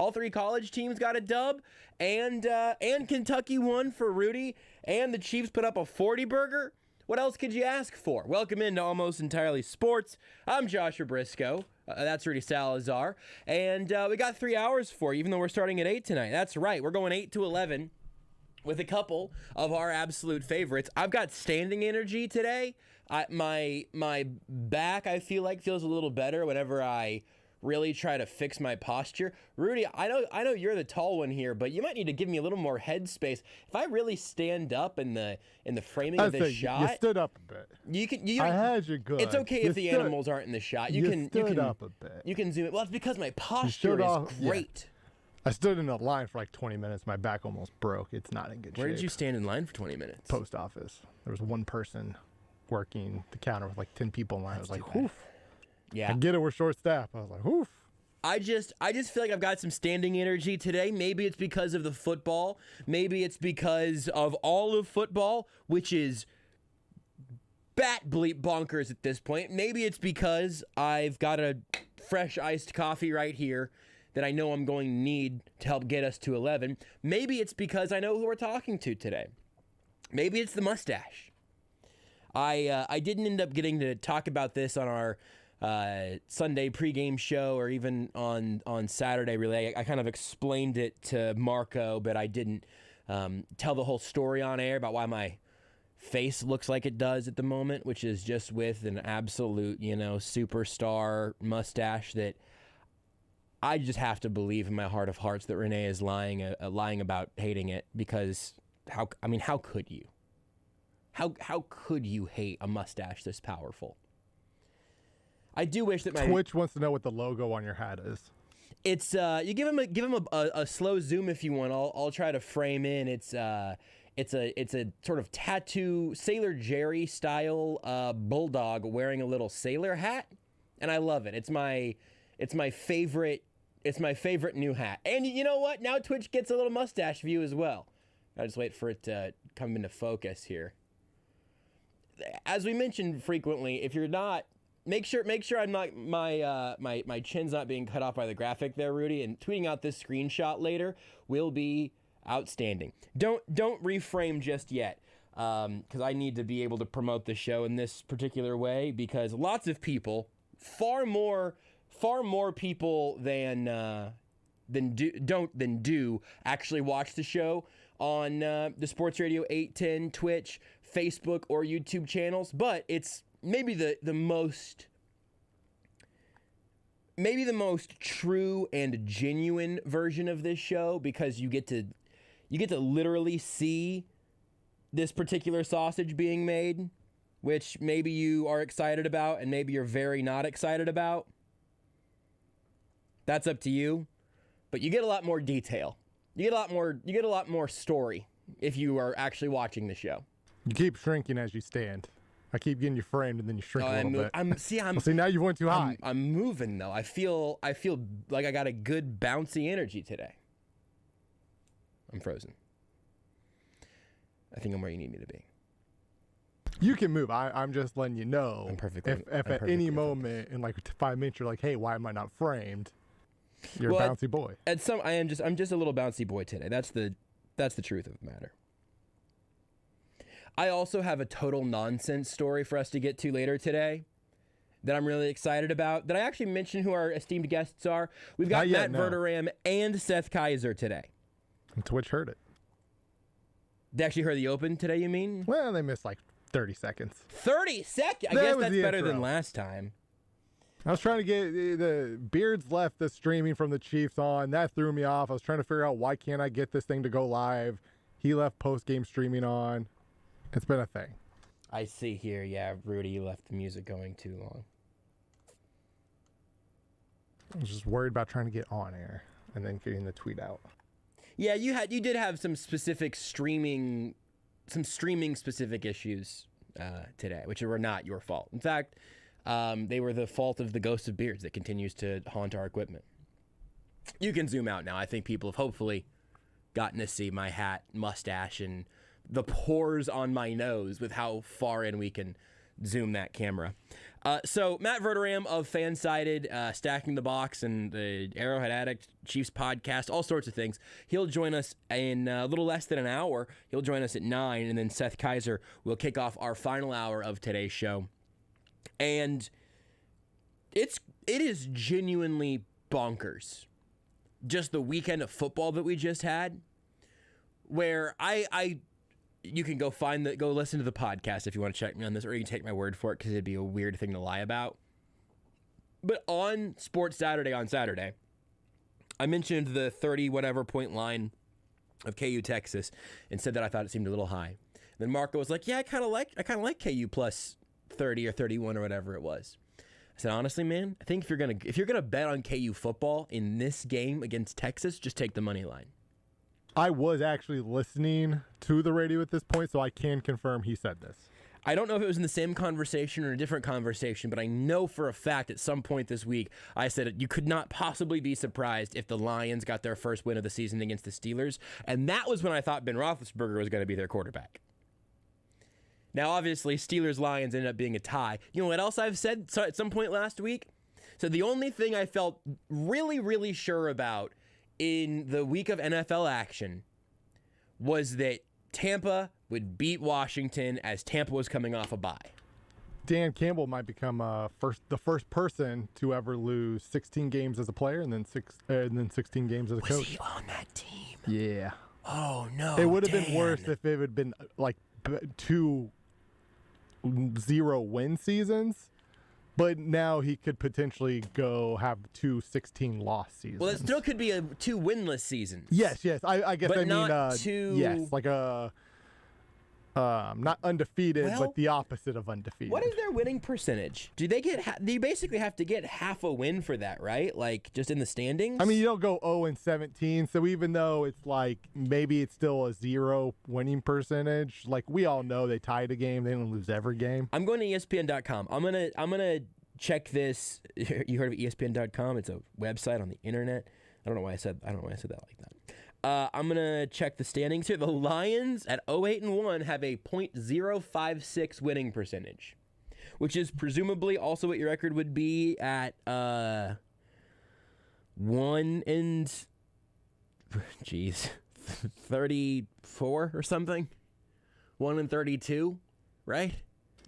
All three college teams got a dub, and Kentucky won for Rudy, and the Chiefs put up a 40-burger. What else could you ask for? Welcome into Almost Entirely Sports. I'm Joshua Brisco. That's Rudy Salazar. And we got 3 hours for you, even though we're starting at 8 tonight. That's right. We're going 8 to 11 with a couple of our absolute favorites. I've got standing energy today. My back, I feel like, feels a little better whenever I really try to fix my posture. Rudy, I know you're the tall one here, but you might need to give me a little more headspace. If I really stand up in the framing of this shot, you stood up a bit. I had you good. It's okay if the animals aren't in the shot. You can up a bit. You can zoom it. Well, it's because my posture is great. Yeah. I stood in a line for like 20 minutes. My back almost broke. It's not in good shape. Where did you stand in line for 20 minutes? Post office. There was one person working the counter with like 10 people in line. I was like, whoof. Yeah. I get it, we're short staffed. I was like, whoof. I just feel like I've got some standing energy today. Maybe it's because of the football. Maybe it's because of all of football, which is bat bleep bonkers at this point. Maybe it's because I've got a fresh iced coffee right here that I know I'm going to need to help get us to 11. Maybe it's because I know who we're talking to today. Maybe it's the mustache. I didn't end up getting to talk about this on our Sunday pregame show or even on Saturday, really. I kind of explained it to Marco, but I didn't tell the whole story on air about why my face looks like it does at the moment, which is just with an absolute, superstar mustache that I just have to believe in my heart of hearts that Renee is lying about hating it, because how could you? How could you hate a mustache this powerful? I do wish that Twitch wants to know what the logo on your hat is. It's you give him a slow zoom if you want. I'll try to frame in. It's a sort of tattoo Sailor Jerry style bulldog wearing a little sailor hat, and I love it. It's my favorite. It's my favorite new hat. And you know what? Now Twitch gets a little mustache view as well. I just wait for it to come into focus here. As we mentioned frequently, if you're not. Make sure I'm not my chin's not being cut off by the graphic there, Rudy. And tweeting out this screenshot later will be outstanding. Don't reframe just yet, because I need to be able to promote the show in this particular way, because lots of people, far more people than do actually watch the show on the Sports Radio 810 Twitch, Facebook, or YouTube channels. But it's maybe the most true and genuine version of this show, because you get to literally see this particular sausage being made, which maybe you are excited about and maybe you're very not excited about. That's up to you, but you get a lot more detail. You get a lot more story if you are actually watching the show. You keep shrinking as you stand. I keep getting you framed, and then you shrink a little bit. See, now you went too high. I'm moving though. I feel like I got a good bouncy energy today. I'm frozen. I think I'm where you need me to be. You can move. I'm just letting you know. I'm perfectly. If at any moment in like 5 minutes you're like, hey, why am I not framed? You're a bouncy boy. I'm just a little bouncy boy today. That's the truth of the matter. I also have a total nonsense story for us to get to later today that I'm really excited about. Did I actually mention who our esteemed guests are? We've got Matt Verderame and Seth Keysor today. Twitch heard it. They actually heard the open today, you mean? Well, they missed like 30 seconds. 30 seconds? I guess that's better than last time. I was trying to get the Beards left the streaming from the Chiefs on. That threw me off. I was trying to figure out, why can't I get this thing to go live? He left post-game streaming on. It's been a thing. I see here, yeah, Rudy, you left the music going too long. I was just worried about trying to get on air and then getting the tweet out. Yeah, you did have some specific streaming specific issues today, which were not your fault. In fact, they were the fault of the ghost of Beards that continues to haunt our equipment. You can zoom out now. I think people have hopefully gotten to see my hat, mustache, and the pores on my nose with how far in we can zoom that camera. So Matt Verderame of FanSided, Stacking the Box, and the Arrowhead Addict Chiefs podcast, all sorts of things. He'll join us in a little less than an hour. He'll join us at 9, and then Seth Keysor will kick off our final hour of today's show. And it is genuinely bonkers, just the weekend of football that we just had, where you can go listen to the podcast if you want to check me on this, or you can take my word for it because it'd be a weird thing to lie about. But on Sports Saturday on Saturday, I mentioned the 30-whatever point line of KU Texas and said that I thought it seemed a little high. Then Marco was like, "Yeah, I kind of like KU plus 30 or 31 or whatever it was." I said, "Honestly, man, I think if you're gonna bet on KU football in this game against Texas, just take the money line." I was actually listening to the radio at this point, so I can confirm he said this. I don't know if it was in the same conversation or a different conversation, but I know for a fact at some point this week I said you could not possibly be surprised if the Lions got their first win of the season against the Steelers, and that was when I thought Ben Roethlisberger was going to be their quarterback. Now, obviously, Steelers-Lions ended up being a tie. You know what else I've said at some point last week? So the only thing I felt really, really sure about in the week of NFL action was that Tampa would beat Washington as Tampa was coming off a bye. Dan Campbell might become the first person to ever lose 16 games as a player and then 16 games as a coach. Was he on that team? Yeah. Oh, no, it would have been worse if it had been like 2 0-win seasons. But now he could potentially go have 2 16-loss seasons. Well, it still could be 2 winless seasons. Yes. I guess but I mean not 2. Yes, like a not undefeated, but the opposite of undefeated. What is their winning percentage? Do you basically have to get half a win for that, right? Like just in the standings? I mean, you don't go 0-17, so even though it's like maybe it's still a 0 winning percentage, like we all know they tied a game, they don't lose every game. I'm going to ESPN.com. I'm gonna check this. You heard of ESPN.com? It's a website on the internet. I don't know why I said that like that. I'm going to check the standings here. The Lions at 0-8-1 have a .056 winning percentage, which is presumably also what your record would be at 34 or something. 1-32, right?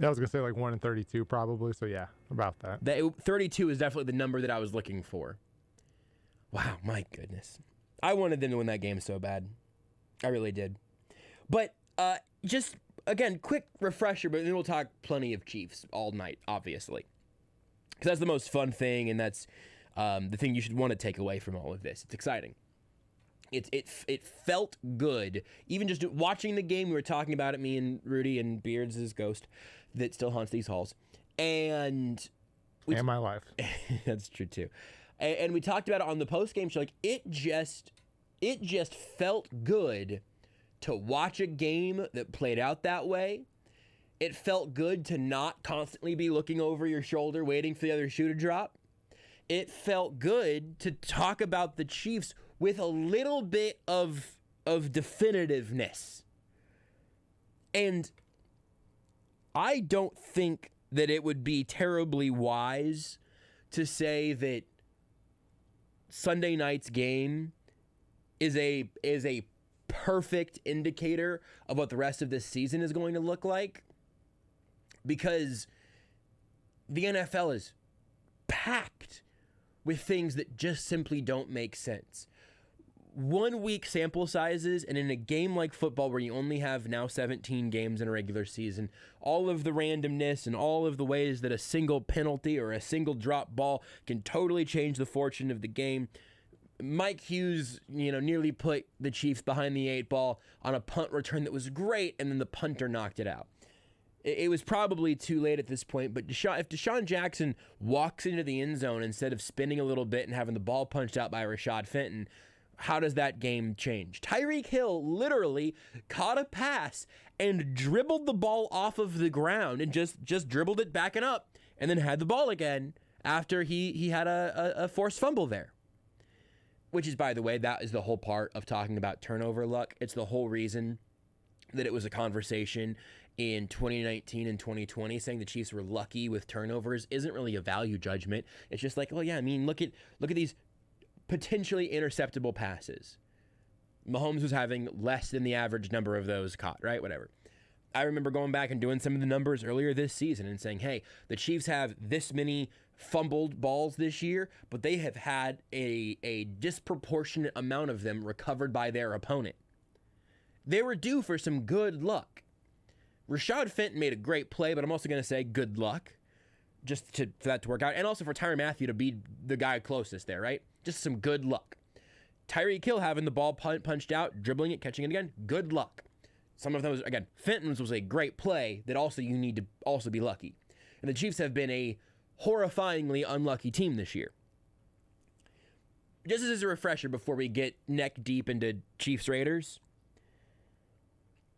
I was going to say like 1-32 probably, so yeah, about that. 32 is definitely the number that I was looking for. Wow, my goodness. I wanted them to win that game so bad. I really did. But just, again, quick refresher, but then we'll talk plenty of Chiefs all night, obviously. Because that's the most fun thing, and that's the thing you should want to take away from all of this. It's exciting. It felt good. Even just watching the game, we were talking about it, me and Rudy and Beards' ghost that still haunts these halls. And my life. That's true, too. And we talked about it on the post-game show. Like it just felt good to watch a game that played out that way. It felt good to not constantly be looking over your shoulder waiting for the other shoe to drop. It felt good to talk about the Chiefs with a little bit of definitiveness. And I don't think that it would be terribly wise to say that Sunday night's game is a perfect indicator of what the rest of this season is going to look like, because the NFL is packed with things that just simply don't make sense. 1 week sample sizes, and in a game like football where you only have now 17 games in a regular season, all of the randomness and all of the ways that a single penalty or a single drop ball can totally change the fortune of the game. Mike Hughes, nearly put the Chiefs behind the 8 ball on a punt return that was great, and then the punter knocked it out. It was probably too late at this point, but if Deshaun Jackson walks into the end zone instead of spinning a little bit and having the ball punched out by Rashad Fenton, how does that game change? Tyreek Hill literally caught a pass and dribbled the ball off of the ground and just dribbled it backing up and then had the ball again after he had a forced fumble there. Which is, by the way, that is the whole part of talking about turnover luck. It's the whole reason that it was a conversation in 2019 and 2020, saying the Chiefs were lucky with turnovers isn't really a value judgment. It's just like, oh yeah, I mean, look at these potentially interceptable passes. Mahomes was having less than the average number of those caught, right? Whatever. I remember going back and doing some of the numbers earlier this season and saying, hey, the Chiefs have this many fumbled balls this year, but they have had a disproportionate amount of them recovered by their opponent. They were due for some good luck. Rashad Fenton made a great play, but I'm also going to say good luck just for that to work out. And also for Tyrann Mathieu to be the guy closest there, right? Just some good luck. Tyreek Hill having the ball punched out, dribbling it, catching it again, good luck. Some of those, again, Fenton's was a great play that also you need to also be lucky. And the Chiefs have been a horrifyingly unlucky team this year. Just as a refresher before we get neck deep into Chiefs Raiders,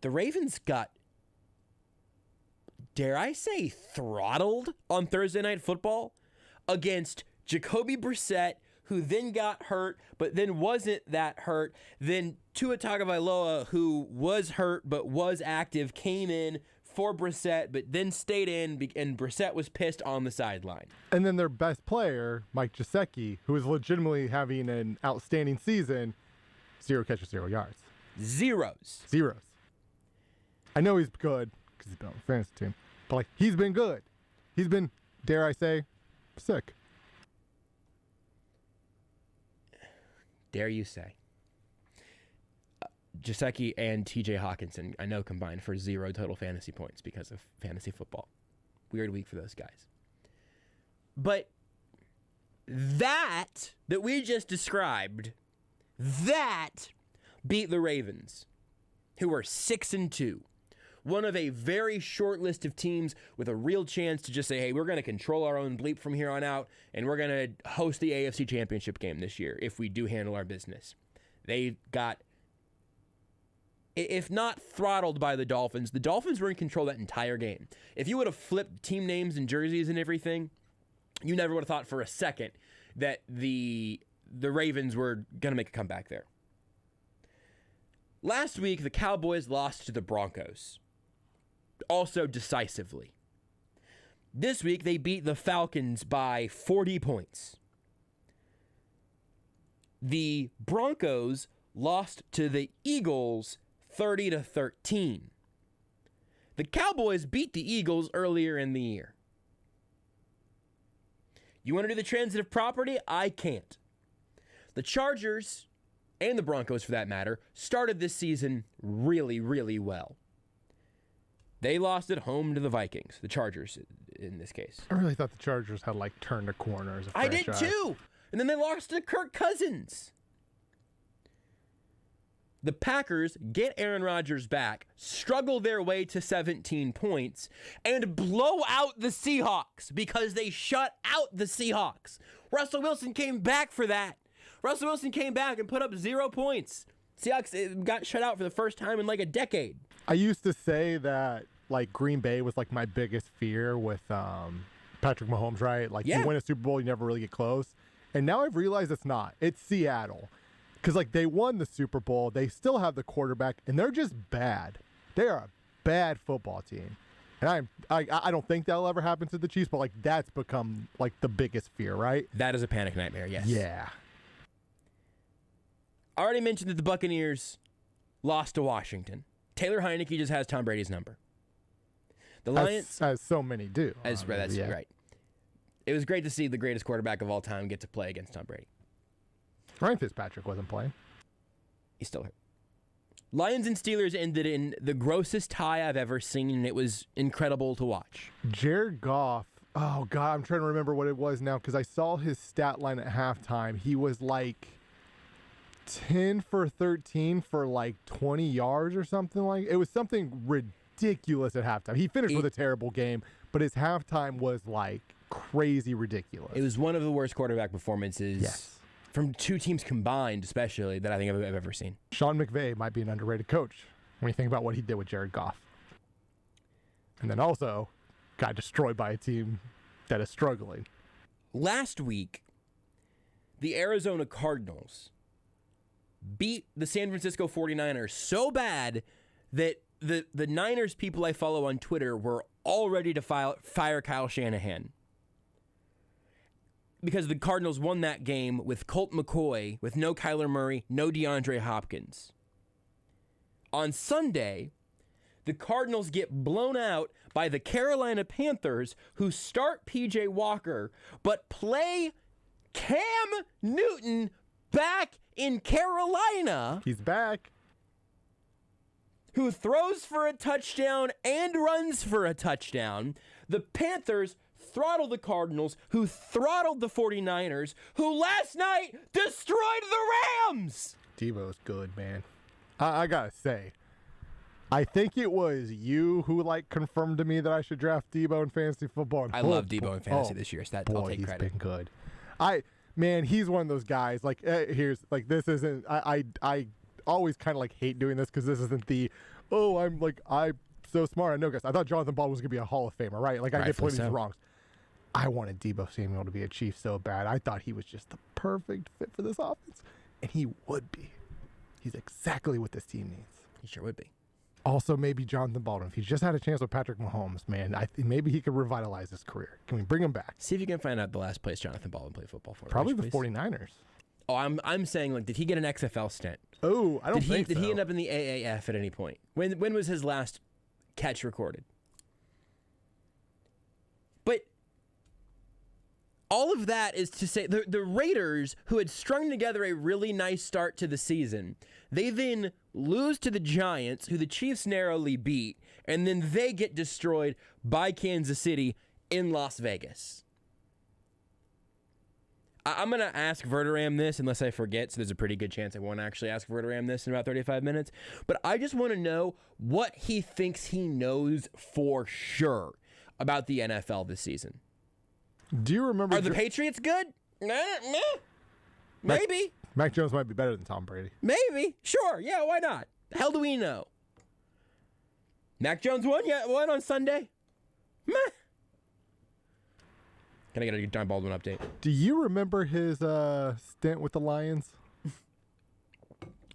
the Ravens got, dare I say, throttled on Thursday Night Football against Jacoby Brissett, who then got hurt, but then wasn't that hurt. Then Tua Tagovailoa, who was hurt but was active, came in for Brissett, but then stayed in, and Brissett was pissed on the sideline. And then their best player, Mike Gesicki, who is legitimately having an outstanding season, 0 catches, 0 yards. Zeros. I know he's good because he's been on the fantasy team, but like he's been good. He's been, dare I say, sick. Dare you say. Gesicki and TJ Hawkinson, I know, combined for 0 total fantasy points because of fantasy football. Weird week for those guys. But that we just described, that beat the Ravens, who were 6-2. One of a very short list of teams with a real chance to just say, hey, we're going to control our own bleep from here on out, and we're going to host the AFC Championship game this year if we do handle our business. They got, if not throttled by the Dolphins were in control that entire game. If you would have flipped team names and jerseys and everything, you never would have thought for a second that the Ravens were going to make a comeback there. Last week, the Cowboys lost to the Broncos, also decisively. This week, they beat the Falcons by 40 points. The Broncos lost to the Eagles 30-13. The Cowboys beat the Eagles earlier in the year. You want to do the transitive property? I can't. The Chargers, and the Broncos for that matter, started this season really, really well. They lost at home to the Vikings, the Chargers in this case. I really thought the Chargers had like turned a corner as a franchise. I did too! And then they lost to Kirk Cousins. The Packers get Aaron Rodgers back, struggle their way to 17 points, and blow out the Seahawks because they shut out the Seahawks. Russell Wilson came back for that. Russell Wilson came back and put up 0 points. Seahawks got shut out for the first time in like a decade. I used to say that like Green Bay was like my biggest fear with Patrick Mahomes, right? Like you win a Super Bowl, you never really get close. And now I've realized it's not. It's Seattle. Because like they won the Super Bowl, they still have the quarterback, and they're just bad. They are a bad football team. And I don't think that'll ever happen to the Chiefs, but like that's become like the biggest fear, right? That is a panic nightmare, yes. Yeah. I already mentioned that the Buccaneers lost to Washington. Taylor Heineke just has Tom Brady's number. The Lions, as so many do. That's right. It was great to see the greatest quarterback of all time get to play against Tom Brady. Ryan Fitzpatrick wasn't playing. He's still hurt. Lions and Steelers ended in the grossest tie I've ever seen, and it was incredible to watch. Jared Goff, oh God, I'm trying to remember what it was now because I saw his stat line at halftime. He was like 10 for 13 for like 20 yards or something like. It was something ridiculous at halftime. He finished with a terrible game, but his halftime was like crazy ridiculous. It was one of the worst quarterback performances from two teams combined, especially, that I think I've ever seen. Sean McVay might be an underrated coach when you think about what he did with Jared Goff. And then also got destroyed by a team that is struggling. Last week, the Arizona Cardinals beat the San Francisco 49ers so bad that the Niners people I follow on Twitter were all ready to fire Kyle Shanahan because the Cardinals won that game with Colt McCoy, with no Kyler Murray, no DeAndre Hopkins. On Sunday, the Cardinals get blown out by the Carolina Panthers, who start P.J. Walker, but play Cam Newton back in Carolina. He's back. Who throws for a touchdown and runs for a touchdown. The Panthers throttle the Cardinals, who throttled the 49ers, who last night destroyed the Rams. Debo's good, man. I gotta say, I think it was you who confirmed to me that I should draft Debo in fantasy football. I love Debo in fantasy this year, so I'll take credit. He's been good. Man, he's one of those guys. This isn't. I always kind of hate doing this because this isn't the. Oh, I'm so smart. I know, guys. I thought Jonathan Baldwin was gonna be a Hall of Famer, right? I get plenty of wrongs. I wanted Debo Samuel to be a Chief so bad. I thought he was just the perfect fit for this offense, and he would be. He's exactly what this team needs. He sure would be. Also, maybe Jonathan Baldwin. If he's just had a chance with Patrick Mahomes, man, I think maybe he could revitalize his career. Can we bring him back? See if you can find out the last place Jonathan Baldwin played football for. Probably the 49ers. Oh, I'm saying, did he get an XFL stint? Oh, I don't think so. Did he end up in the AAF at any point? When was his last catch recorded? But all of that is to say the Raiders, who had strung together a really nice start to the season, they then lose to the Giants, who the Chiefs narrowly beat, and then they get destroyed by Kansas City in Las Vegas. I'm going to ask Verderame this unless I forget, so there's a pretty good chance I won't actually ask Verderame this in about 35 minutes. But I just want to know what he thinks he knows for sure about the NFL this season. Do you remember? Are the Patriots good? Nah. Maybe. Mac Jones might be better than Tom Brady. Maybe. Sure. Yeah, why not? The hell do we know? Mac Jones won? Yeah, won on Sunday? Meh. Can I get a John Baldwin update? Do you remember his stint with the Lions?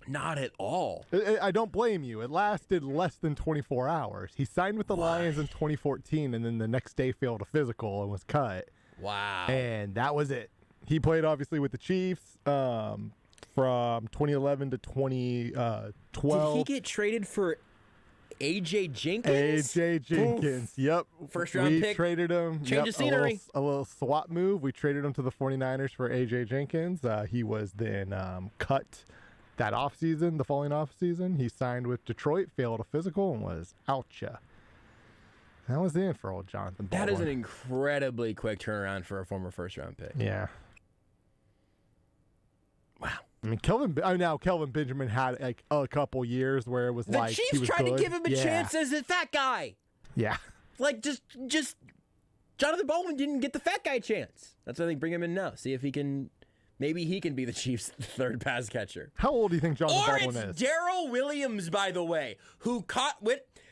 Not at all. I don't blame you. It lasted less than 24 hours. He signed with the Lions in 2014, and then the next day failed a physical and was cut. Wow. And that was it. He played, obviously, with the Chiefs from 2011 to 2012. Did he get traded for A.J. Jenkins? A.J. Jenkins, Oof. yep. First-round pick. We traded him. Change of scenery. A little swap move. We traded him to the 49ers for A.J. Jenkins. He was then cut that offseason, the following offseason. He signed with Detroit, failed a physical, and was out ya. That was the end for old Jonathan Baldwin. That is an incredibly quick turnaround for a former first-round pick. Yeah. Wow. I mean, Kelvin Benjamin had a couple years where it was the Chiefs he was tried good. to give him a chance as a fat guy. Yeah. Just Jonathan Baldwin didn't get the fat guy chance. That's why they bring him in now. See if he can. Maybe he can be the Chiefs' third pass catcher. How old do you think Jonathan Baldwin is? Or it's Darrell Williams, by the way, who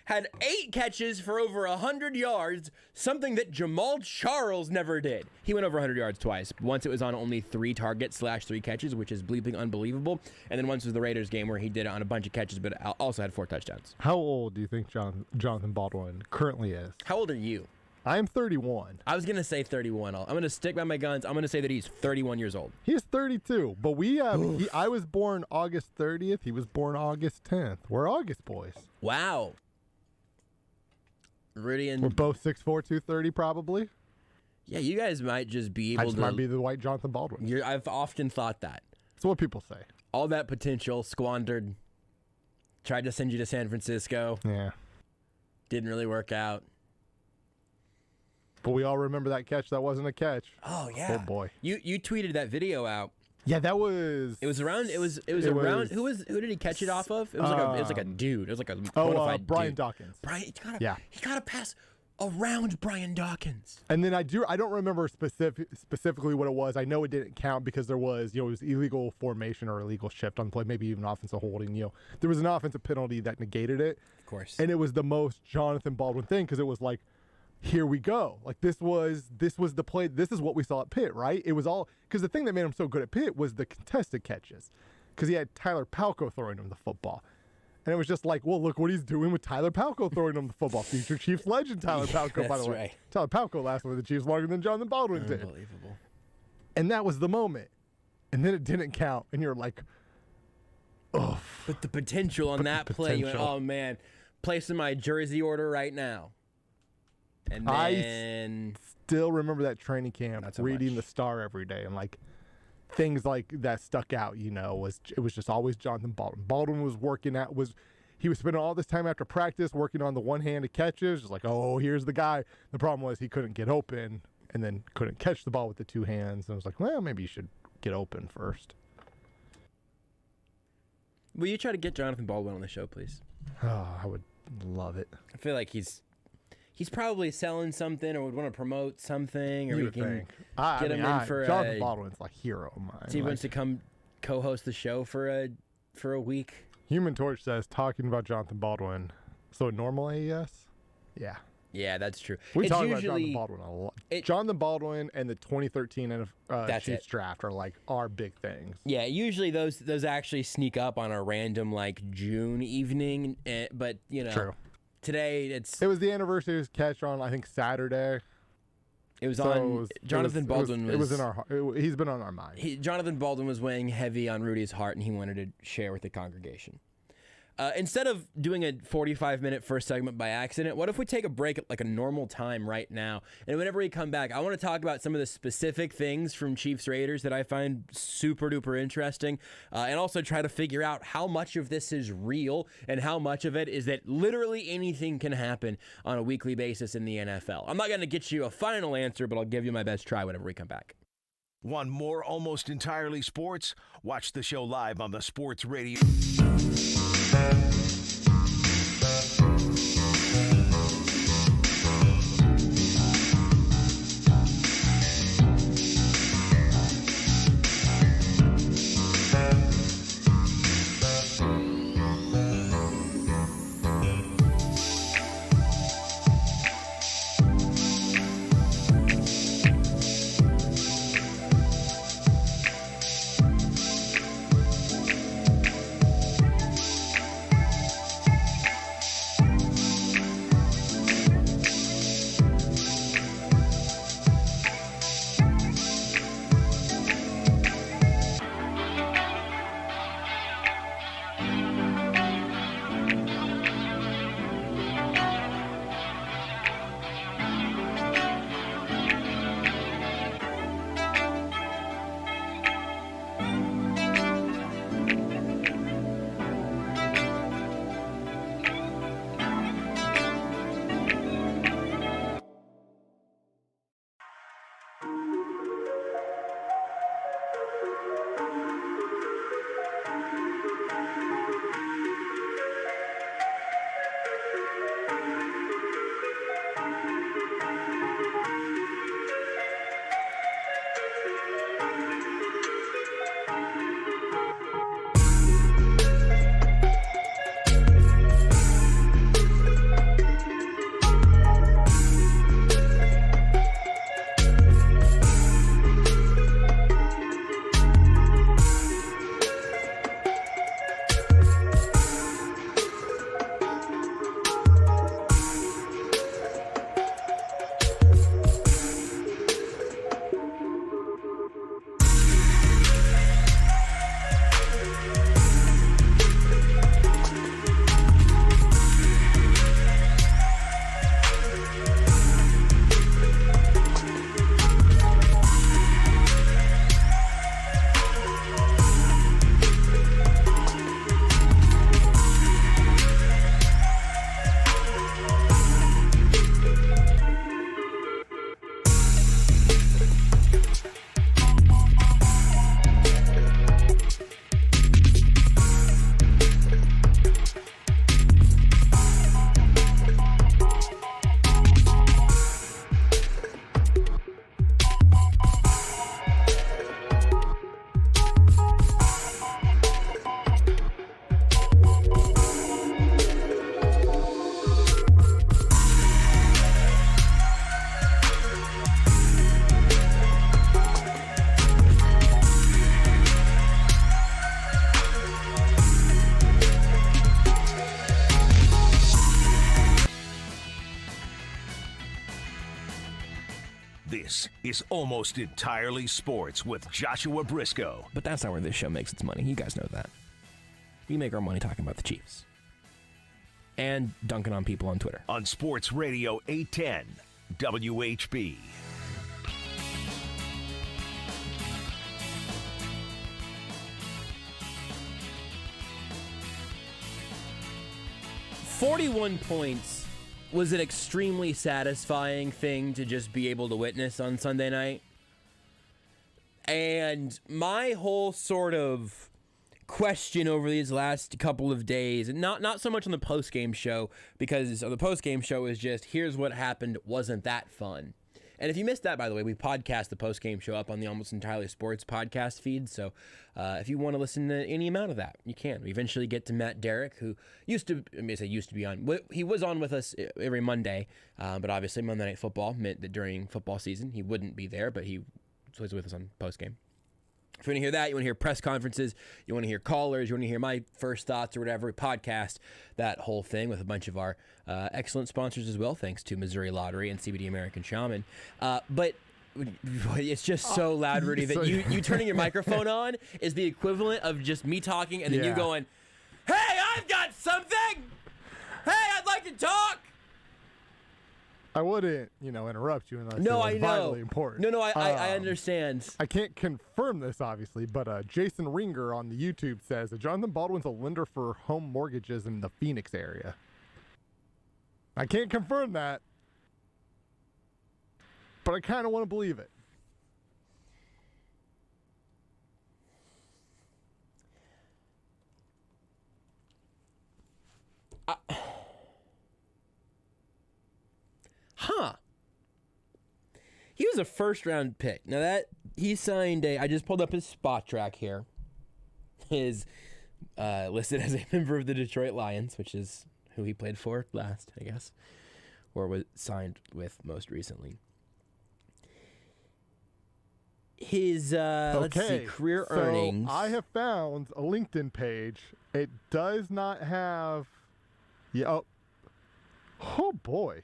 had 8 catches for over 100 yards, something that Jamal Charles never did. He went over 100 yards twice. Once it was on only 3 targets / 3 catches, which is bleeping unbelievable. And then once was the Raiders game where he did it on a bunch of catches, but also had 4 touchdowns. How old do you think Jonathan Baldwin currently is? How old are you? I'm 31. I was going to say 31. I'm going to stick by my guns. I'm going to say that he's 31 years old. He's 32, but I was born August 30th. He was born August 10th. We're August boys. Wow. Rudy and... We're both 6'4", 230 probably. Yeah, you guys might just be able to... might be the white Jonathan Baldwin. I've often thought that. That's what people say. All that potential squandered. Tried to send you to San Francisco. Yeah. Didn't really work out. But we all remember that catch that wasn't a catch. Oh yeah. Oh boy. You tweeted that video out. Yeah, that was. It was around. It was around. Who did he catch it off of? It was like a dude. It was like a bona fide Brian dude. Dawkins. He got to pass around Brian Dawkins. And then I don't remember specifically what it was. I know it didn't count because there was, it was illegal formation or illegal shift on play, maybe even offensive holding. There was an offensive penalty that negated it. Of course. And it was the most Jonathan Baldwin thing because it was like, here we go. Like this was the play. This is what we saw at Pitt, right? It was all because the thing that made him so good at Pitt was the contested catches, because he had Tyler Palko throwing him the football, And it was just like, well, look what he's doing with Tyler Palko throwing him the football. Future Chiefs legend Tyler Palko, by the way. Right. Tyler Palko lasted with the Chiefs longer than Jonathan Baldwin did. Unbelievable. And that was the moment. And then it didn't count. And you're like, oh. But the potential on that play, you went, oh, man, placing my jersey order right now. And then... I still remember that training camp, Not so reading much. the Star every day. And, like, things like that stuck out, it was just always Jonathan Baldwin. Baldwin was he was spending all this time after practice working on the one-handed catches, just like, oh, here's the guy. The problem was he couldn't get open and then couldn't catch the ball with the two hands. And I was like, well, maybe you should get open first. Will you try to get Jonathan Baldwin on the show, please? Oh, I would love it. I feel like he's probably selling something or would want to promote something, or You we would can think. get him in for Jonathan Baldwin's like hero of mine. So he wants to come co-host the show for a week. Human Torch says, talking about Jonathan Baldwin. So normal AES? Yeah. Yeah, that's true. We It's talk about usually- Jonathan Baldwin a lot. it- Jonathan Baldwin and the 2013 That's Chiefs it. draft are like our big things. Yeah, usually those actually sneak up on a random like June evening, but True. today It was the anniversary of his catch on, I think, Saturday. it was So on Jonathan Baldwin It was in our. He's been on our mind. Jonathan Baldwin was weighing heavy on Rudy's heart, and he wanted to share with the congregation. Instead of doing a 45-minute first segment by accident, what if we take a break at like a normal time right now? And whenever we come back, I want to talk about some of the specific things from Chiefs Raiders that I find super duper interesting, and also try to figure out how much of this is real and how much of it is that literally anything can happen on a weekly basis in the NFL. I'm not going to get you a final answer, but I'll give you my best try whenever we come back. Want more Almost Entirely Sports? Watch the show live on the Sports Radio. is Almost Entirely Sports with Joshua Brisco. But that's not where this show makes its money. You guys know that. We make our money talking about the Chiefs. And dunking on people on Twitter. On Sports Radio 810 WHB. "41 points was an extremely satisfying thing to just be able to witness on Sunday night. And my whole sort of question over these last couple of days, and not so much on the post-game show, because the post-game show is just, here's what happened, wasn't that fun? And if you missed that, by the way, we podcast the post-game show up on the Almost Entirely Sports podcast feed. So if you want to listen to any amount of that, you can. We eventually get to Matt Derrick, who used to be on. He was on with us every Monday, but obviously Monday Night Football meant that during football season he wouldn't be there, but he was with us on post-game. If you want to hear that, you want to hear press conferences, you want to hear callers, you want to hear my first thoughts or whatever, podcast, that whole thing with a bunch of our excellent sponsors as well, thanks to Missouri Lottery and CBD American Shaman. But it's just so loud, Rudy, that you turning your microphone on is the equivalent of just me talking and then you going, "Hey, I've got something! Hey, I'd like to talk!" I wouldn't, interrupt you unless No, it I was know. vitally important. No, I understand. I can't confirm this, obviously, but Jason Ringer on the YouTube says that Jonathan Baldwin's a lender for home mortgages in the Phoenix area. I can't confirm that, but I kind of want to believe it. He was a first-round pick. Now that he signed I just pulled up his spot track here. His listed as a member of the Detroit Lions, which is who he played for last, I guess, or was signed with most recently. His let's see, career earnings. I have found a LinkedIn page. It does not have. Oh boy.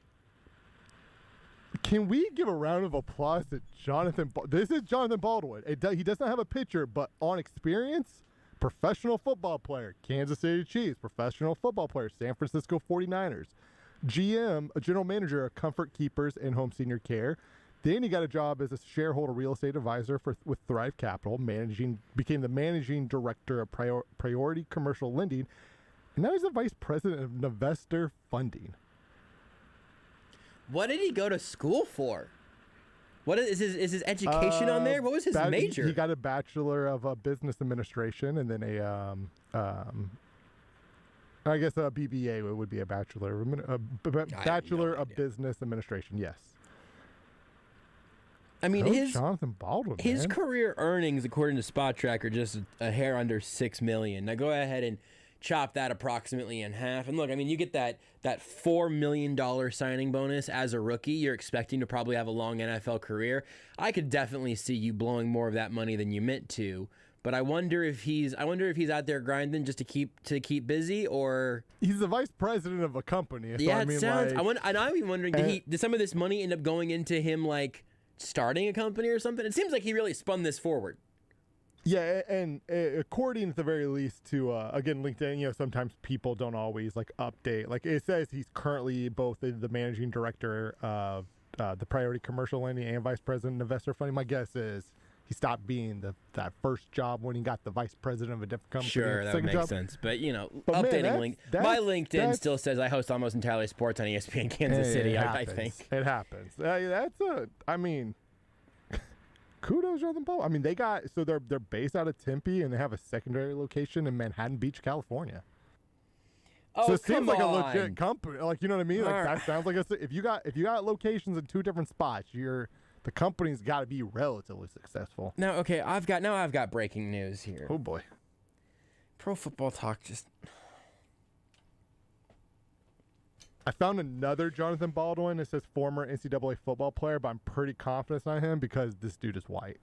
Can we give a round of applause to Jonathan? This is Jonathan Baldwin. He does not have a picture, but on experience, professional football player, Kansas City Chiefs, professional football player, San Francisco 49ers, GM, a general manager of Comfort Keepers and Home Senior Care. Then he got a job as a shareholder real estate advisor with Thrive Capital, became the managing director of Priority Commercial Lending, and now he's the vice president of Investor Funding. What did he go to school for? What is his education on there? What was his major? He got a bachelor of business administration, and then I guess a BBA would be a bachelor of business administration. Yes. I mean, Jonathan Baldwin. His career earnings, according to Spot Track, are just a hair under $6 million. Now go ahead and chop that approximately in half. And look, I mean, you get that $4 million signing bonus as a rookie. You're expecting to probably have a long NFL career. I could definitely see you blowing more of that money than you meant to. But I wonder if he's out there grinding just to keep busy, or he's the vice president of a company. So yeah, it sounds. I'm even wondering, did some of this money end up going into him like starting a company or something? It seems like he really spun this forward. Yeah, and according at the very least to, again, LinkedIn, sometimes people don't always, update. It says he's currently both the managing director of the Priority Commercial Lending and vice president of Investor Funding. My guess is he stopped being that first job when he got the vice president of a different company. Sure, that would make sense. But, updating my LinkedIn still says I host Almost Entirely Sports on ESPN Kansas City, I think. It happens. Kudos, Jonathan Baldwin. I mean, they're based out of Tempe, and they have a secondary location in Manhattan Beach, California. Oh, so it seems come like on. a legit company. You know what I mean? That sounds like if you got locations in two different spots, the company's got to be relatively successful. Now, okay, I've got breaking news here. Oh boy. Pro Football Talk just. I found another Jonathan Baldwin. It says former NCAA football player, but I'm pretty confident it's not him because this dude is white.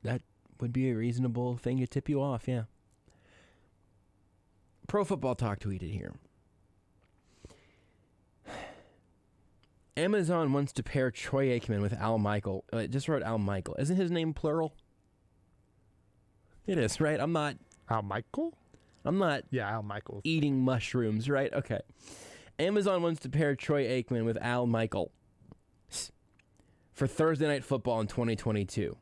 That would be a reasonable thing to tip you off, yeah. Pro Football Talk tweeted here. Amazon wants to pair Troy Aikman with Al Michael. It just wrote Al Michael. Isn't his name plural? It is, right? I'm not. Al Michael? Yeah, Al Michaels. Eating mushrooms, right? Okay. Amazon wants to pair Troy Aikman with Al Michael for Thursday Night Football in 2022.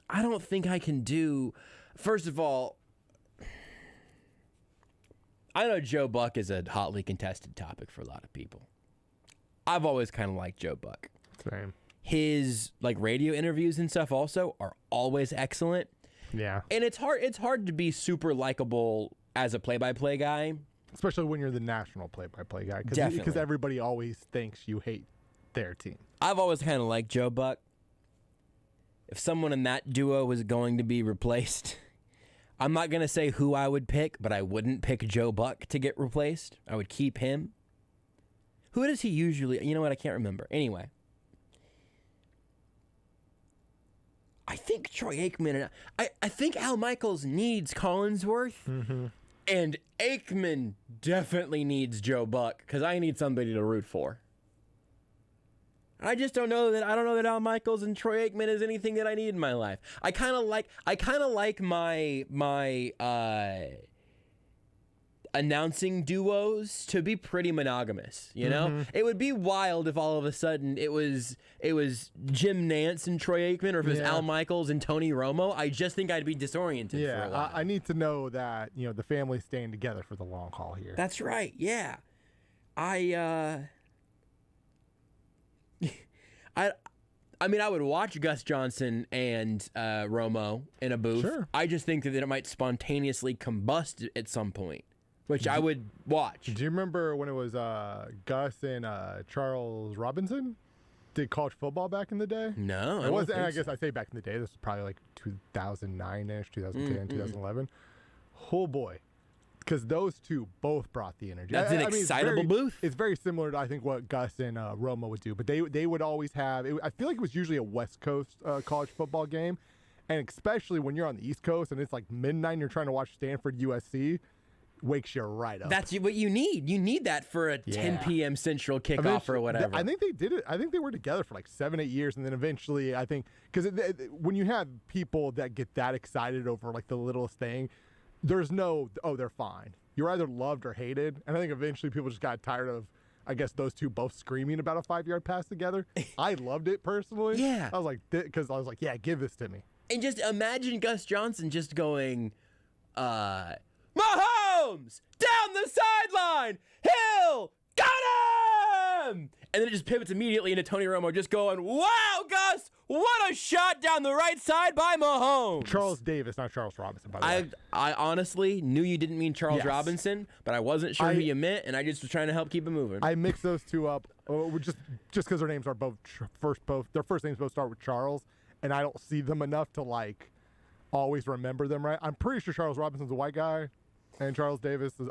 I don't think I can do. First of all, I know Joe Buck is a hotly contested topic for a lot of people. I've always kind of liked Joe Buck. Same. His radio interviews and stuff also are always excellent. Yeah. And it's hard to be super likable as a play-by-play guy. Especially when you're the national play-by-play guy. Definitely. Because everybody always thinks you hate their team. I've always kind of liked Joe Buck. If someone in that duo was going to be replaced, I'm not going to say who I would pick, but I wouldn't pick Joe Buck to get replaced. I would keep him. Who does he usually... You know what? I can't remember. Anyway. I think Troy Aikman... I think Al Michaels needs Collinsworth. Mm-hmm. And Aikman definitely needs Joe Buck, because I need somebody to root for. I just don't know that Al Michaels and Troy Aikman is anything that I need in my life. I kind of like my announcing duos to be pretty monogamous, you know? Mm-hmm. It would be wild if all of a sudden it was Jim Nantz and Troy Aikman, or if it was Al Michaels and Tony Romo. I just think I'd be disoriented for a while. I need to know that, the family's staying together for the long haul here. That's right. Yeah. I mean, I would watch Gus Johnson and Romo in a booth. Sure. I just think that it might spontaneously combust at some point, which I would watch. Do you remember when it was Gus and Charles Robinson did college football back in the day? No, It wasn't. I guess I say back in the day. This was probably like 2009-ish, 2010, 2011. Oh boy. Because those two both brought the energy. That's an excitable booth. It's very similar to, I think, what Gus and Romo would do. But they would always have, I feel like it was usually a West Coast college football game. And especially when you're on the East Coast and it's like midnight and you're trying to watch Stanford USC, wakes you right up. That's what you need. You need that for a 10 p.m. Central kickoff or whatever. I think they did it. I think they were together for like 7-8 years. And then eventually, I think, because when you have people that get that excited over like the littlest thing, there's no, they're fine. You're either loved or hated. And I think eventually people just got tired of, I guess, those two both screaming about a 5-yard pass together. I loved it personally. Yeah. I was like, yeah, give this to me. And just imagine Gus Johnson just going, Mahomes, down the sideline, Hill, got him! And then it just pivots immediately into Tony Romo just going, wow, Gus, what a shot down the right side by Mahomes. Charles Davis, not Charles Robinson, by the way. I honestly knew you didn't mean Charles Yes. Robinson, but I wasn't sure who you meant, and I just was trying to help keep it moving. I mixed those two up just because their names are their first names both start with Charles, and I don't see them enough to like always remember them right. I'm pretty sure Charles Robinson's a white guy. And Charles Davis is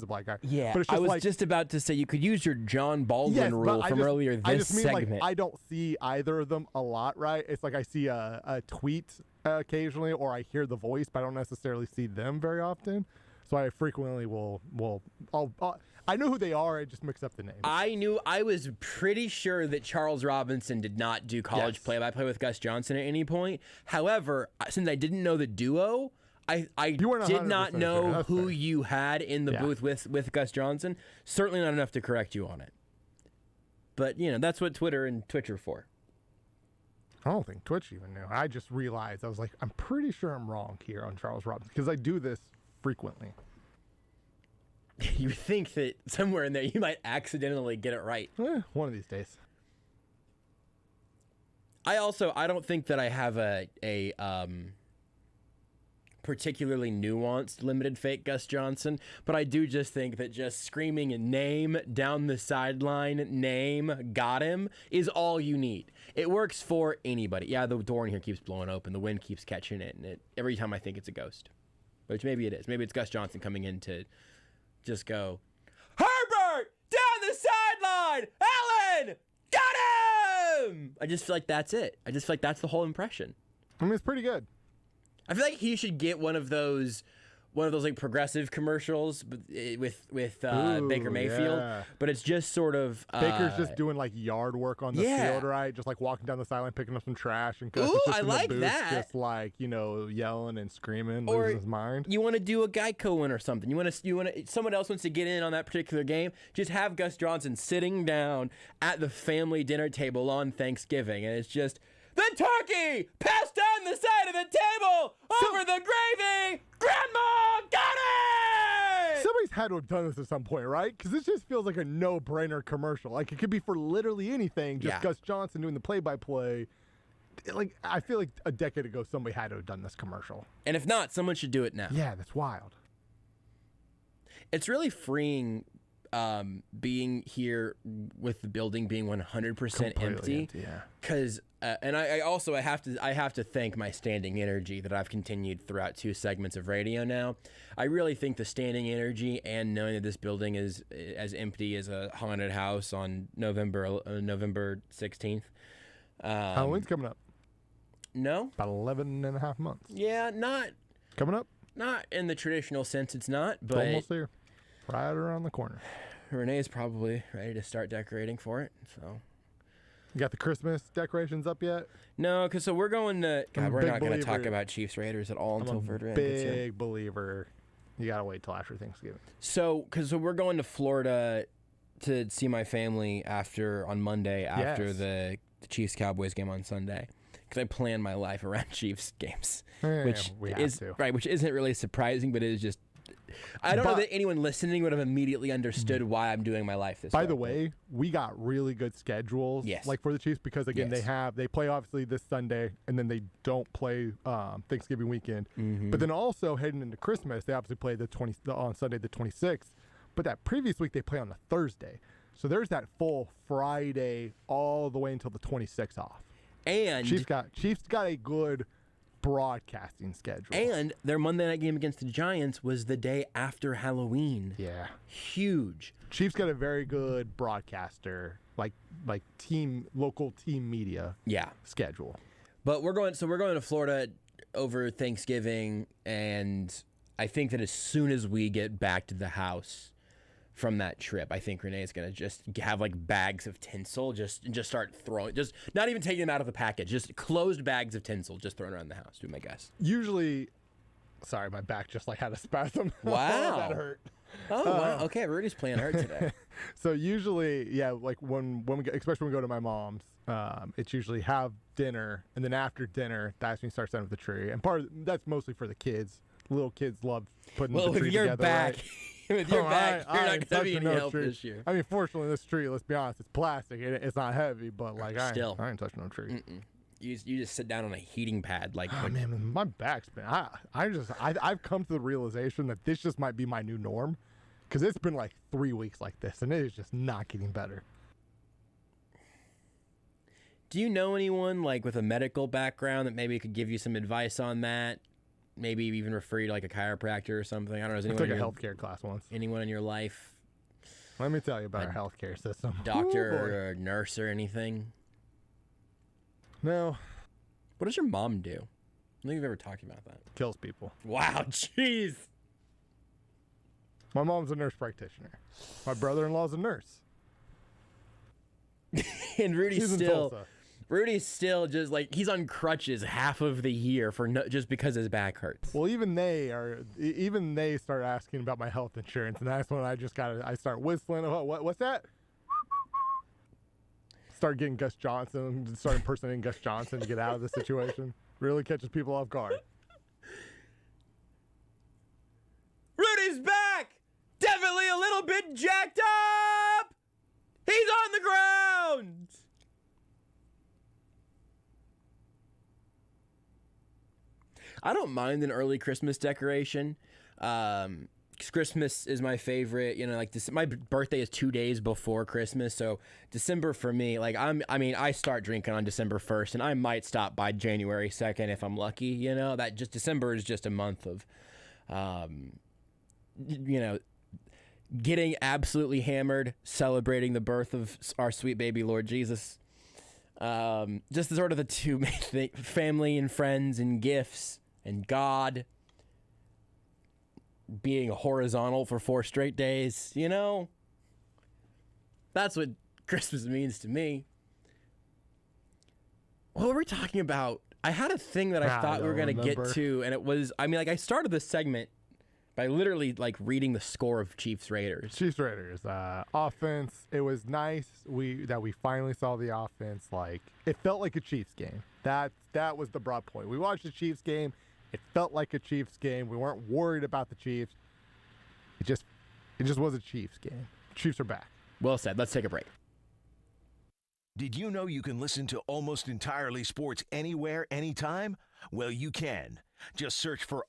a black guy. Yeah, but it's just I was just about to say you could use your John Baldwin rule from earlier this segment. Like, I don't see either of them a lot, right? It's like I see a tweet occasionally, or I hear the voice, but I don't necessarily see them very often. So I frequently I know who they are. I just mix up the names. I was pretty sure that Charles Robinson did not do college play-by-play with Gus Johnson at any point. However, since I didn't know the duo, I did not know who you had in the booth with Gus Johnson. Certainly not enough to correct you on it. But, that's what Twitter and Twitch are for. I don't think Twitch even knew. I just realized, I was like, I'm pretty sure I'm wrong here on Charles Robinson, because I do this frequently. You think that somewhere in there you might accidentally get it right. One of these days. I don't think that I have a particularly nuanced limited fake Gus Johnson, but I do just think that just screaming a name down the sideline, name, got him, is all you need. It works for anybody. Yeah, the door in here keeps blowing open. The wind keeps catching it, and every time I think it's a ghost. Which maybe it is. Maybe it's Gus Johnson coming in to just go, Herbert, down the sideline, Allen, got him! I just feel like that's it. I just feel like that's the whole impression. I mean, it's pretty good. I feel like he should get one of those one of those like progressive commercials with Ooh, Baker Mayfield, yeah. but it's just sort of Baker's just doing like yard work on the Yeah. field, right? Just like walking down the sideline, picking up some trash, and Gus Ooh, is just I in the like booth, that. just like yelling and screaming, Or losing his mind. You want to do a Geico one or something. You want to someone else wants to get in on that particular game. Just have Gus Johnson sitting down at the family dinner table on Thanksgiving, and it's just the turkey passed down the side of the table over the gravy. Grandma got it. Somebody's had to have done this at some point, right? Because this just feels like a no-brainer commercial. Like it could be for literally anything. Just Yeah. Gus Johnson doing the play-by-play. Like I feel like a decade ago, somebody had to have done this commercial. And if not, someone should do it now. Yeah, that's wild. It's really freeing being here with the building being 100% empty. Yeah. Because and I have to thank my standing energy that I've continued throughout 2 segments of radio now. I really think the standing energy and knowing that this building is as empty as a haunted house on November 16th. Halloween's coming up. No? About 11 and a half months. Yeah, not Coming up. in the traditional sense. It's not, It's but almost here. Right around the corner. Renee's probably ready to start decorating for it. So. You got the Christmas decorations up yet? No, because so we're going to. I'm a God, we're big not going to talk believer- about Chiefs Raiders at all until I'm a Verderame gets here. big believer. You gotta wait till after Thanksgiving. So we're going to Florida to see my family on Monday after Yes. the Chiefs Cowboys game on Sunday. Because I plan my life around Chiefs games, Yeah, which we have is to. right, which isn't really surprising, but it is just. I don't know But- that anyone listening would have immediately understood why I'm doing my life this way. By the way, we got really good schedules, Yes. like for the Chiefs, because again Yes. they play obviously this Sunday, and then they don't play Thanksgiving weekend. Mm-hmm. But then also heading into Christmas, they obviously play on Sunday the 26th. But that previous week they play on the Thursday, so there's that full Friday all the way until the 26th off. and Chiefs got a good broadcasting schedule. and their Monday night game against the Giants was the day after Halloween. yeah, Huge. Chiefs got a very good broadcaster, like local team media Yeah. schedule. But we're going to Florida over Thanksgiving, and I think that as soon as we get back to the house from that trip, I think Renee's gonna just have like bags of tinsel, just start throwing, just not even taking them out of the package, just closed bags of tinsel, just thrown around the house. Do my guess. Usually, sorry, my back just like had a spasm. Wow. That hurt. Oh wow. Okay, Rudy's playing hurt today. So usually, yeah, like when we go, especially when we go to my mom's, it's usually have dinner, and then after dinner, that's when you start setting up the tree. And that's mostly for the kids. Little kids love putting Well, the tree with your together. back, Right? with your Oh, back, I you're ain't not gonna be touching any no help tree. this year. I mean, fortunately, this tree, let's be honest, it's plastic. It's not heavy, but like I ain't touching no tree. You just sit down on a heating pad like. Oh man, my back's been. I've come to the realization that this just might be my new norm, because it's been like 3 weeks like this, and it is just not getting better. Do you know anyone like with a medical background that maybe could give you some advice on that? Maybe even refer you to like a chiropractor or something. I don't know. Is I anyone took a in your, healthcare class once. anyone in your life, Let me tell you about our healthcare system. doctor Ooh, boy. or a nurse or anything? No, What does your mom do? I don't think you've ever talked about that. kills people. Wow, jeez. My mom's a nurse practitioner. My brother-in-law's a nurse. And She's in Tulsa. Rudy's still just like he's on crutches half of the year for just because his back hurts. Well, even they start asking about my health insurance, and that's when I start whistling. What's that? Start getting Gus Johnson, start impersonating Gus Johnson to get out of the situation. Really catches people off guard. Rudy's back! Definitely a little bit jacked up! He's on the ground! I don't mind an early Christmas decoration. 'Cause Christmas is my favorite. You know, like my birthday is 2 days before Christmas, so December for me, like I start drinking on December 1st, and I might stop by January 2nd if I'm lucky. You know, that just December is just a month of, you know, getting absolutely hammered, celebrating the birth of our sweet baby Lord Jesus. Just sort of the two main things, family and friends and gifts and God. being horizontal for 4 straight days, you know? That's what Christmas means to me. What were we talking about? I had a thing that I thought we were going to get to, and it was, I mean, like, I started this segment by literally, like, reading the score of Chiefs-Raiders. Chiefs-Raiders. Offense, it was nice that we finally saw the offense. Like, it felt like a Chiefs game. That was the broad point. We watched the Chiefs game. It felt like a Chiefs game. We weren't worried about the Chiefs. It just was a Chiefs game. Chiefs are back. Well said. Let's take a break. Did you know you can listen to Almost Entirely Sports anywhere, anytime? Well, you can. Just search for...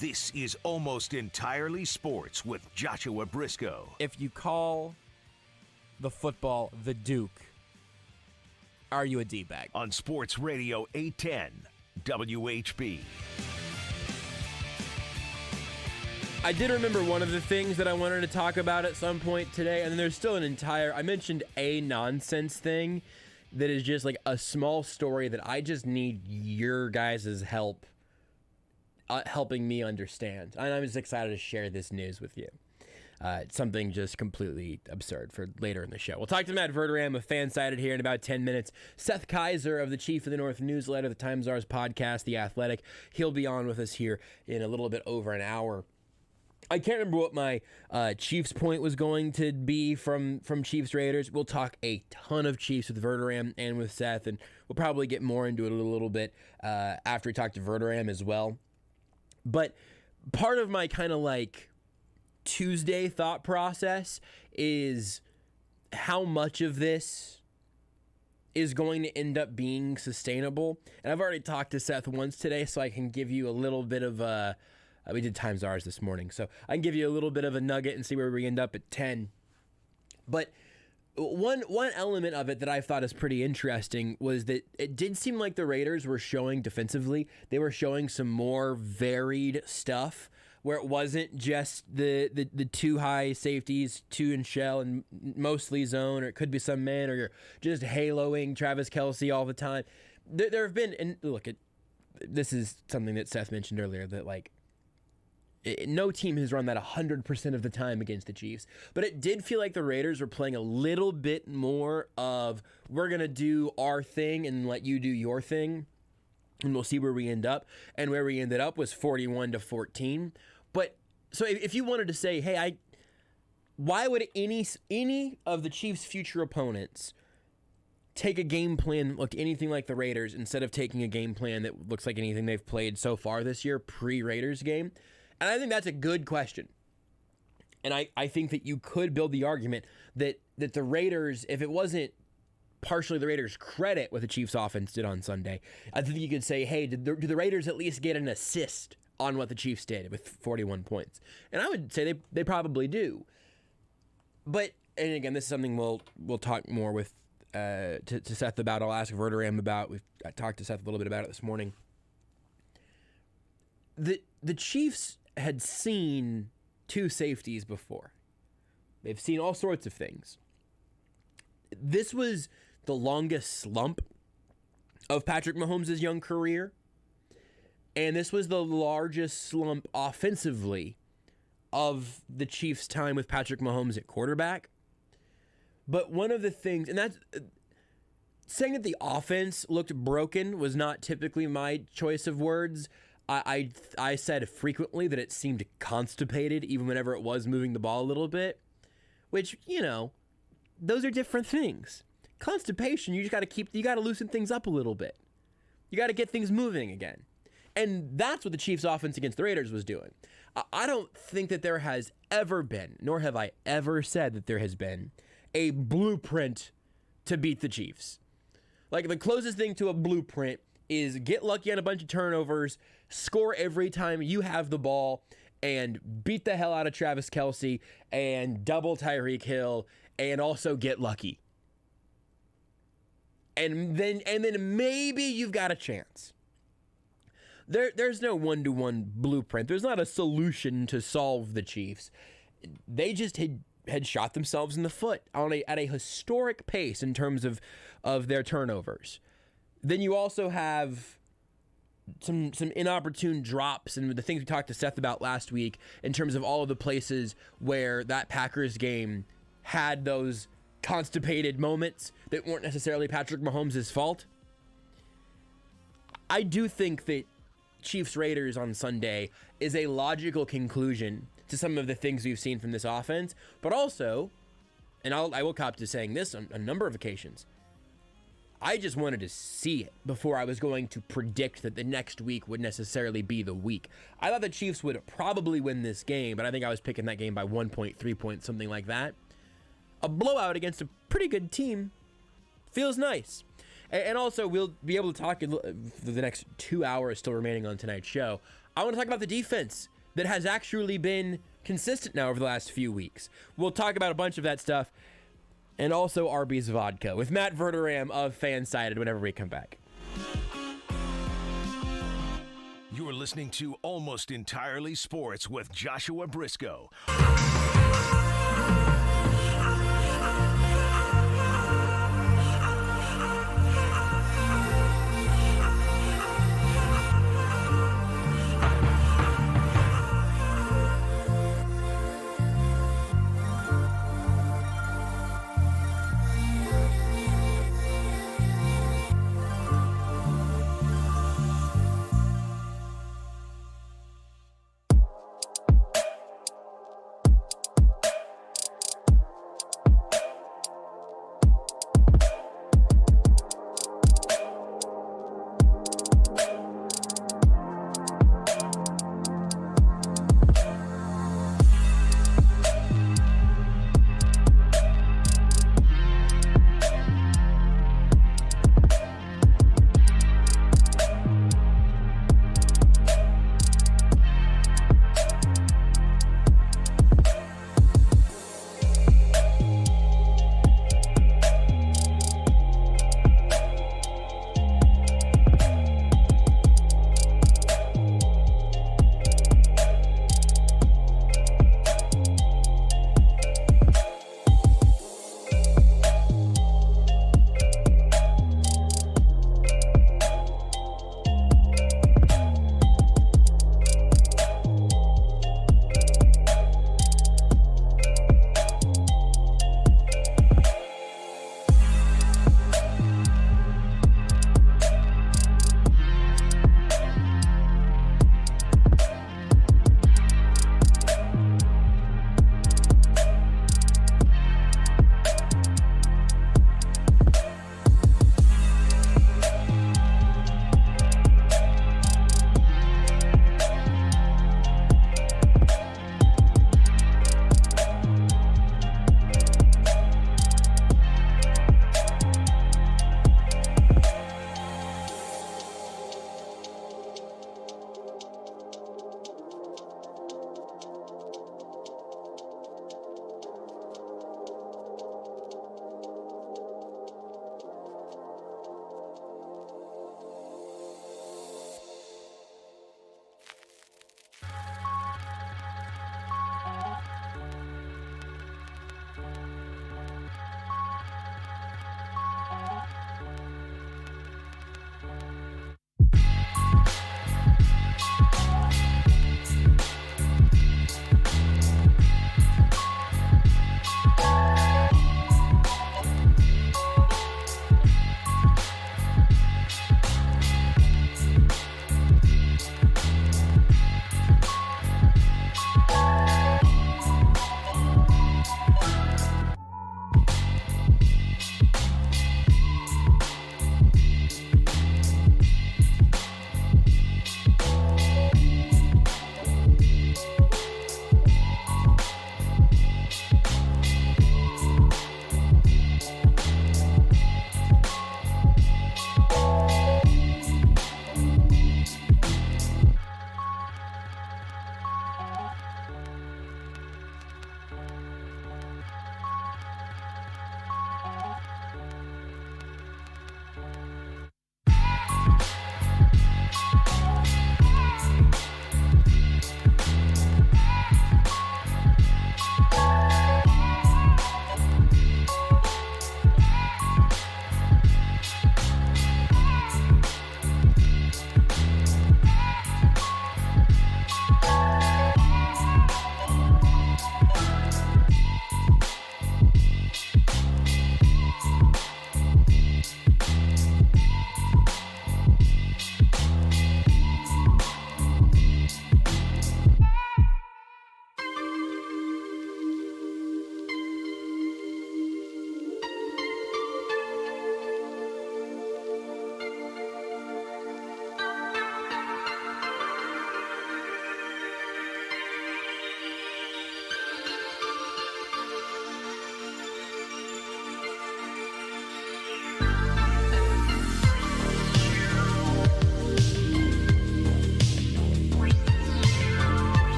This is Almost Entirely Sports with Joshua Brisco. If you call the football the Duke, are you a D-bag? On Sports Radio 810 WHB. I did remember one of the things that I wanted to talk about at some point today, and then there's still I mentioned a nonsense thing that is just like a small story that I just need your guys' help helping me understand. And I'm just excited to share this news with you. something just completely absurd for later in the show. We'll talk to Matt Verderame of FanSided here in about 10 minutes. Seth Keysor of the Chief of the North newsletter, the Times Ours podcast, The Athletic. He'll be on with us here in a little bit over an hour. I can't remember what my Chiefs point was going to be from Chiefs Raiders. We'll talk a ton of Chiefs with Verderame and with Seth, and we'll probably get more into it a little bit after we talk to Verderame as well. But part of my kind of like Tuesday thought process is how much of this is going to end up being sustainable. And I've already talked to Seth once today, so I can give you a little bit of a... we did Times Ours this morning, so I can give you a little bit of a nugget and see where we end up at 10. But one element of it that I thought is pretty interesting was that it did seem like the Raiders were showing defensively. They were showing some more varied stuff where it wasn't just the two high safeties, two in shell and mostly zone, or it could be some man, or you're just haloing Travis Kelce all the time. There have been, and look, this is something that Seth mentioned earlier, that like, no team has run that 100% of the time against the Chiefs, but it did feel like the Raiders were playing a little bit more of, we're going to do our thing and let you do your thing, and we'll see where we end up. And where we ended up was 41-14. But so if you wanted to say, hey, why would any of the Chiefs' future opponents take a game plan that looked anything like the Raiders instead of taking a game plan that looks like anything they've played so far this year, pre-Raiders game? And I think that's a good question. And I think that you could build the argument that the Raiders, if it wasn't partially the Raiders' credit what the Chiefs offense did on Sunday, I think you could say, hey, do the Raiders at least get an assist on what the Chiefs did with 41 points? And I would say they probably do. But, and again, this is something we'll talk more with to Seth about. I'll ask Verderame about. I talked to Seth a little bit about it this morning. The Chiefs had seen two safeties before. They've seen all sorts of things. This was the longest slump of Patrick Mahomes' young career, and this was the largest slump offensively of the Chiefs' time with Patrick Mahomes at quarterback. But one of the things, and that's saying that the offense looked broken was not typically my choice of words. I said frequently that it seemed constipated even whenever it was moving the ball a little bit, which, you know, those are different things. Constipation, you got to loosen things up a little bit. You got to get things moving again. And that's what the Chiefs' offense against the Raiders was doing. I don't think that there has ever been, nor have I ever said that there has been, a blueprint to beat the Chiefs. Like, the closest thing to a blueprint is get lucky on a bunch of turnovers, score every time you have the ball, and beat the hell out of Travis Kelce, and double Tyreek Hill, and also get lucky. And then maybe you've got a chance. There's no one-to-one blueprint. There's not a solution to solve the Chiefs. They just had shot themselves in the foot at a historic pace in terms of their turnovers. Then you also have some inopportune drops and the things we talked to Seth about last week in terms of all of the places where that Packers game had those constipated moments that weren't necessarily Patrick Mahomes' fault. I do think that Chiefs Raiders on Sunday is a logical conclusion to some of the things we've seen from this offense, but also, and I will cop to saying this on a number of occasions, I just wanted to see it before I was going to predict that the next week would necessarily be the week. I thought the Chiefs would probably win this game, but I think I was picking that game by 1 point, 3 points, something like that. A blowout against a pretty good team feels nice. And also, we'll be able to talk for the next 2 hours still remaining on tonight's show. I want to talk about the defense that has actually been consistent now over the last few weeks. We'll talk about a bunch of that stuff. And also Arby's Vodka with Matt Verderame of FanSided whenever we come back. You're listening to Almost Entirely Sports with Joshua Brisco.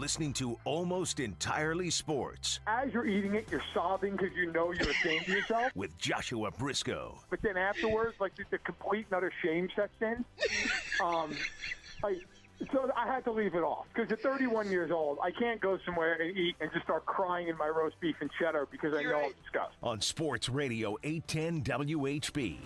listening to Almost Entirely Sports As you're eating it, you're sobbing because you know you're ashamed of yourself. with Joshua Brisco. But then afterwards, like the complete and utter shame sets in. So I had to leave it off because at 31 years old, I can't go somewhere and eat and just start crying in my roast beef and cheddar because I know I'm disgusting. On Sports Radio 810 WHB.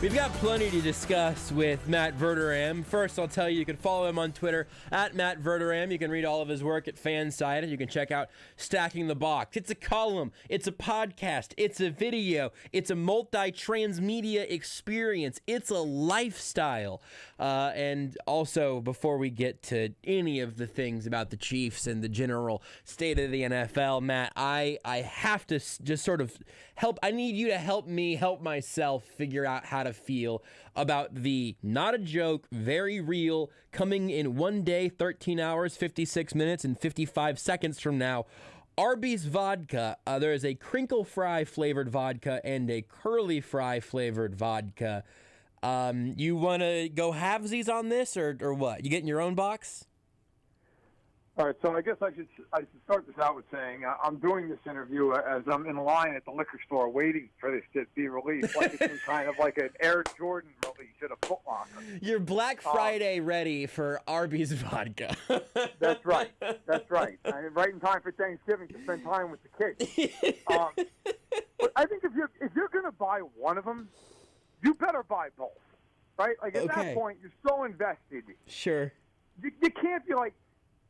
We've got plenty to discuss with Matt Verderame. First, I'll tell you can follow him on Twitter at Matt Verderame. You can read all of his work at FanSided. You can check out Stacking the Box. It's a column. It's a podcast. It's a video. It's a multi-transmedia experience. It's a lifestyle. And also, before we get to any of the things about the Chiefs and the general state of the NFL, Matt, I have to just sort of help. I need you to help me help myself figure out how to feel about the not a joke, very real, coming in one day, 13 hours, 56 minutes, and 55 seconds from now, Arby's vodka. There is a crinkle fry flavored vodka and a curly fry flavored vodka. You want to go halvesies on this or what? You getting your own box? All right, so I guess I should start this out with saying I'm doing this interview as I'm in line at the liquor store waiting for this to be released, like it's some kind of like an Air Jordan release at a Foot Locker. You're Black Friday ready for Arby's vodka. That's right. That's right. Right in time for Thanksgiving to spend time with the kids. But I think if you're going to buy one of them, you better buy both, right? Like at that point, you're so invested. Sure. You can't be like.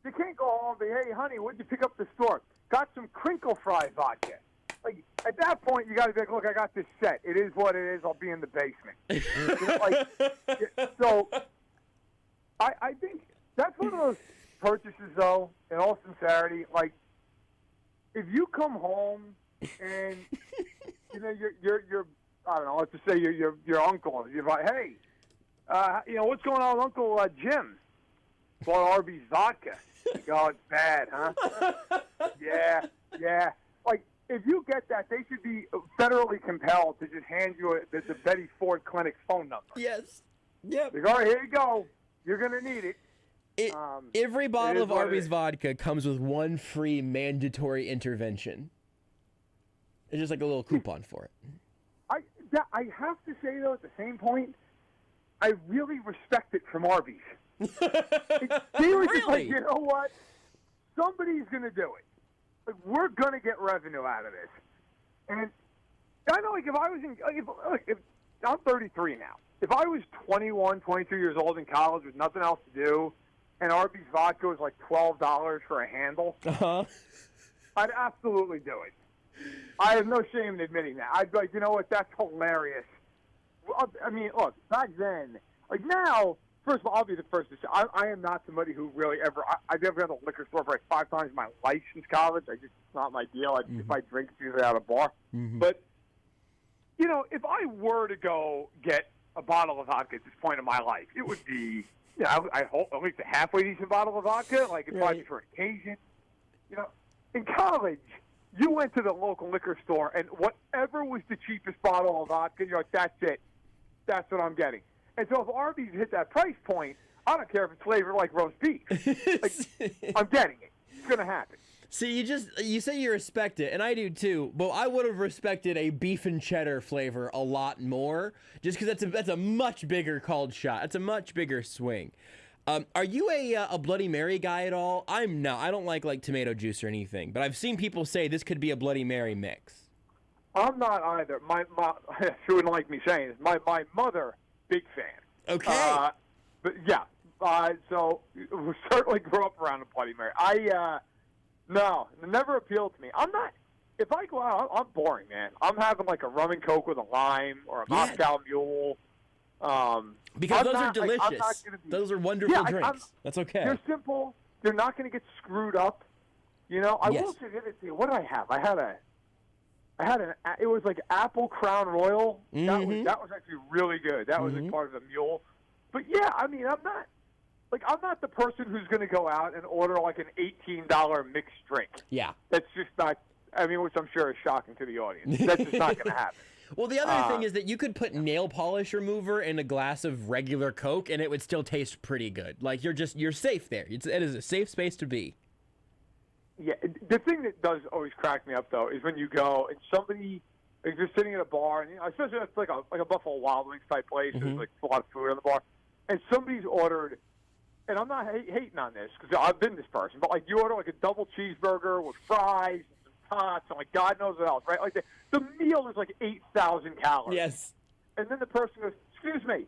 You can't go home and be, hey, honey, what'd you pick up at the store? Got some crinkle fry vodka. Like, at that point, you got to be like, look, I got this set. It is what it is. I'll be in the basement. So, I think that's one of those purchases, though, in all sincerity. Like, if you come home and, you know, you're I don't know, let's just say your uncle. You're like, hey, what's going on with Uncle Jim? Bought Arby's vodka. Like, oh, it's bad, huh? Yeah. Like, if you get that, they should be federally compelled to just hand you the Betty Ford Clinic's phone number. Yes. Yep. Like, all right, here you go. You're going to need it. Every bottle of Arby's vodka comes with one free mandatory intervention. It's just like a little coupon for it. I have to say, though, at the same point, I really respect it from Arby's. They were just like, you know what? Somebody's going to do it. Like, we're going to get revenue out of this. And I know, like, if I was if I'm 33 now. If I was 21, 22 years old in college with nothing else to do, and Arby's vodka was like $12 for a handle, I'd absolutely do it. I have no shame in admitting that. I'd be like, you know what? That's hilarious. I mean, look, back then, like now. First of all, I'll be the first to say, I am not somebody who really I've never gone to the liquor store for like 5 times in my life since college. It's not my deal. If I drink, it's usually at a bar. Mm-hmm. But, you know, if I were to go get a bottle of vodka at this point in my life, it would be, I hope at least a halfway decent bottle of vodka. Like, it's probably for an occasion. You know, in college, you went to the local liquor store, and whatever was the cheapest bottle of vodka, you're like, that's it. That's what I'm getting. And so if Arby's hit that price point, I don't care if it's flavored like roast beef. Like, I'm getting it. It's going to happen. See, you say you respect it, and I do too, but I would have respected a beef and cheddar flavor a lot more, just because that's a much bigger called shot. That's a much bigger swing. Are you a Bloody Mary guy at all? I'm not. I don't like tomato juice or anything, but I've seen people say this could be a Bloody Mary mix. I'm not either. My she wouldn't like me saying this. My mother... big fan. Okay. But yeah, so we certainly grew up around the Bloody Mary. No, it never appealed to me. I'm not. If I go out, I'm boring, man. I'm having like a rum and coke with a lime or a Moscow Mule. Because those are delicious. Those are wonderful drinks. That's okay. They're simple. They're not going to get screwed up. You know, I will say this. What did I have? It was like Apple Crown Royal. Mm-hmm. That was actually really good. That was like part of the mule. But yeah, I mean, I'm not the person who's going to go out and order like an $18 mixed drink. Yeah. That's just not. I mean, which I'm sure is shocking to the audience. That's just not going to happen. Well, the other thing is that you could put nail polish remover in a glass of regular Coke, and it would still taste pretty good. Like, you're safe there. It is a safe space to be. Yeah, the thing that does always crack me up, though, is when you go and somebody, like, you're sitting at a bar, and especially if it's like a Buffalo Wild Wings type place, there's like a lot of food on the bar, and somebody's ordered, and I'm not hating on this because I've been this person, but like you order like a double cheeseburger with fries and some tots and like God knows what else, right? Like the meal is like 8,000 calories. Yes. And then the person goes, "Excuse me,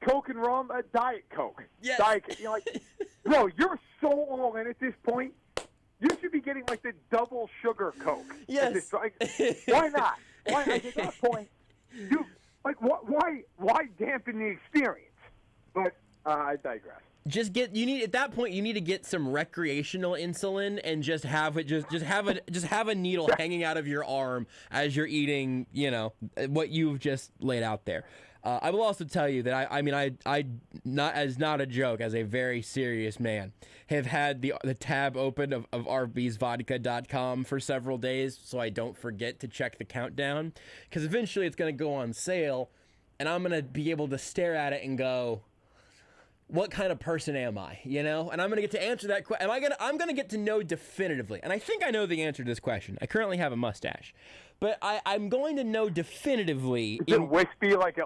Coke and rum, Diet Coke." Yes. Diet Coke. You're like, bro, you're so all in at this point. You should be getting like the double sugar Coke. Yes. Like, why not? Why not? At that point, you like why dampen the experience? But I digress. At that point you need to get some recreational insulin and just have a needle hanging out of your arm as you're eating, what you've just laid out there. I will also tell you that I not a joke, as a very serious man, have had the tab open of rbsvodka.com for several days so I don't forget to check the countdown, because eventually it's going to go on sale and I'm going to be able to stare at it and go, what kind of person am I, And I'm going to get to answer that question. I'm going to get to know definitively. And I think I know the answer to this question. I currently have a mustache. But I'm going to know definitively. Is it wispy like an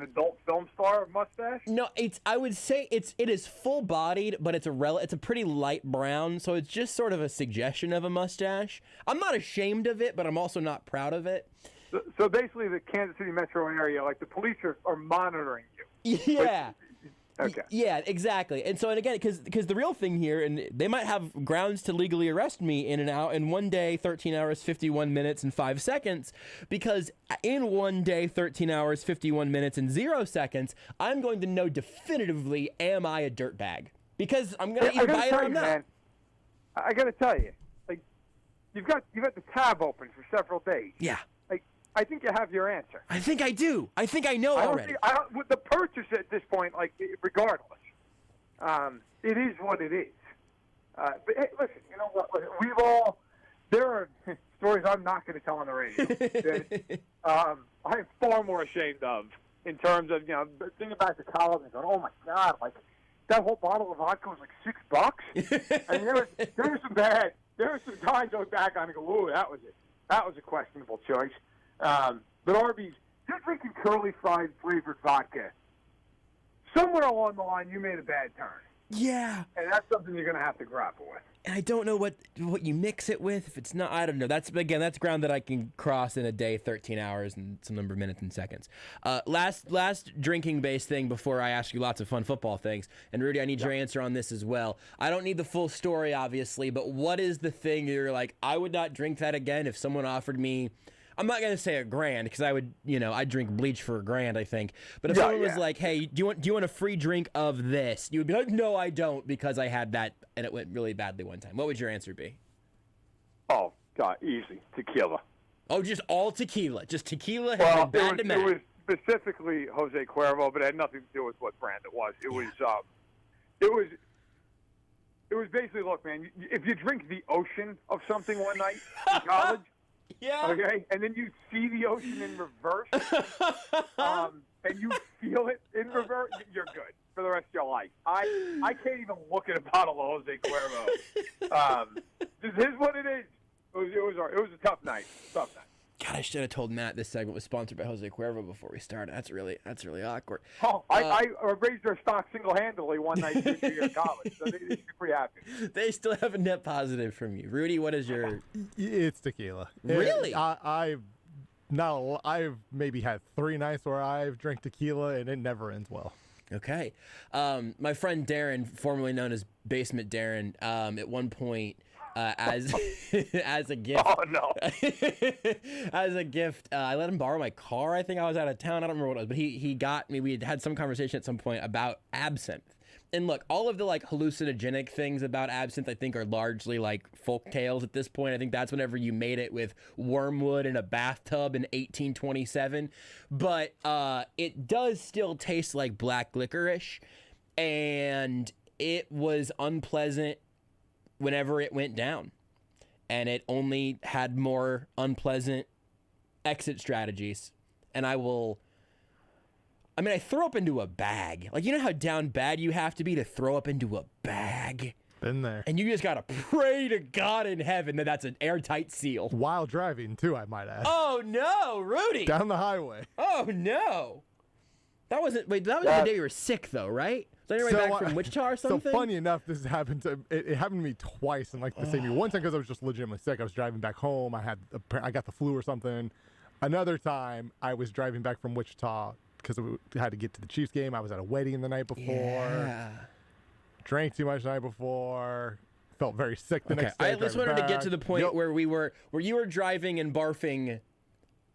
adult film star mustache? No, I would say it is full bodied, but it's a pretty light brown, so it's just sort of a suggestion of a mustache. I'm not ashamed of it, but I'm also not proud of it. So basically, the Kansas City metro area, like the police are monitoring you. Yeah. Okay. Yeah, exactly. And so, and again, because the real thing here, and they might have grounds to legally arrest me in one day, 13 hours, 51 minutes, and 5 seconds, because in one day, 13 hours, 51 minutes, and 0 seconds, I'm going to know definitively, am I a dirtbag? Because I'm going to either buy it or I'm not. Man, I got to tell you, like, you've got the tab open for several days. Yeah. I think you have your answer. I think I do. I think I know already. With the purchase at this point, like, regardless, it is what it is. But hey, listen, you know what? There are stories I'm not going to tell on the radio that I'm far more ashamed of in terms of, thinking back to college and going, oh my God, like, that whole bottle of vodka was like $6. I mean, there were some times I look back on and go, ooh, that was a questionable choice. But Arby's, you're drinking curly fried flavored vodka. Somewhere along the line, you made a bad turn. Yeah. And that's something you're going to have to grapple with. And I don't know what you mix it with. If it's not, I don't know. That's ground that I can cross in a day, 13 hours and some number of minutes and seconds. Last drinking based thing before I ask you lots of fun football things. And Rudy, I need your answer on this as well. I don't need the full story, obviously, but what is the thing you're like, I would not drink that again if someone offered me, I'm not going to say $1,000 because I would, I'd drink bleach for $1,000, I think. But if someone was like, hey, do you want a free drink of this? You would be like, no, I don't, because I had that and it went really badly one time. What would your answer be? Oh, God, easy. Tequila. Oh, just all tequila. Just tequila and bad to it was specifically Jose Cuervo, but it had nothing to do with what brand it was. It was basically, look, man, if you drink the ocean of something one night in college, yeah. Okay, and then you see the ocean in reverse, and you feel it in reverse, you're good for the rest of your life. I can't even look at a bottle of Jose Cuervo. This is what it is. It was a tough night. God, I should have told Matt this segment was sponsored by Jose Cuervo before we started. That's really awkward. Oh, I raised their stock single-handedly one night in junior college, so they should be pretty happy. They still have a net positive from you. Rudy, what is your... It's tequila. Really? I've maybe had 3 nights where I've drank tequila, and it never ends well. Okay. My friend Darren, formerly known as Basement Darren, at one point... as a gift. Oh no! As a gift, I let him borrow my car. I think I was out of town. I don't remember what it was, but he got me. We had some conversation at some point about absinthe. And look, all of the like hallucinogenic things about absinthe, I think, are largely like folk tales at this point. I think that's whenever you made it with wormwood in a bathtub in 1827. But it does still taste like black licorice, and it was unpleasant whenever it went down. and it only had more unpleasant exit strategies. And I throw up into a bag. Like, you know how down bad you have to be to throw up into a bag? Been there. And you just got to pray to God in heaven that that's an airtight seal. While driving, too, I might add. Oh, no, Rudy. Down the highway. Oh, no. That was the day you were sick, though, right? Was that your way back from Wichita or something? So funny enough, this happened to it happened to me twice in like the same year. One time because I was just legitimately sick. I was driving back home. I got the flu or something. Another time I was driving back from Wichita because I had to get to the Chiefs game. I was at a wedding the night before. Yeah. Drank too much the night before. Felt very sick the next day. I just wanted to get to the point where you were driving and barfing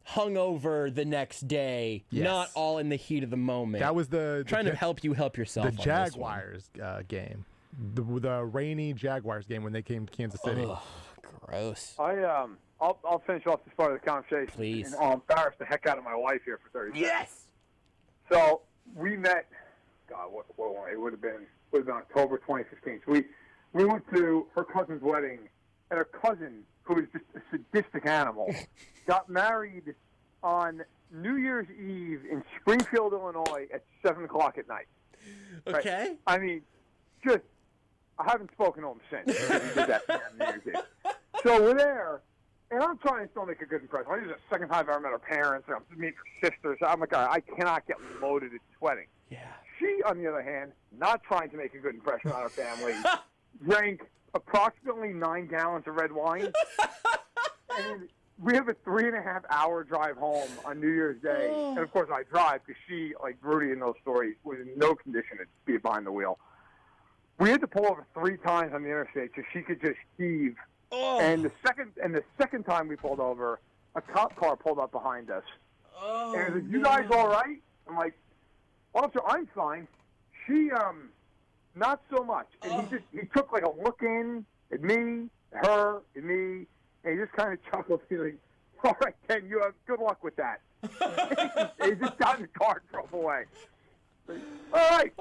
hungover the next day, not all in the heat of the moment. That was trying to help you help yourself. The Jaguars game, the rainy Jaguars game when they came to Kansas City. Ugh, gross. I'll finish off this part of the conversation. Please. And I'll embarrass the heck out of my wife here for 30 seconds. Yes. So we met. God, what it would have been October 2015. So we went to her cousin's wedding, and her cousin, who is just a sadistic animal, got married on New Year's Eve in Springfield, Illinois at 7:00 at night. Okay. Right? I mean, I haven't spoken to him since he did that on New Year's Eve. So we're there, and I'm trying to still make a good impression. This is the second time I've ever met her parents. I'm meeting her sisters. I'm like, I cannot get loaded at this wedding. Yeah. She, on the other hand, not trying to make a good impression on her family, drank approximately 9 gallons of red wine. And we have a 3.5-hour drive home on New Year's Day. And, of course, I drive because she, like Rudy in those stories, was in no condition to be behind the wheel. We had to pull over 3 times on the interstate so she could just heave. Oh. And the second time we pulled over, a cop car pulled up behind us. Oh, and he was like, "You guys all right?" I'm like, "Officer, I'm fine." She, not so much. And he took like a look in at me, her, and me, and he just kind of chuckled. He's like, "All right, Ken, you have good luck with that." And he just got in the car and drove away. Like, all right.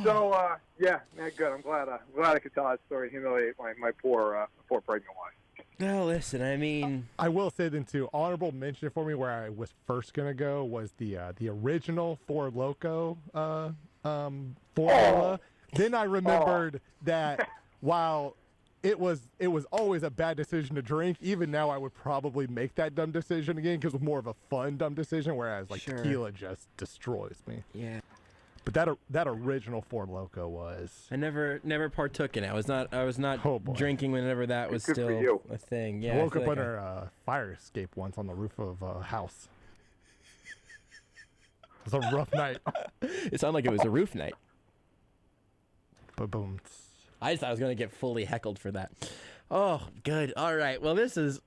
So, yeah, good. I'm glad I could tell that story and humiliate my poor pregnant wife. No, listen, I mean, I will say then too, honorable mention for me where I was first gonna go was the original Four Loko formula. Then I remembered that while it was always a bad decision to drink, even now I would probably make that dumb decision again because it was more of a fun dumb decision, whereas like tequila just destroys me. yeah. But that original Four Loko was. I never partook in it. I was not drinking whenever that was Good for still you. a thing. Yeah. I woke up under a fire escape once on the roof of a house. It was a rough night. It sounded like it was a roof night. Ba-boom. I just thought I was going to get fully heckled for that. Oh, good. All right. Well, this has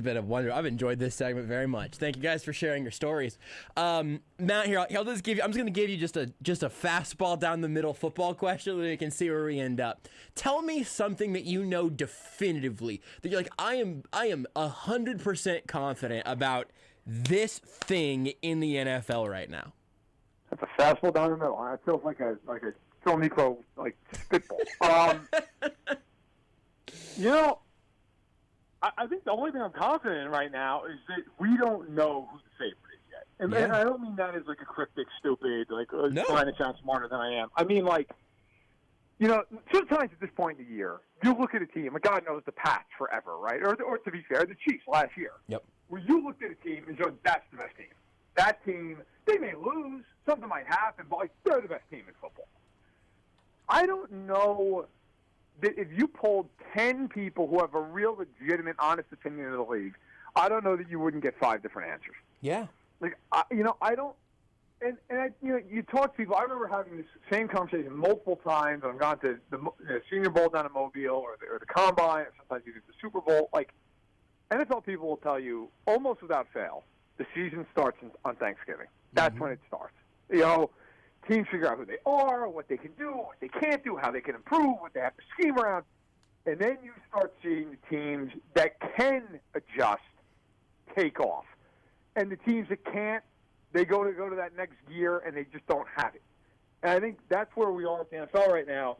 been a wonder. I've enjoyed this segment very much. Thank you guys for sharing your stories. Matt, here I'll just give you. I'm just going to give you just a fastball down the middle football question, so you can see where we end up. Tell me something that you know definitively that you're like, I am 100% confident about this thing in the NFL right now. That's a fastball down the middle. It feels like a Phil Necro like spitball. I think the only thing I'm confident in right now is that we don't know who the favorite is yet. And I don't mean that as like a cryptic, stupid, like trying to sound smarter than I am. I mean, like, sometimes at this point in the year, you look at a team, and God knows the Pats forever, right? Or to be fair, the Chiefs last year. Yep. Where you looked at a team and said, that's the best team. That team, they may lose, something might happen, but like, they're the best team in football. I don't know that if you polled 10 people who have a real, legitimate, honest opinion of the league, I don't know that you wouldn't get 5 different answers. Yeah. Like, I don't, and you talk to people. I remember having this same conversation multiple times. I've gone to the Senior Bowl down in Mobile or the Combine, or sometimes even the Super Bowl. Like, NFL people will tell you almost without fail, the season starts on Thanksgiving. That's when it starts. Teams figure out who they are, what they can do, what they can't do, how they can improve, what they have to scheme around. And then you start seeing the teams that can adjust take off. And the teams that can't, they go to that next gear and they just don't have it. And I think that's where we are at the NFL right now.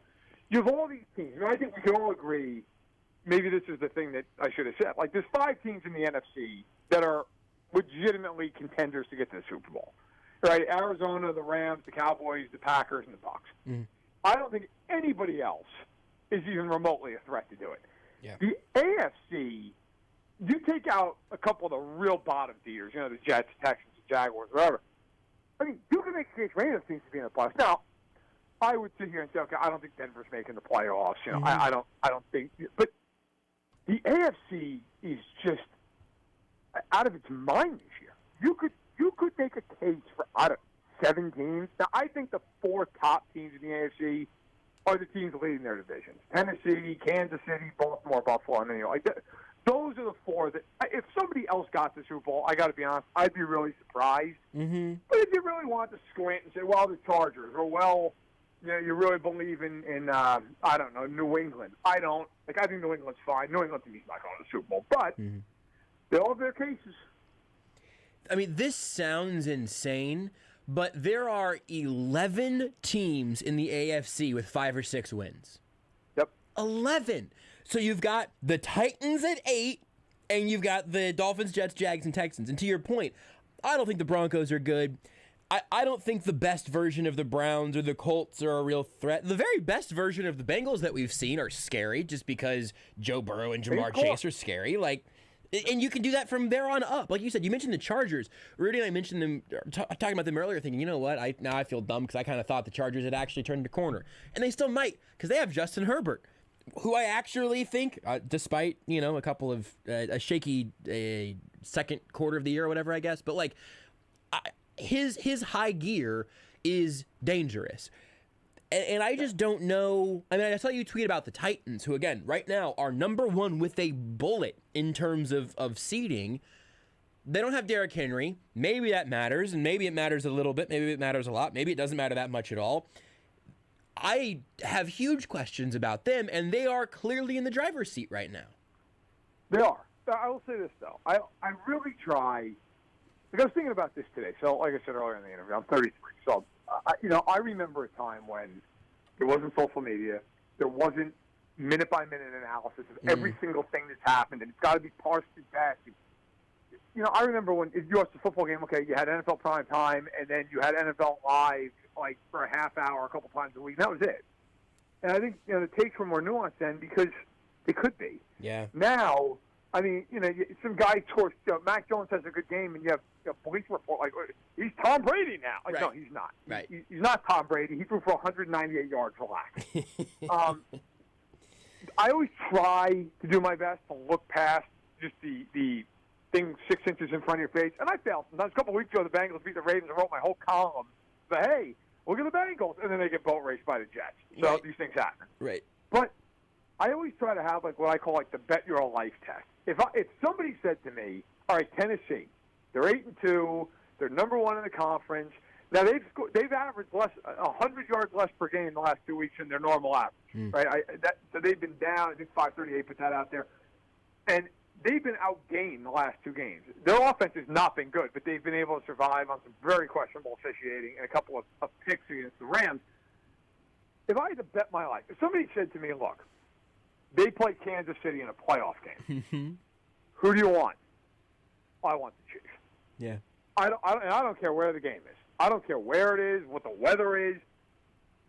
You have all these teams. And I think we can all agree maybe this is the thing that I should have said. Like, there's 5 teams in the NFC that are legitimately contenders to get to the Super Bowl. Right? Arizona, the Rams, the Cowboys, the Packers, and the Bucs. Mm. I don't think anybody else is even remotely a threat to do it. Yeah. The AFC, you take out a couple of the real bottom feeders, you know, the Jets, Texans, the Jaguars, whatever. I mean, you can make a case for any of those teams to be in the playoffs. Now, I would sit here and say, okay, I don't think Denver's making the playoffs. You know, I don't think. But the AFC is just out of its mind this year. You could make a case for out of 7 teams. Now, I think the 4 top teams in the AFC are the teams leading their divisions: Tennessee, Kansas City, Baltimore, Buffalo, and New York. Like those are the 4 that, if somebody else got the Super Bowl, I got to be honest, I'd be really surprised. Mm-hmm. But if you really want to squint and say, well, the Chargers, or well, you know, you really believe in I don't know, New England. I don't. Like, I think New England's fine. New England to me is not going to the Super Bowl, but they all have their cases. I mean, this sounds insane, but there are 11 teams in the AFC with 5 or 6 wins. Yep. 11. So you've got the Titans at 8, and you've got the Dolphins, Jets, Jags, and Texans. And to your point, I don't think the Broncos are good. I don't think the best version of the Browns or the Colts are a real threat. The very best version of the Bengals that we've seen are scary just because Joe Burrow and Jamar Chase are scary. Like, and you can do that from there on up. Like you said, you mentioned the Chargers. Rudy and I mentioned them, talking about them earlier, thinking, you know what, now I feel dumb because I kind of thought the Chargers had actually turned the corner. And they still might, because they have Justin Herbert, who I actually think, despite, you know, a couple of a shaky second quarter of the year or whatever, I guess, but like, his high gear is dangerous. And I just don't know. I mean, I saw you tweet about the Titans, who, again, right now are number 1 with a bullet in terms of seeding. They don't have Derrick Henry. Maybe that matters, and maybe it matters a little bit. Maybe it matters a lot. Maybe it doesn't matter that much at all. I have huge questions about them, and they are clearly in the driver's seat right now. They are. I will say this, though. I really try. Like, I was thinking about this today. So, like I said earlier in the interview, I'm 33. So, I remember a time when there wasn't social media. There wasn't minute-by-minute analysis of every single thing that's happened, and it's got to be parsed and passed. You know, I remember when if you watched a football game, okay, you had NFL Prime Time, and then you had NFL Live, like, for a half hour a couple times a week. And that was it. And I think, you know, the takes were more nuanced then because they could be. Yeah. Now, I mean, you know, some guy torched, Mac Jones has a good game, and you have a police report like, he's Tom Brady now. Like, right. No, he's not. Right. He's not Tom Brady. He threw for 198 yards. Relax. I always try to do my best to look past just the thing 6 inches in front of your face, and I failed. Sometimes a couple of weeks ago, the Bengals beat the Ravens. I wrote my whole column. But, hey, look at the Bengals. And then they get boat raced by the Jets. So right. These things happen. Right. But I always try to have, like, what I call, like, the bet your life test. If somebody said to me, all right, Tennessee, they're 8-2, they're number 1 in the conference. Now they've averaged 100 yards less per game in the last 2 weeks than their normal average, right? So they've been down. I think 538 put that out there, and they've been outgained the last 2 games. Their offense has not been good, but they've been able to survive on some very questionable officiating and a couple of picks against the Rams. If I had to bet my life, if somebody said to me, look, they play Kansas City in a playoff game. Who do you want? I want the Chiefs. Yeah. I don't care where the game is. I don't care where it is, what the weather is.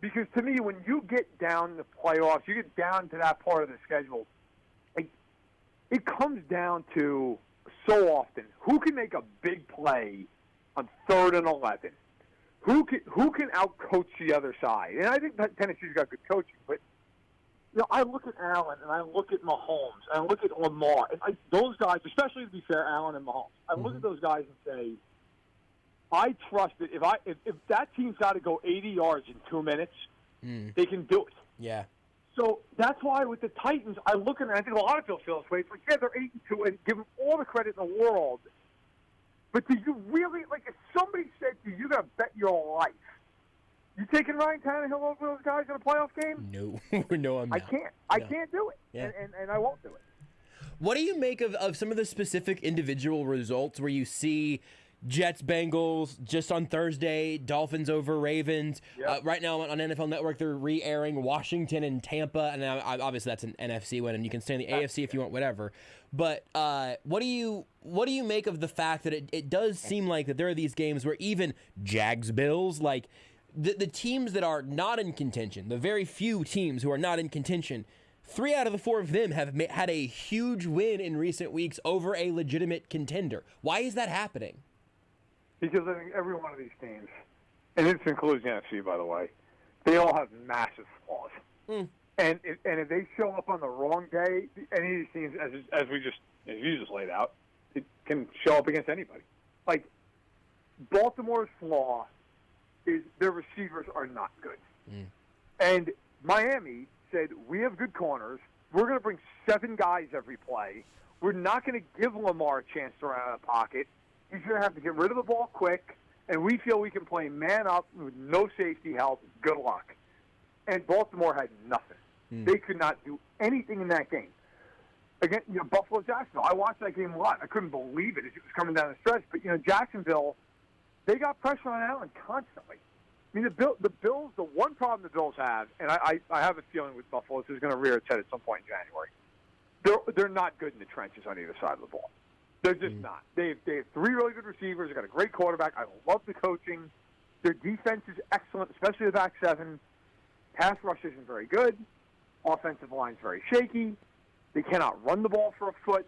Because to me, when you get down the playoffs, you get down to that part of the schedule, it comes down to so often who can make a big play on 3rd and 11. Who can outcoach the other side? And I think that Tennessee's got good coaching, but you know, I look at Allen and I look at Mahomes and I look at Lamar. And those guys, especially to be fair, Allen and Mahomes, I look at those guys and say, I trust that if that team's got to go 80 yards in 2 minutes, they can do it. Yeah. So that's why with the Titans, I look at it and I think a lot of people feel this way. It's like, yeah, they're 8-2 and give them all the credit in the world. But do you really, like, if somebody said to you, you're going to bet your life, you taking Ryan Tannehill over those guys in a playoff game? No. No, I'm not. I can't do it. Yeah. And I won't do it. What do you make of some of the specific individual results where you see Jets, Bengals, just on Thursday, Dolphins over Ravens. Yep. Right now on NFL Network, they're re-airing Washington and Tampa, and obviously that's an NFC win, and you can stay in the AFC if you want, whatever. But what do you make of the fact that it does seem like that there are these games where even Jags, Bills, like the teams that are not in contention, the very few teams who are not in contention, 3 out of the 4 of them have had a huge win in recent weeks over a legitimate contender. Why is that happening? Because I think every one of these teams, and this includes the NFC, by the way, they all have massive flaws. And if they show up on the wrong day, any of these teams, as you just laid out, it can show up against anybody. Like Baltimore's flaw is their receivers are not good. And Miami said, we have good corners. We're going to bring 7 guys every play. We're not going to give Lamar a chance to run out of the pocket. He's going to have to get rid of the ball quick, and we feel we can play man up with no safety help. Good luck. And Baltimore had nothing. They could not do anything in that game. Again, Buffalo, Jacksonville. I watched that game a lot. I couldn't believe it as it was coming down the stretch. But, Jacksonville, they got pressure on Allen constantly. I mean, the Bills, the one problem the Bills have, and I have a feeling with Buffalo, this is going to rear its head at some point in January. They're not good in the trenches on either side of the ball. They're just not. They have 3 really good receivers. They've got a great quarterback. I love the coaching. Their defense is excellent, especially the back 7. Pass rush isn't very good. Offensive line's very shaky. They cannot run the ball for a foot.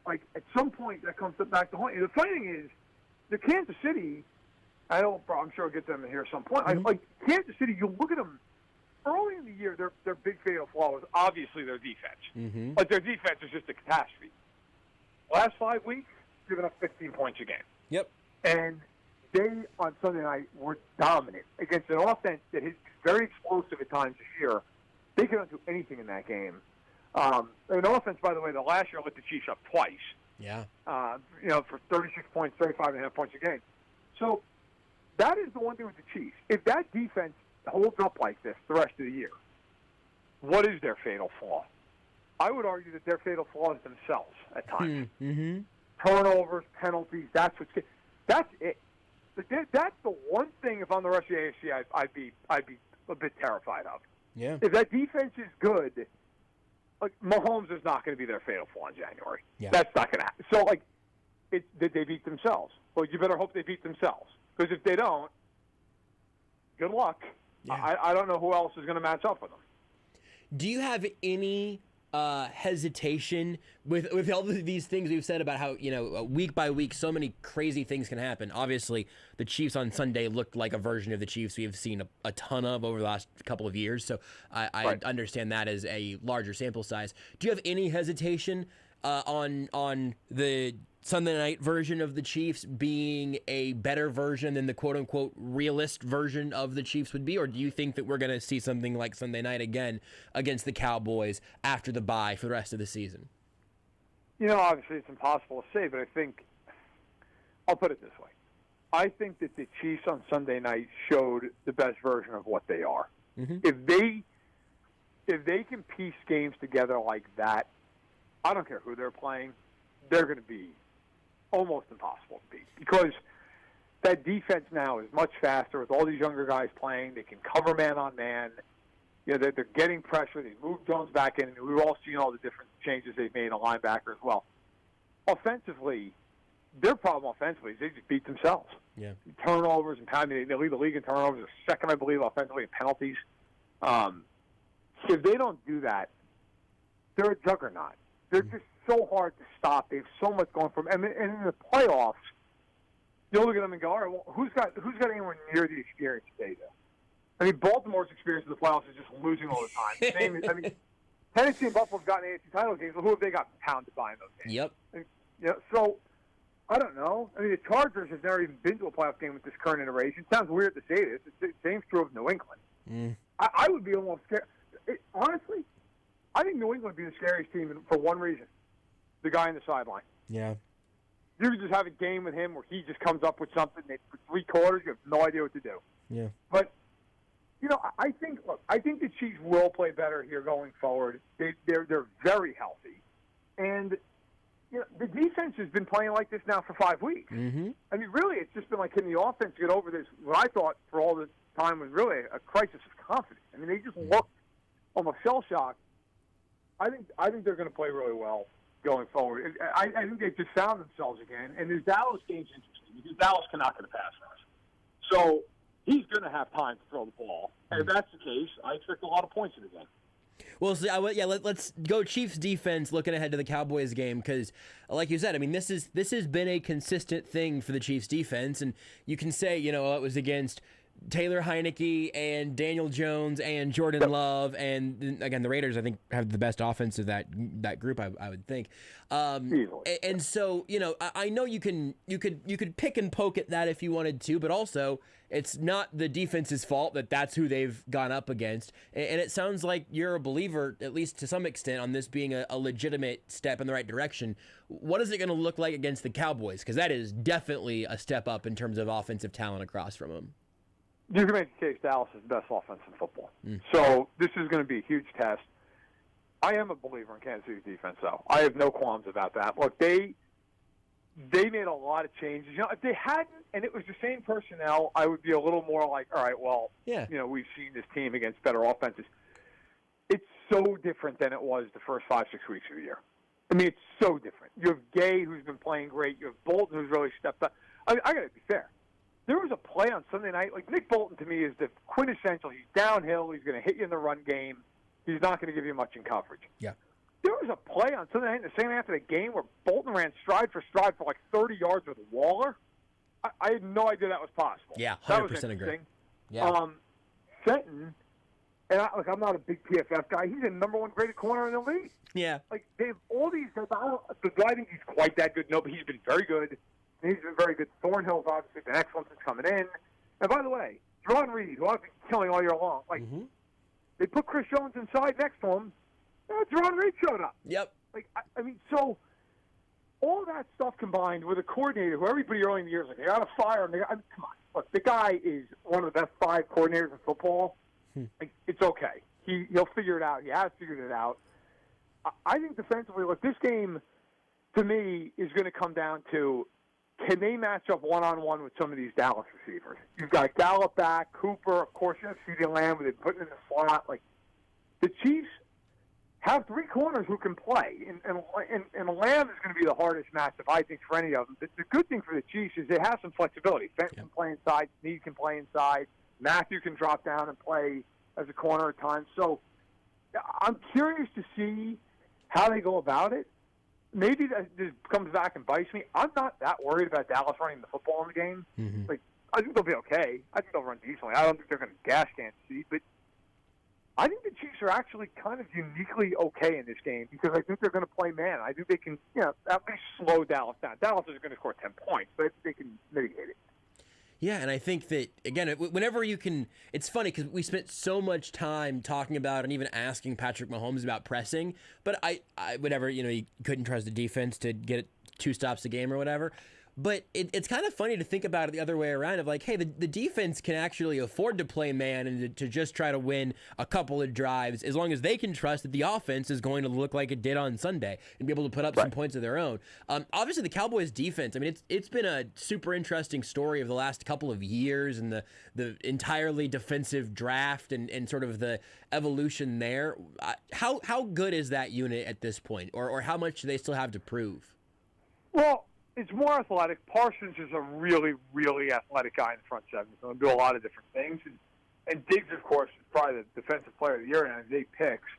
Like, at some point, that comes back to haunt you. The funny thing is, the Kansas City, I'm sure I'll get them in here at some point. Like, Kansas City, you look at them, early in the year, their big fatal flaw was obviously their defense. Like, their defense is just a catastrophe. Last 5 weeks, giving up 15 points a game. Yep. And they, on Sunday night, were dominant against an offense that is very explosive at times this year. They couldn't do anything in that game. An offense, by the way, the last year let the Chiefs up twice. Yeah. For 36 points, 35.5 points a game. So that is the one thing with the Chiefs. If that defense holds up like this the rest of the year, what is their fatal flaw? I would argue that their fatal flaw is themselves at times. Turnovers, penalties, that's it. That's the one thing, if I'm the rest of the AFC, I'd be a bit terrified of. Yeah. If that defense is good, like Mahomes is not going to be their fatal flaw in January. Yeah. That's not going to happen. So, did they beat themselves? Well, you better hope they beat themselves. Because if they don't, good luck. Yeah. I don't know who else is going to match up with them. Do you have any hesitation with all of these things we've said about how, week by week, so many crazy things can happen? Obviously, the Chiefs on Sunday looked like a version of the Chiefs we have seen a ton of over the last couple of years. So I understand that as a larger sample size. Do you have any hesitation on the Sunday night version of the Chiefs being a better version than the quote-unquote realist version of the Chiefs would be? Or do you think that we're going to see something like Sunday night again against the Cowboys after the bye for the rest of the season? Obviously it's impossible to say, but I think I'll put it this way. I think that the Chiefs on Sunday night showed the best version of what they are. If they can piece games together like that, I don't care who they're playing, they're going to be almost impossible to beat because that defense now is much faster with all these younger guys playing. They can cover man on man. They're getting pressure. They moved Jones back in, and we've all seen all the different changes they've made in a linebacker as well. Offensively, their problem offensively is they just beat themselves. Yeah. Turnovers and penalties. They lead the league in turnovers. They're second, I believe, offensively in penalties. If they don't do that, they're a juggernaut. They're just so hard to stop. They have so much going for them. And in the playoffs, you'll look at them and go, all right, well, who's got anywhere near the experience they do? I mean, Baltimore's experience in the playoffs is just losing all the time. Tennessee and Buffalo have gotten AFC title games, but who have they got pounded by in those games? Yep. So, I don't know. I mean, the Chargers have never even been to a playoff game with this current iteration. It sounds weird to say this. It's the same true of New England. I would be almost scared. Honestly, I think New England would be the scariest team for one reason. The guy on the sideline. Yeah. You could just have a game with him where he just comes up with something that for 3 quarters you have no idea what to do. Yeah. But, I think the Chiefs will play better here going forward. They're very healthy. And the defense has been playing like this now for 5 weeks. Mm-hmm. I mean, really, it's just been like, can the offense get over this, what I thought for all this time was really a crisis of confidence. I mean, they just looked almost shell-shocked. I think they're going to play really well going forward. I think they've just found themselves again. And this Dallas game's interesting because Dallas cannot get a pass rush. So he's going to have time to throw the ball. And if that's the case, I expect a lot of points in the game. Well, so, let's go Chiefs defense looking ahead to the Cowboys game because, like you said, I mean, this has been a consistent thing for the Chiefs defense, and you can say, it was against Taylor Heineke and Daniel Jones and Jordan Love, and again, the Raiders, I think, have the best offense of that group, I would think. And so, I know you could pick and poke at that if you wanted to, but also it's not the defense's fault that that's who they've gone up against. And it sounds like you're a believer, at least to some extent, on this being a legitimate step in the right direction. What is it going to look like against the Cowboys? Because that is definitely a step up in terms of offensive talent across from them. You can make the case Dallas is the best offense in football. So this is going to be a huge test. I am a believer in Kansas City's defense, though. I have no qualms about that. Look, they made a lot of changes. If they hadn't, and it was the same personnel, I would be a little more like, all right, well, we've seen this team against better offenses. It's so different than it was the first 5-6 weeks of the year. I mean, it's so different. You have Gay, who's been playing great. You have Bolton, who's really stepped up. I got to be fair. There was a play on Sunday night. Like, Nick Bolton, to me, is the quintessential. He's downhill. He's going to hit you in the run game. He's not going to give you much in coverage. Yeah. There was a play on Sunday night in the second half of the game where Bolton ran stride for like 30 yards with Waller. I had no idea that was possible. Yeah, 100% that was agree. Yeah. Fenton, and I'm not a big PFF guy. He's the number one graded corner in the league. Yeah. Like, they have all these guys. Do I think he's quite that good? No, but he's been very good. He's been very good. Thornhill's obviously been excellent since coming in. And by the way, Jerron Reed, who I've been killing all year long, they put Chris Jones inside next to him. Jerron Reed showed up. Yep. I mean, so all that stuff combined with a coordinator who everybody early in the year is like, they got to fire him. Come on. Look, the guy is one of the best 5 coordinators in football. It's okay. He'll figure it out. He has figured it out. I think defensively, look, this game, to me, is going to come down to, can they match up one-on-one with some of these Dallas receivers? You've got Gallup back, Cooper, of course, you have CeeDee Lamb, who they put in the slot. Like, the Chiefs have 3 corners who can play, and Lamb is going to be the hardest matchup, I think, for any of them. The good thing for the Chiefs is they have some flexibility. Fenton can play inside, Snead can play inside, Matthew can drop down and play as a corner at times. So I'm curious to see how they go about it. Maybe that just comes back and bites me. I'm not that worried about Dallas running the football in the game. Like, I think they'll be okay. I think they'll run decently. I don't think they're going to gas Kansas City, but I think the Chiefs are actually kind of uniquely okay in this game because I think they're going to play man. I think they can, at least slow Dallas down. Dallas is going to score 10 points, but I think they can mitigate it. Yeah, and I think that, again, whenever you can, it's funny because we spent so much time talking about and even asking Patrick Mahomes about pressing, but I whatever, you couldn't trust the defense to get 2 stops a game or whatever. But it's kind of funny to think about it the other way around of like, hey, the defense can actually afford to play man and to just try to win a couple of drives as long as they can trust that the offense is going to look like it did on Sunday and be able to put up some points of their own. Obviously, the Cowboys' defense, I mean, it's been a super interesting story of the last couple of years and the entirely defensive draft and sort of the evolution there. How good is that unit at this point, or how much do they still have to prove? Well, it's more athletic. Parsons is a really, really athletic guy in the front seven. So he'll do a lot of different things. And Diggs, of course, is probably the defensive player of the year and has 8 picks.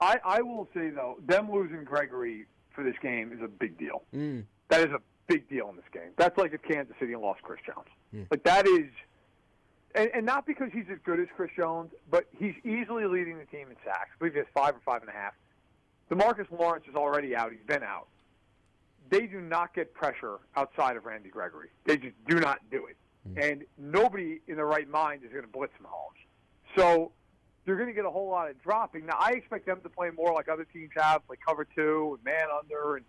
I will say, though, them losing Gregory for this game is a big deal. That is a big deal in this game. That's like if Kansas City lost Chris Jones. Like, that is – and not because he's as good as Chris Jones, but he's easily leading the team in sacks. I believe he has 5 or 5.5. DeMarcus Lawrence is already out. He's been out. They do not get pressure outside of Randy Gregory. They just do not do it. And nobody in their right mind is going to blitz Mahomes. So they're going to get a whole lot of dropping. Now, I expect them to play more like other teams have, like cover 2 and man under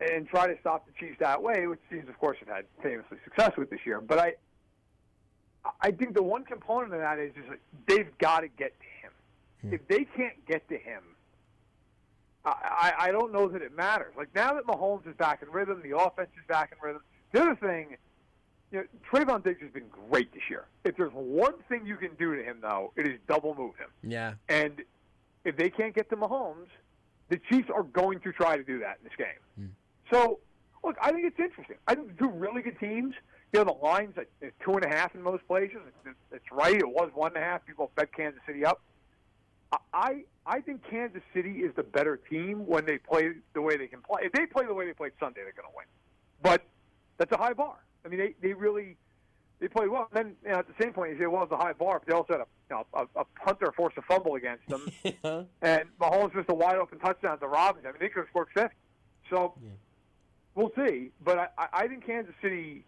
and try to stop the Chiefs that way, which teams, of course, have had famously success with this year. But I think the one component of that is just like, they've got to get to him. If they can't get to him, I don't know that it matters. Like, now that Mahomes is back in rhythm, the offense is back in rhythm. The other thing, Trayvon Diggs has been great this year. If there's one thing you can do to him, though, it is double move him. Yeah. And if they can't get to Mahomes, the Chiefs are going to try to do that in this game. So, look, I think it's interesting. I think two really good teams. The line's at 2.5 in most places. It's right. It was 1.5. People bet Kansas City up. I think Kansas City is the better team when they play the way they can play. If they play the way they played Sunday, they're going to win. But that's a high bar. I mean, they played well. And then at the same point, you say, well, it's a high bar, but they also had a punter force a fumble against them. And Mahomes missed a wide open touchdown to Robinson. I mean, they could have scored 50. So we'll see. But I think Kansas City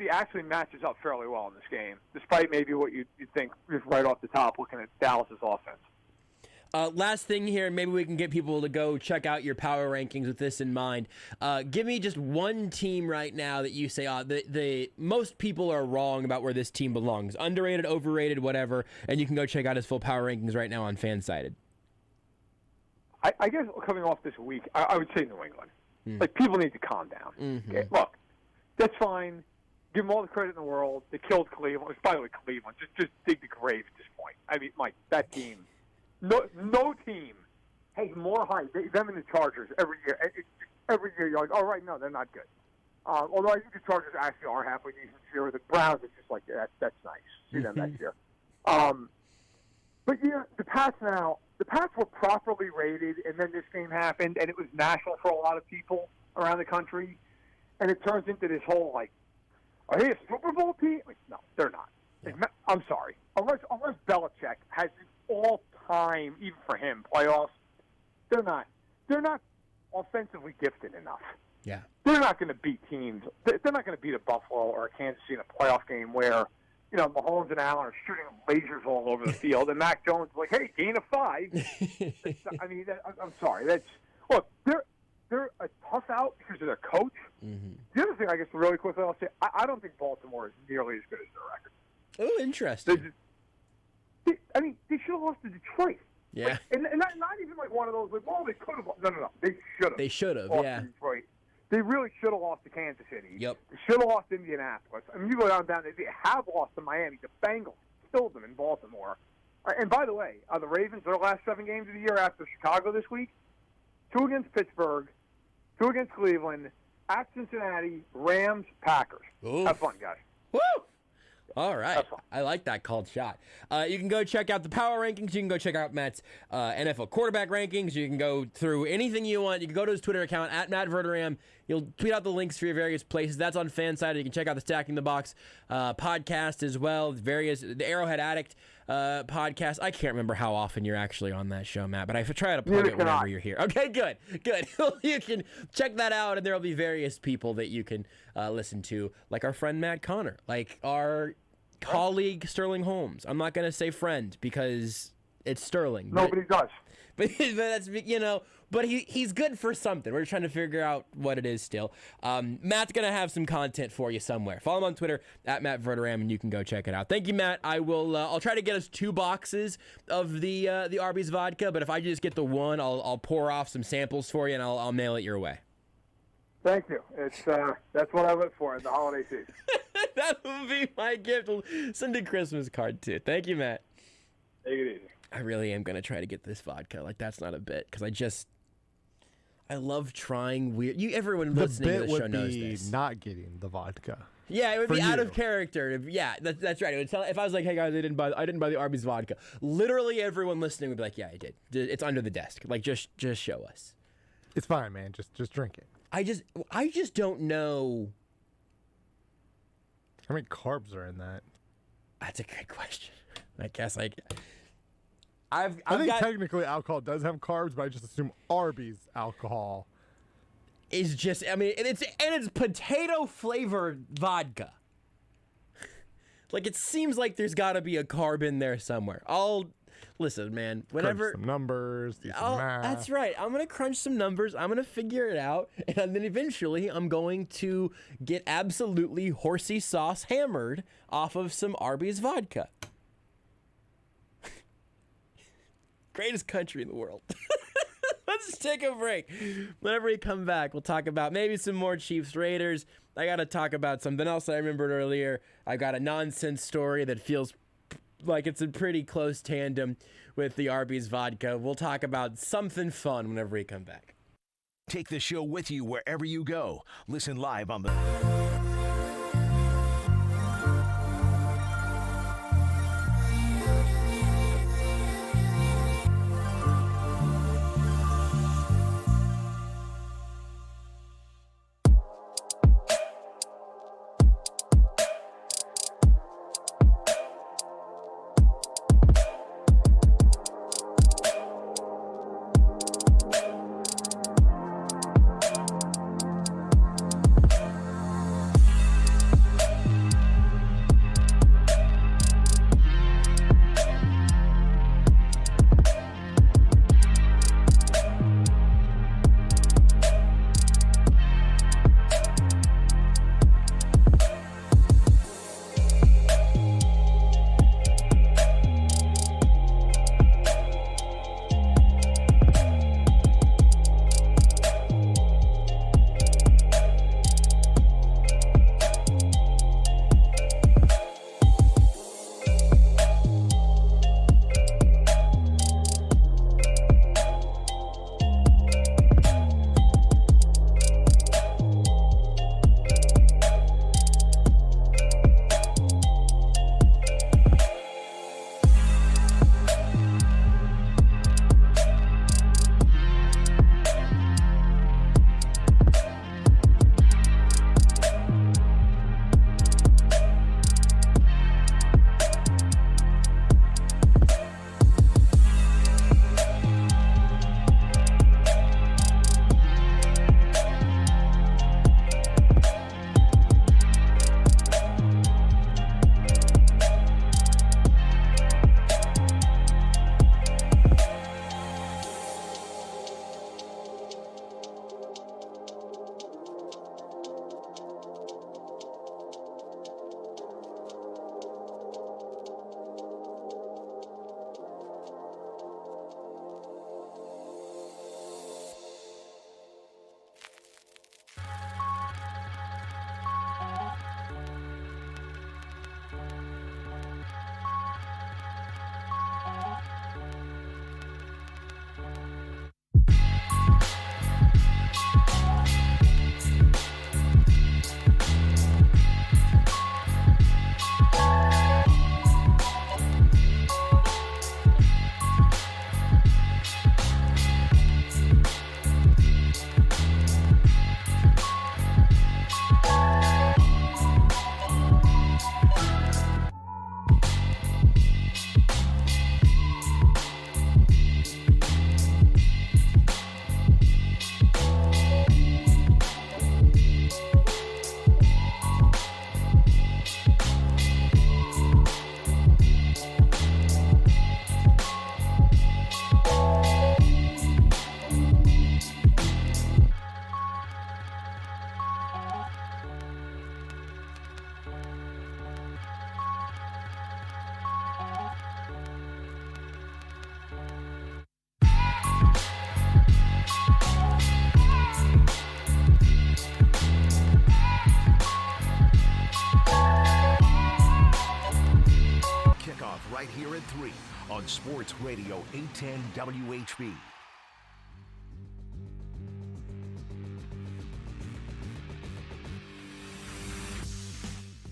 actually matches up fairly well in this game, despite maybe what you'd think just right off the top looking at Dallas' offense. Last thing here, maybe we can get people to go check out your power rankings with this in mind. Give me just one team right now that you say, the most people are wrong about where this team belongs. Underrated, overrated, whatever, and you can go check out his full power rankings right now on FanSided. I guess coming off this week, I would say New England. Like, people need to calm down. Okay? Look, that's fine. Give them all the credit in the world. They killed Cleveland. By the way, Cleveland, just dig the grave at this point. I mean, Mike, that team... No team has more hype. Them and the Chargers every year. Every year you're like, oh, right, no, they're not good. Although I think the Chargers actually are halfway decent this year. The Browns are just like, that's nice. See them next year. But, the Pats were properly rated, and then this game happened, and it was national for a lot of people around the country. And it turns into this whole, like, are they a Super Bowl team? Like, no, they're not. Yeah. Like, I'm sorry. Unless Belichick has all-time, even for him, playoffs, they're not offensively gifted enough. Yeah. They're not going to beat teams. They're not going to beat a Buffalo or a Kansas City in a playoff game where, Mahomes and Allen are shooting lasers all over the field, and Mac Jones is like, hey, gain of 5. I'm sorry. Look, they're a tough out because of their coach. The other thing, I guess, really quickly, I'll say, I don't think Baltimore is nearly as good as their record. Oh, interesting. They should have lost to Detroit. Yeah. Like, and not even like one of those, like, they could have. No. They should have. They should have, yeah. To Detroit. They really should have lost to Kansas City. Yep. They should have lost to Indianapolis. I mean, you go down, they have lost to Miami. The Bengals killed them in Baltimore. And by the way, the Ravens, their last 7 games of the year after Chicago this week, 2 against Pittsburgh, 2 against Cleveland, at Cincinnati, Rams, Packers. Oof. Have fun, guys. Woo! All right. I like that called shot. You can go check out the power rankings. You can go check out Matt's NFL quarterback rankings. You can go through anything you want. You can go to his Twitter account, at Matt Verderame. He'll tweet out the links for your various places. That's on FanSided. You can check out the Stacking the Box podcast as well. The Arrowhead Addict podcast. I can't remember how often you're actually on that show, Matt, but I try to plug it whenever you're here. Okay, good. You can check that out, and there will be various people that you can listen to, like our friend Matt Connor, like our colleague Sterling Holmes. I'm not going to say friend because it's Sterling. Nobody does. But that's, but he's good for something. We're trying to figure out what it is still. Matt's going to have some content for you somewhere. Follow him on Twitter, at Matt Verderame, and you can go check it out. Thank you, Matt. I'll try to get us 2 boxes of the Arby's vodka, but if I just get the one, I'll pour off some samples for you, and I'll mail it your way. Thank you. It's that's what I look for in the holiday season. That will be my gift. We'll send a Christmas card, too. Thank you, Matt. Take it easy. I really am going to try to get this vodka. Like, that's not a bit, because I love trying weird. Everyone listening to the show knows this. Not getting the vodka. Yeah, it would be out of character. Yeah, that's right. It would tell, if I was like, hey guys, I didn't buy the Arby's vodka. Literally everyone listening would be like, yeah, I did. It's under the desk. Like, just show us. It's fine, man. Just drink it. I just don't know. How many carbs are in that? That's a great question. I guess I think technically alcohol does have carbs, but I just assume Arby's alcohol is just. I mean, it's potato flavored vodka. Like, it seems like there's got to be a carb in there somewhere. Listen, man. Whenever crunch some numbers, do some math. That's right. I'm gonna crunch some numbers. I'm gonna figure it out, and then eventually I'm going to get absolutely horsey sauce hammered off of some Arby's vodka. Greatest country in the world. Let's take a break. Whenever we come back, we'll talk about maybe some more Chiefs Raiders. I got to talk about something else I remembered earlier. I got a nonsense story that feels like it's a pretty close tandem with the Arby's vodka. We'll talk about something fun whenever we come back. Take the show with you wherever you go. Listen live on the... right here at 3 on Sports Radio 810 WHB.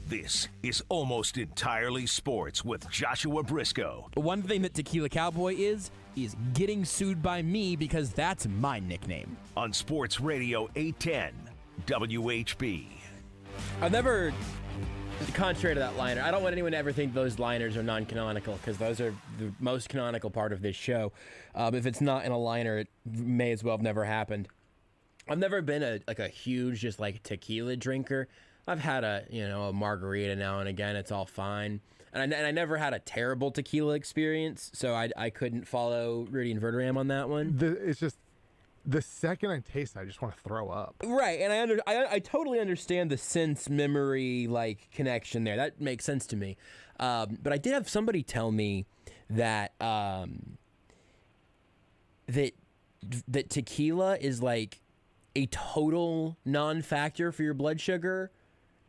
This is Almost Entirely Sports with Joshua Brisco. One thing that Tequila Cowboy is getting sued by me because that's my nickname. On Sports Radio 810 WHB. I've never, contrary to that liner, I don't want anyone to ever think those liners are non-canonical because those are the most canonical part of this show. If it's not in a liner, it may as well have never happened. I've never been a huge just like tequila drinker. I've had a margarita now and again. It's all fine. And I never had a terrible tequila experience, so I couldn't follow Rudy and Verderame on that one. It's just the second I taste it, I just want to throw up. Right, and I totally understand the sense memory like connection there. That makes sense to me. But I did have somebody tell me that that that tequila is like a total non-factor for your blood sugar,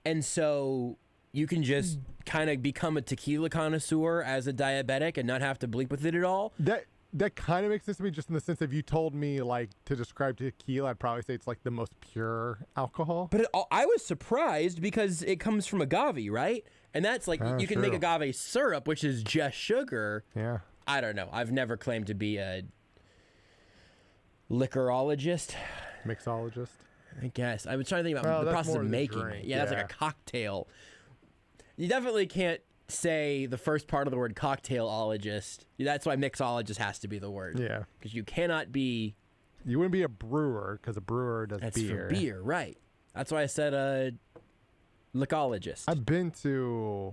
and so you can just kind of become a tequila connoisseur as a diabetic and not have to bleep with it at all. That kind of makes sense to me, just in the sense if you told me like to describe tequila, I'd probably say it's like the most pure alcohol. But I was surprised because it comes from agave, right? And that's like you can make agave syrup, which is just sugar. Yeah. I don't know. I've never claimed to be a liquorologist. Mixologist. I guess. I was trying to think about the process of making it. Yeah, that's like a cocktail. You definitely can't say the first part of the word cocktailologist. That's why mixologist has to be the word. Yeah. Because you cannot be... You wouldn't be a brewer, because a brewer does beer. That's for beer, right. That's why I said a licologist. I've been to,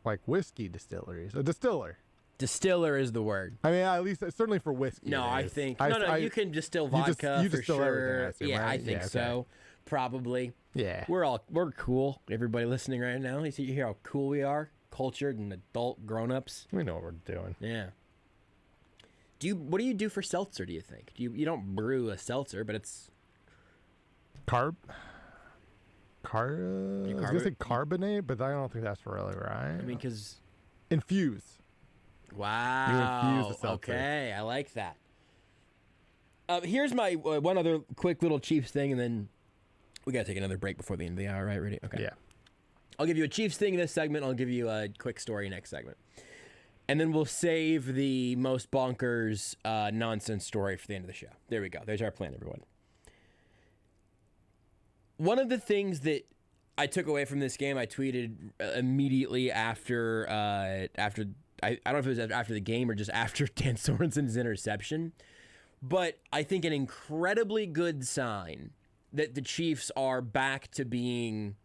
like, whiskey distilleries. A distiller. Distiller is the word. I mean, at least, certainly for whiskey. No, I think... you can distill vodka you for distill sure. everything, Yeah, right? I think so. Probably. Yeah. We're cool. Everybody listening right now, you hear how cool we are? Cultured and adult grown-ups. We know what we're doing. Yeah. What do you do for seltzer, do you think? You don't brew a seltzer, but it's... I was going to say carbonate, but I don't think that's really right. I mean, because... Infuse. Wow. You infuse the seltzer. Okay, I like that. Here's my one other quick little Chiefs thing, and then we got to take another break before the end of the hour, right? Ready? Okay. Yeah. I'll give you a Chiefs thing in this segment. I'll give you a quick story next segment. And then we'll save the most bonkers nonsense story for the end of the show. There we go. There's our plan, everyone. One of the things that I took away from this game, I tweeted immediately after I don't know if it was after the game or just after Dan Sorensen's interception, but I think an incredibly good sign that the Chiefs are back to being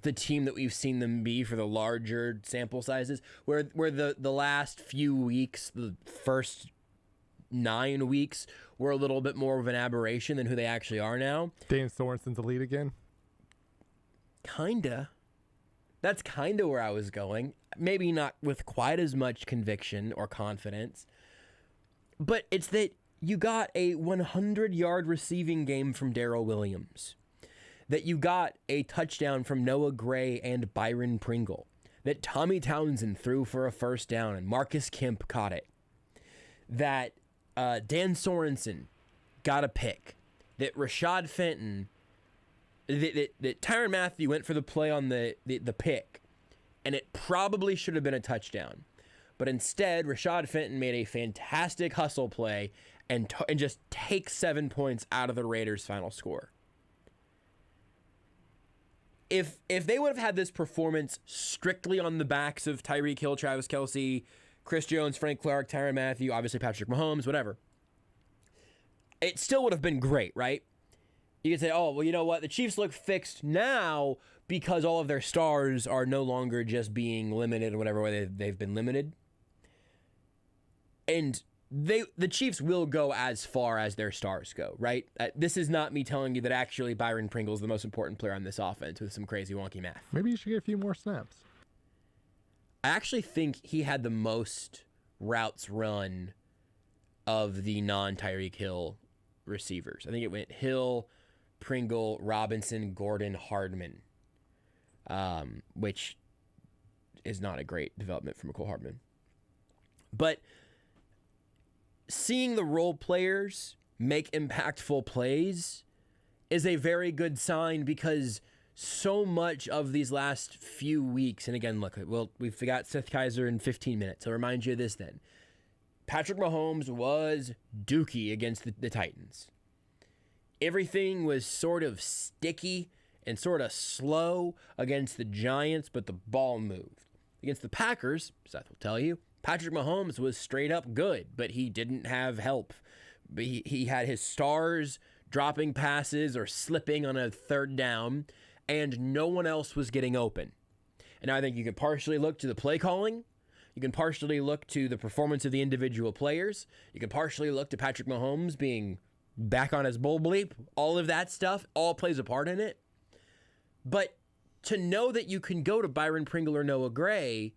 the team that we've seen them be for the larger sample sizes, where the last few weeks, the first 9 weeks, were a little bit more of an aberration than who they actually are now. Dan Sorensen's elite again? Kinda. That's kinda where I was going. Maybe not with quite as much conviction or confidence, but it's that you got a 100-yard receiving game from Darrell Williams, that you got a touchdown from Noah Gray and Byron Pringle, that Tommy Townsend threw for a first down and Marcus Kemp caught it, that Dan Sorensen got a pick, that Rashad Fenton, that Tyrann Mathieu went for the play on the pick, and it probably should have been a touchdown. But instead, Rashad Fenton made a fantastic hustle play and just takes 7 points out of the Raiders' final score. If they would have had this performance strictly on the backs of Tyreek Hill, Travis Kelce, Chris Jones, Frank Clark, Tyrann Mathieu, obviously Patrick Mahomes, whatever, it still would have been great, right? You could say, oh, well, you know what? The Chiefs look fixed now because all of their stars are no longer just being limited in whatever way they've been limited. And the Chiefs will go as far as their stars go, right? This is not me telling you that actually Byron Pringle is the most important player on this offense with some crazy wonky math. Maybe you should get a few more snaps. I actually think he had the most routes run of the non-Tyreek Hill receivers. I think it went Hill, Pringle, Robinson, Gordon, Hardman, which is not a great development for McCole Hardman. But seeing the role players make impactful plays is a very good sign, because so much of these last few weeks, and again, look, we've got Seth Keysor in 15 minutes. I'll remind you of this then. Patrick Mahomes was dookie against the Titans. Everything was sort of sticky and sort of slow against the Giants, but the ball moved. Against the Packers, Seth will tell you, Patrick Mahomes was straight up good, but he didn't have help. He had his stars dropping passes or slipping on a third down, and no one else was getting open. And I think you can partially look to the play calling. You can partially look to the performance of the individual players. You can partially look to Patrick Mahomes being back on his bull bleep. All of that stuff all plays a part in it. But to know that you can go to Byron Pringle or Noah Gray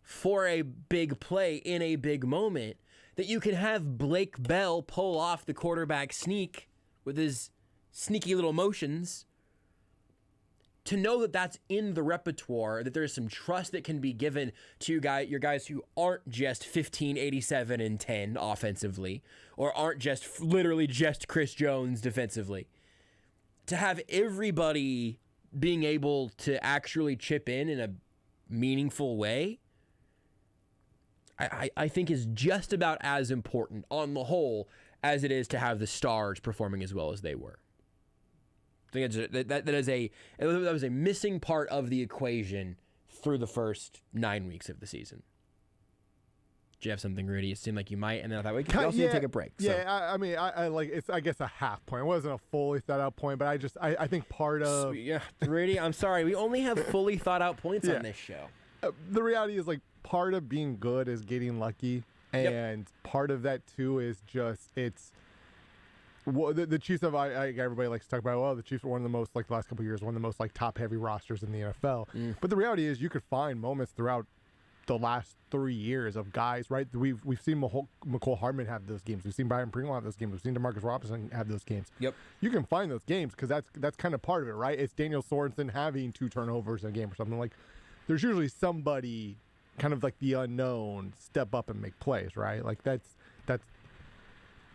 for a big play in a big moment, that you can have Blake Bell pull off the quarterback sneak with his sneaky little motions, to know that that's in the repertoire, that there's some trust that can be given to your guys who aren't just 15, 87, and 10 offensively, or aren't just literally just Chris Jones defensively. To have everybody being able to actually chip in a meaningful way, I think is just about as important on the whole as it is to have the stars performing as well as they were. I think that was a missing part of the equation through the first 9 weeks of the season. Do you have something, Rudy? It seemed like you might, and then I thought we could also take a break. Yeah, so. I mean, I like it's. I guess a half point. It wasn't a fully thought out point, but I think part of Rudy, I'm sorry, we only have fully thought out points on this show. The reality is, like, part of being good is getting lucky, and part of that too is just the Chiefs have. Everybody likes to talk about. Well, the Chiefs are one of the most, like, the last couple of years, one of the most, like, top heavy rosters in the NFL. But the reality is, you could find moments throughout the last 3 years of guys. Right, we've seen McCole Hardman have those games. We've seen Byron Pringle have those games. We've seen DeMarcus Robinson have those games. Yep. You can find those games because that's kind of part of it, right? It's Daniel Sorensen having 2 turnovers in a game or something. Like, there's usually somebody, kind of like the unknown, step up and make plays, right? Like that's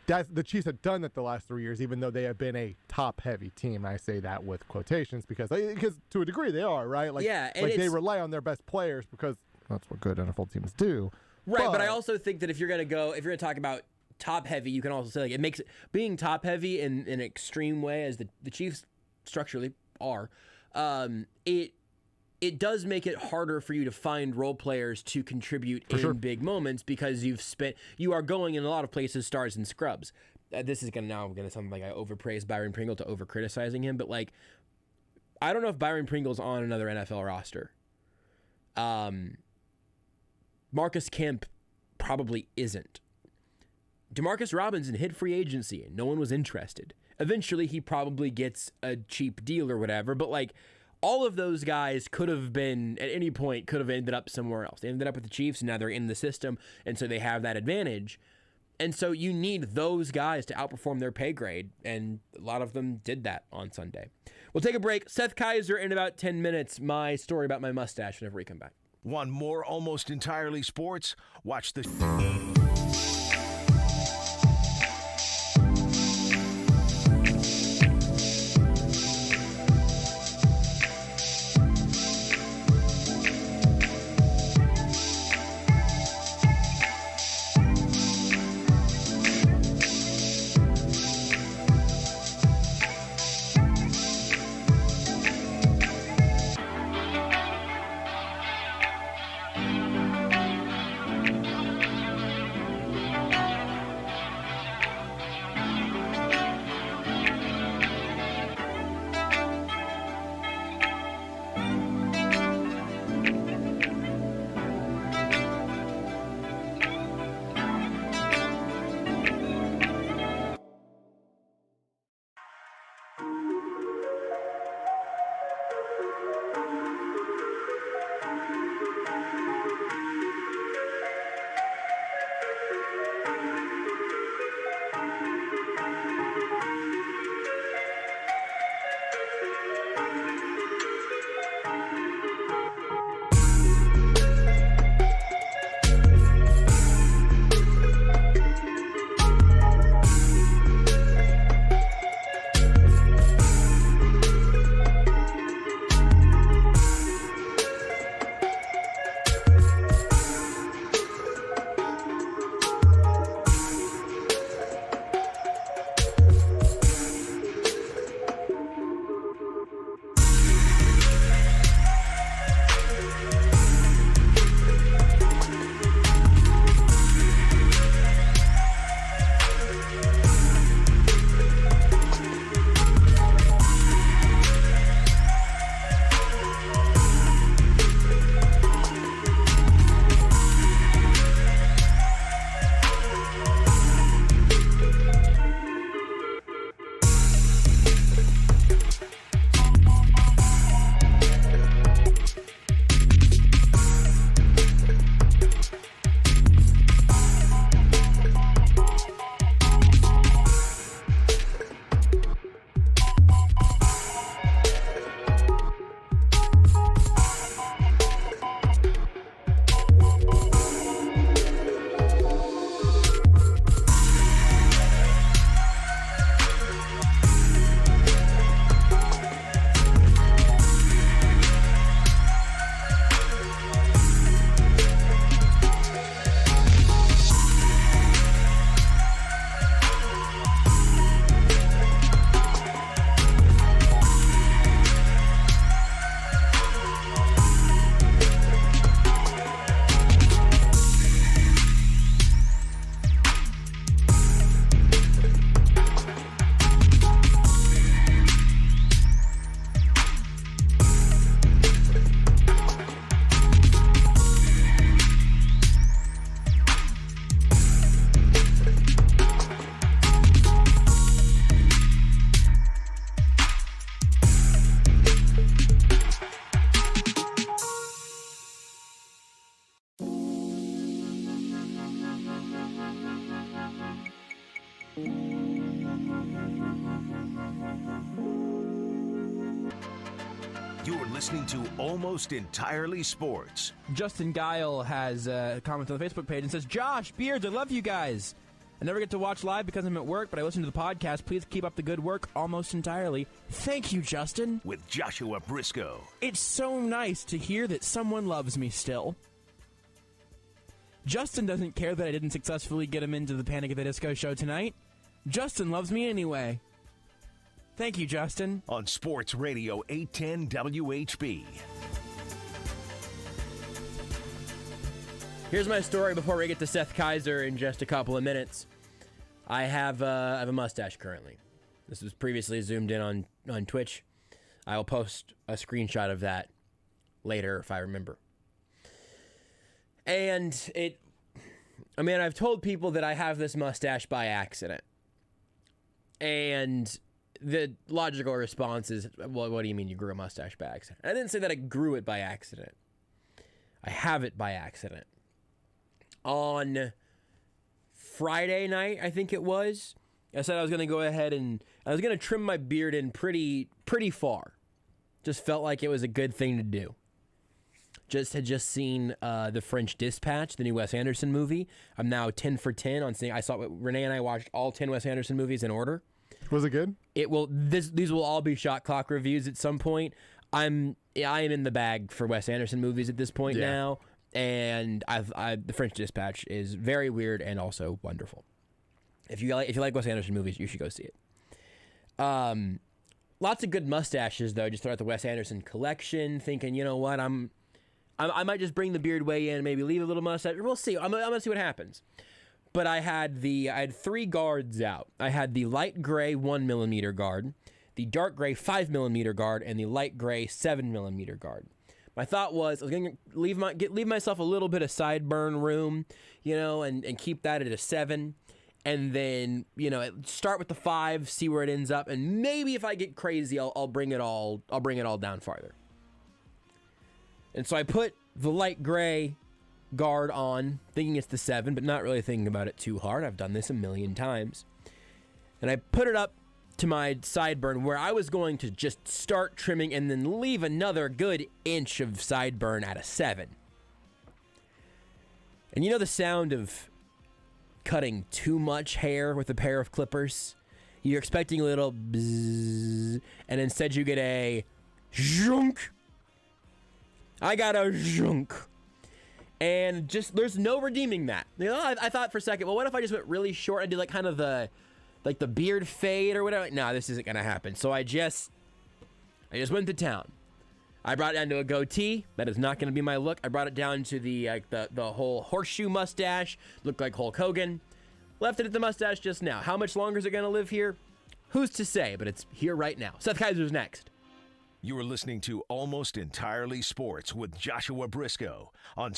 the Chiefs have done that the last 3 years, even though they have been a top-heavy team. I say that with quotations because to a degree they are, right? Like, like they rely on their best players because that's what good NFL teams do. Right, but I also think that if you're going to talk about top-heavy, you can also say, like, it makes being top-heavy in an extreme way, as the Chiefs structurally are, it does make it harder for you to find role players to contribute big moments because you are going in a lot of places stars and scrubs. This is going to sound like I overpraise Byron Pringle to over criticizing him, but, like, I don't know if Byron Pringle's on another NFL roster. Marcus Kemp probably isn't. DeMarcus Robinson hit free agency and no one was interested. Eventually he probably gets a cheap deal or whatever, but, like, all of those guys could have ended up somewhere else. They ended up with the Chiefs, and now they're in the system, and so they have that advantage. And so you need those guys to outperform their pay grade, and a lot of them did that on Sunday. We'll take a break. Seth Keysor in about 10 minutes. My story about my mustache whenever we come back. Want more Almost Entirely Sports? Watch the... You're listening to Almost Entirely Sports. Justin Guile has a comment on the Facebook page and says, Josh, Beards, I love you guys. I never get to watch live because I'm at work, but I listen to the podcast. Please keep up the good work almost entirely. Thank you, Justin. With Joshua Brisco. It's so nice to hear that someone loves me still. Justin doesn't care that I didn't successfully get him into the Panic at the Disco show tonight. Justin loves me anyway. Thank you, Justin. On Sports Radio 810 WHB. Here's my story before we get to Seth Keysor in just a couple of minutes. I have a mustache currently. This was previously zoomed in on Twitch. I will post a screenshot of that later if I remember. And I've told people that I have this mustache by accident. And the logical response is, well, what do you mean you grew a mustache by accident? I didn't say that I grew it by accident. I have it by accident. On Friday night, I think it was, I said I was going to go ahead and I was going to trim my beard in pretty far. Just felt like it was a good thing to do. Had just seen The French Dispatch, the new Wes Anderson movie. I'm now 10 for 10 on seeing. Renee and I watched all 10 Wes Anderson movies in order. Was it good? These will all be shot clock reviews at some point. I am in the bag for Wes Anderson movies at this point now, and The French Dispatch is very weird and also wonderful. If you like Wes Anderson movies, you should go see it. Lots of good mustaches though, just throughout the Wes Anderson collection. Thinking, you know what, I might just bring the beard way in, maybe leave a little mustache. We'll see. I'm gonna see what happens. But I had 3 guards out. I had the light gray 1mm guard, the dark gray 5mm guard, and the light gray 7mm guard. My thought was I was going to leave myself a little bit of sideburn room, and keep that at a 7, and then start with the 5, see where it ends up, and maybe if I get crazy, I'll bring it all down farther. And so I put the light gray guard on, thinking it's the 7, but not really thinking about it too hard. I've done this a million times. And I put it up to my sideburn where I was going to just start trimming and then leave another good inch of sideburn at a 7. And the sound of cutting too much hair with a pair of clippers? You're expecting a little bzzz, and instead you get a zhunk. I got a zhunk. And just, there's no redeeming that. I thought for a second, well, what if I just went really short and did like kind of the beard fade or whatever? No, this isn't going to happen. So I just went to town. I brought it down to a goatee. That is not going to be my look. I brought it down to the whole horseshoe mustache. Looked like Hulk Hogan. Left it at the mustache just now. How much longer is it going to live here? Who's to say, but it's here right now. Seth Keysor's next. You are listening to Almost Entirely Sports with Joshua Brisco on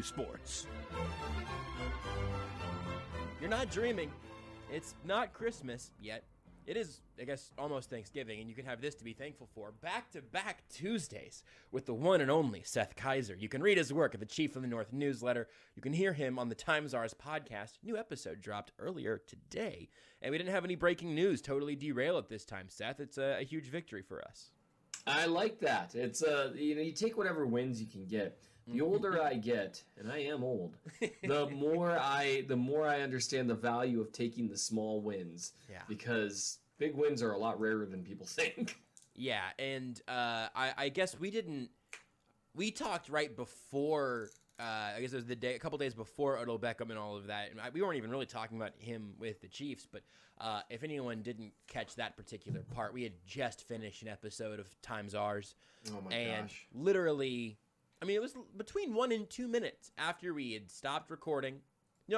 Sports. You're not dreaming. It's not Christmas yet. It is, I guess, almost Thanksgiving, and you can have this to be thankful for. Back-to-back Tuesdays with the one and only Seth Keysor. You can read his work at the Chief of the North newsletter. You can hear him on the Times R's podcast. New episode dropped earlier today, and we didn't have any breaking news totally derail it this time, Seth. It's a huge victory for us. I like that. It's you take whatever wins you can get. The older I get, and I am old, the more I understand the value of taking the small wins. Yeah. Because big wins are a lot rarer than people think. Yeah, and I guess we talked right before. I guess it was a couple days before Odell Beckham and all of that. And we weren't even really talking about him with the Chiefs, but if anyone didn't catch that particular part, we had just finished an episode of Times R's. Oh my and gosh! Literally, I mean, it was between 1 and 2 minutes after we had stopped recording.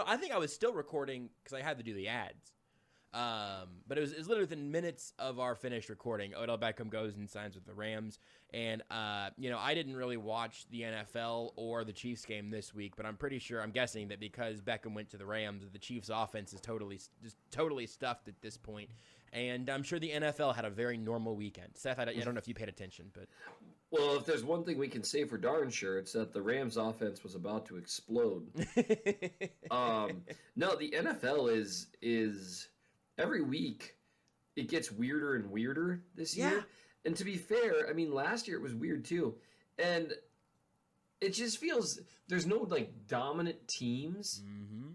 I think I was still recording because I had to do the ads. But it was literally within minutes of our finished recording. Odell Beckham goes and signs with the Rams. And, I didn't really watch the NFL or the Chiefs game this week, but I'm guessing that because Beckham went to the Rams, the Chiefs offense is totally stuffed at this point. And I'm sure the NFL had a very normal weekend. Seth, I don't know if you paid attention, but... Well, if there's one thing we can say for darn sure, it's that the Rams offense was about to explode. No, the NFL is every week it gets weirder and weirder this year. And to be fair, I mean, last year it was weird too. And it just feels there's no dominant teams. Mm-hmm.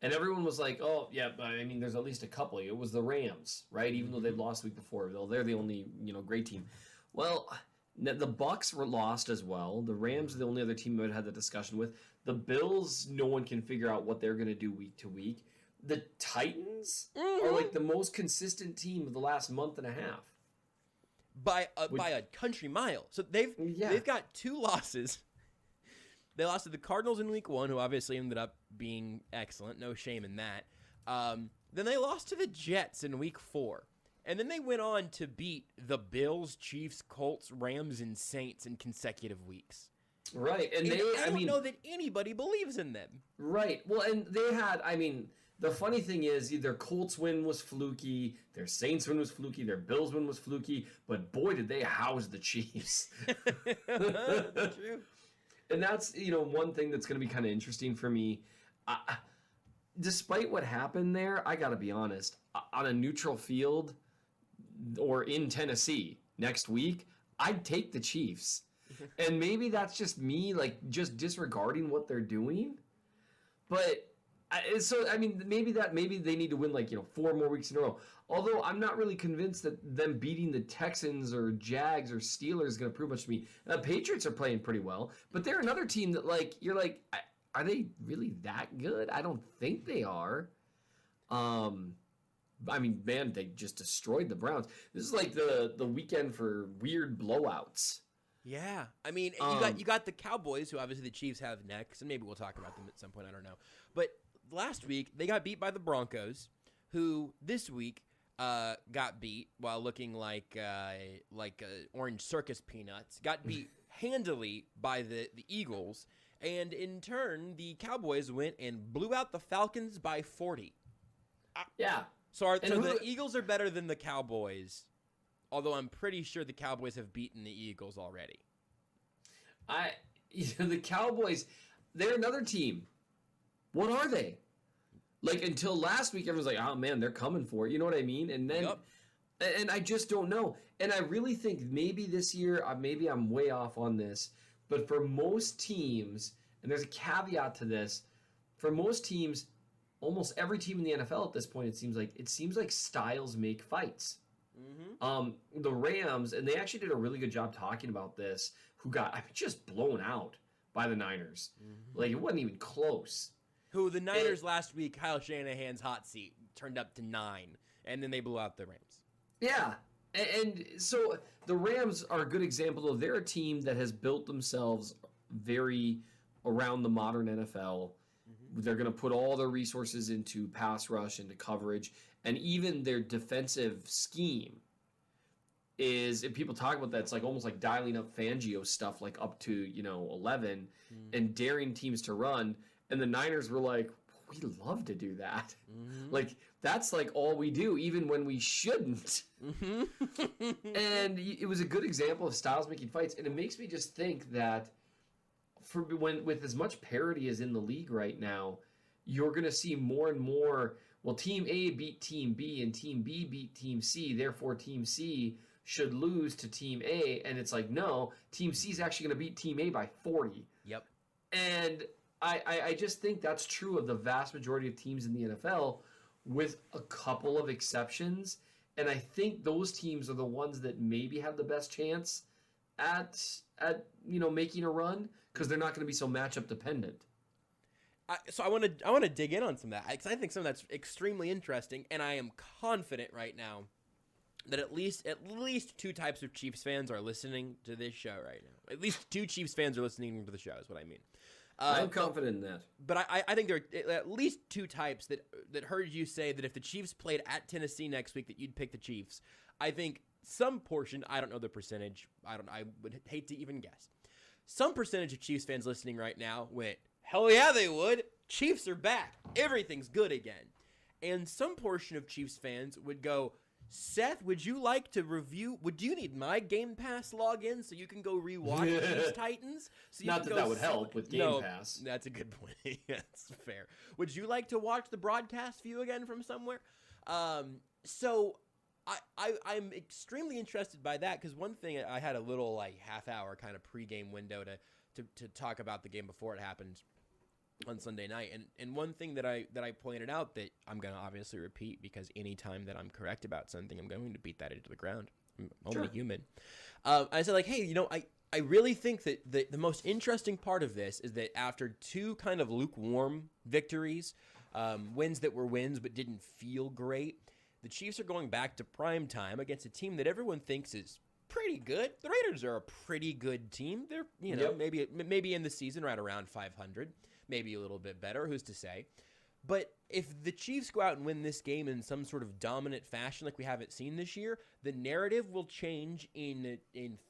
And everyone was like, oh, yeah, I mean, there's at least a couple. It was the Rams, right? Even though they'd lost the week before. They're the only, great team. Well, the Bucs were lost as well. The Rams are the only other team I had the discussion with. The Bills, no one can figure out what they're going to do week to week. The Titans are the most consistent team of the last month and a half. By a country mile. So they've got 2 losses. They lost to the Cardinals in week 1, who obviously ended up being excellent. No shame in that. Then they lost to the Jets in week 4. And then they went on to beat the Bills, Chiefs, Colts, Rams, and Saints in consecutive weeks. Right. And I don't know that anybody believes in them. Right. Well, and they had, the funny thing is their Colts win was fluky, their Saints win was fluky, their Bills win was fluky, but boy, did they house the Chiefs. True. And that's, one thing that's going to be kind of interesting for me. Despite what happened there, I got to be honest, on a neutral field or in Tennessee next week, I'd take the Chiefs. And maybe that's just me, just disregarding what they're doing. But maybe they need to win 4 more weeks in a row. Although I'm not really convinced that them beating the Texans or Jags or Steelers is going to prove much to me. The Patriots are playing pretty well, but they're another team that are they really that good? I don't think they are. They just destroyed the Browns. This is the weekend for weird blowouts. Yeah, you got the Cowboys, who obviously the Chiefs have next, and maybe we'll talk about them at some point. I don't know, but last week they got beat by the Broncos, who this week got beat while looking like orange circus peanuts. Got beat handily by the Eagles, and in turn the Cowboys went and blew out the Falcons by 40. Yeah. So the Eagles are better than the Cowboys. Although I'm pretty sure the Cowboys have beaten the Eagles already. The Cowboys, they're another team. What are they? Until last week, everyone's like, oh man, they're coming for it. You know what I mean? And then, and I just don't know. And I really think maybe this year, maybe I'm way off on this, but for most teams, and there's a caveat to this, for most teams, almost every team in the NFL at this point, it seems like styles make fights. The Rams, and they actually did a really good job talking about this, who got just blown out by the Niners. Like, it wasn't even close. Who the Niners last week, Kyle Shanahan's hot seat turned up to 9, and then they blew out the Rams. Yeah. And so the Rams are a good example of they're a team that has built themselves very around the modern NFL. They're going to put all their resources into pass rush, into coverage, and even their defensive scheme is, if people talk about that, it's like almost like dialing up Fangio stuff, like up to 11, and daring teams to run. And the Niners were like, we love to do that. Like, that's like all we do, even when we shouldn't. And it was a good example of styles making fights. And it makes me just think that with as much parity as in the league right now, you're going to see more and more, well, Team A beat Team B and Team B beat Team C, therefore Team C should lose to Team A. And it's like, no, Team C is actually going to beat Team A by 40. Yep. And I just think that's true of the vast majority of teams in the NFL, with a couple of exceptions. And I think those teams are the ones that maybe have the best chance at making a run, because they're not going to be so matchup dependent. So I want to dig in on some of that, because I think some of that's extremely interesting, and I am confident right now that at least 2 types of Chiefs fans are listening to this show right now. At least 2 Chiefs fans are listening to the show, is what I mean. I'm confident in that. But I think there are at least 2 types that heard you say that if the Chiefs played at Tennessee next week, that you'd pick the Chiefs. I think some portion, I don't know the percentage, I would hate to even guess. Some percentage of Chiefs fans listening right now went, hell yeah, they would. Chiefs are back. Everything's good again. And some portion of Chiefs fans would go, Seth, would you like to review? Would you need my Game Pass login so you can go rewatch Chiefs Titans? So Not that would help with Game Pass. That's a good point. That's fair. Would you like to watch the broadcast view again from somewhere? So I'm extremely interested by that, because one thing, I had a little half-hour kind of pregame window to talk about the game before it happened on Sunday night, and one thing that I pointed out that I'm going to obviously repeat, because any time that I'm correct about something, I'm going to beat that into the ground. I'm only human. I said, hey, I really think that the most interesting part of this is that after 2 kind of lukewarm victories, wins that were wins but didn't feel great, the Chiefs are going back to prime time against a team that everyone thinks is pretty good. The Raiders are a pretty good team. They're maybe in the season right around 500. Maybe a little bit better, who's to say? But if the Chiefs go out and win this game in some sort of dominant fashion like we haven't seen this year, the narrative will change in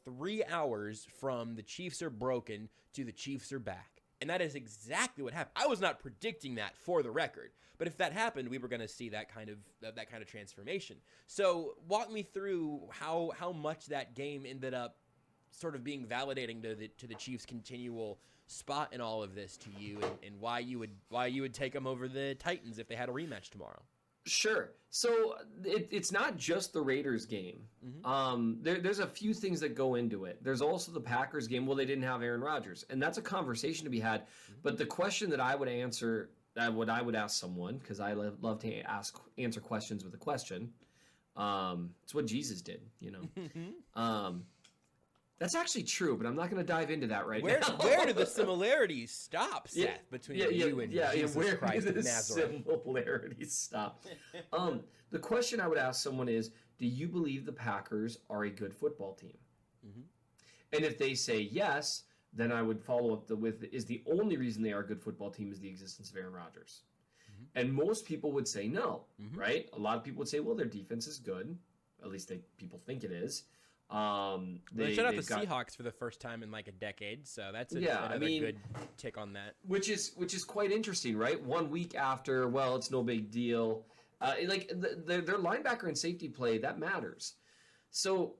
3 hours from the Chiefs are broken to the Chiefs are back. And that is exactly what happened. I was not predicting that, for the record, but if that happened, we were going to see that kind of transformation. So walk me through how much that game ended up sort of being validating to the Chiefs' continual spot in all of this to you, and why you would take them over the Titans if they had a rematch tomorrow. Sure. So it's not just the Raiders game. There's a few things that go into it. There's also the Packers game. Well, they didn't have Aaron Rodgers, and that's a conversation to be had. But the question that I would answer, what I would ask someone, because I love to answer questions with a question. It's what Jesus did, That's actually true, but I'm not going to dive into that now. Where do the similarities stop, Seth, between you and Jesus Christ of Nazareth? Similarities stop. The question I would ask someone is, do you believe the Packers are a good football team? And if they say yes, then I would follow up with, is the only reason they are a good football team is the existence of Aaron Rodgers? And most people would say no, right? A lot of people would say, well, their defense is good. At least people think it is. They shut out the Seahawks for the first time in like a decade, so that's another good tick on that. Which is quite interesting, right? 1 week after, well, it's no big deal. Their linebacker and safety play, that matters. So,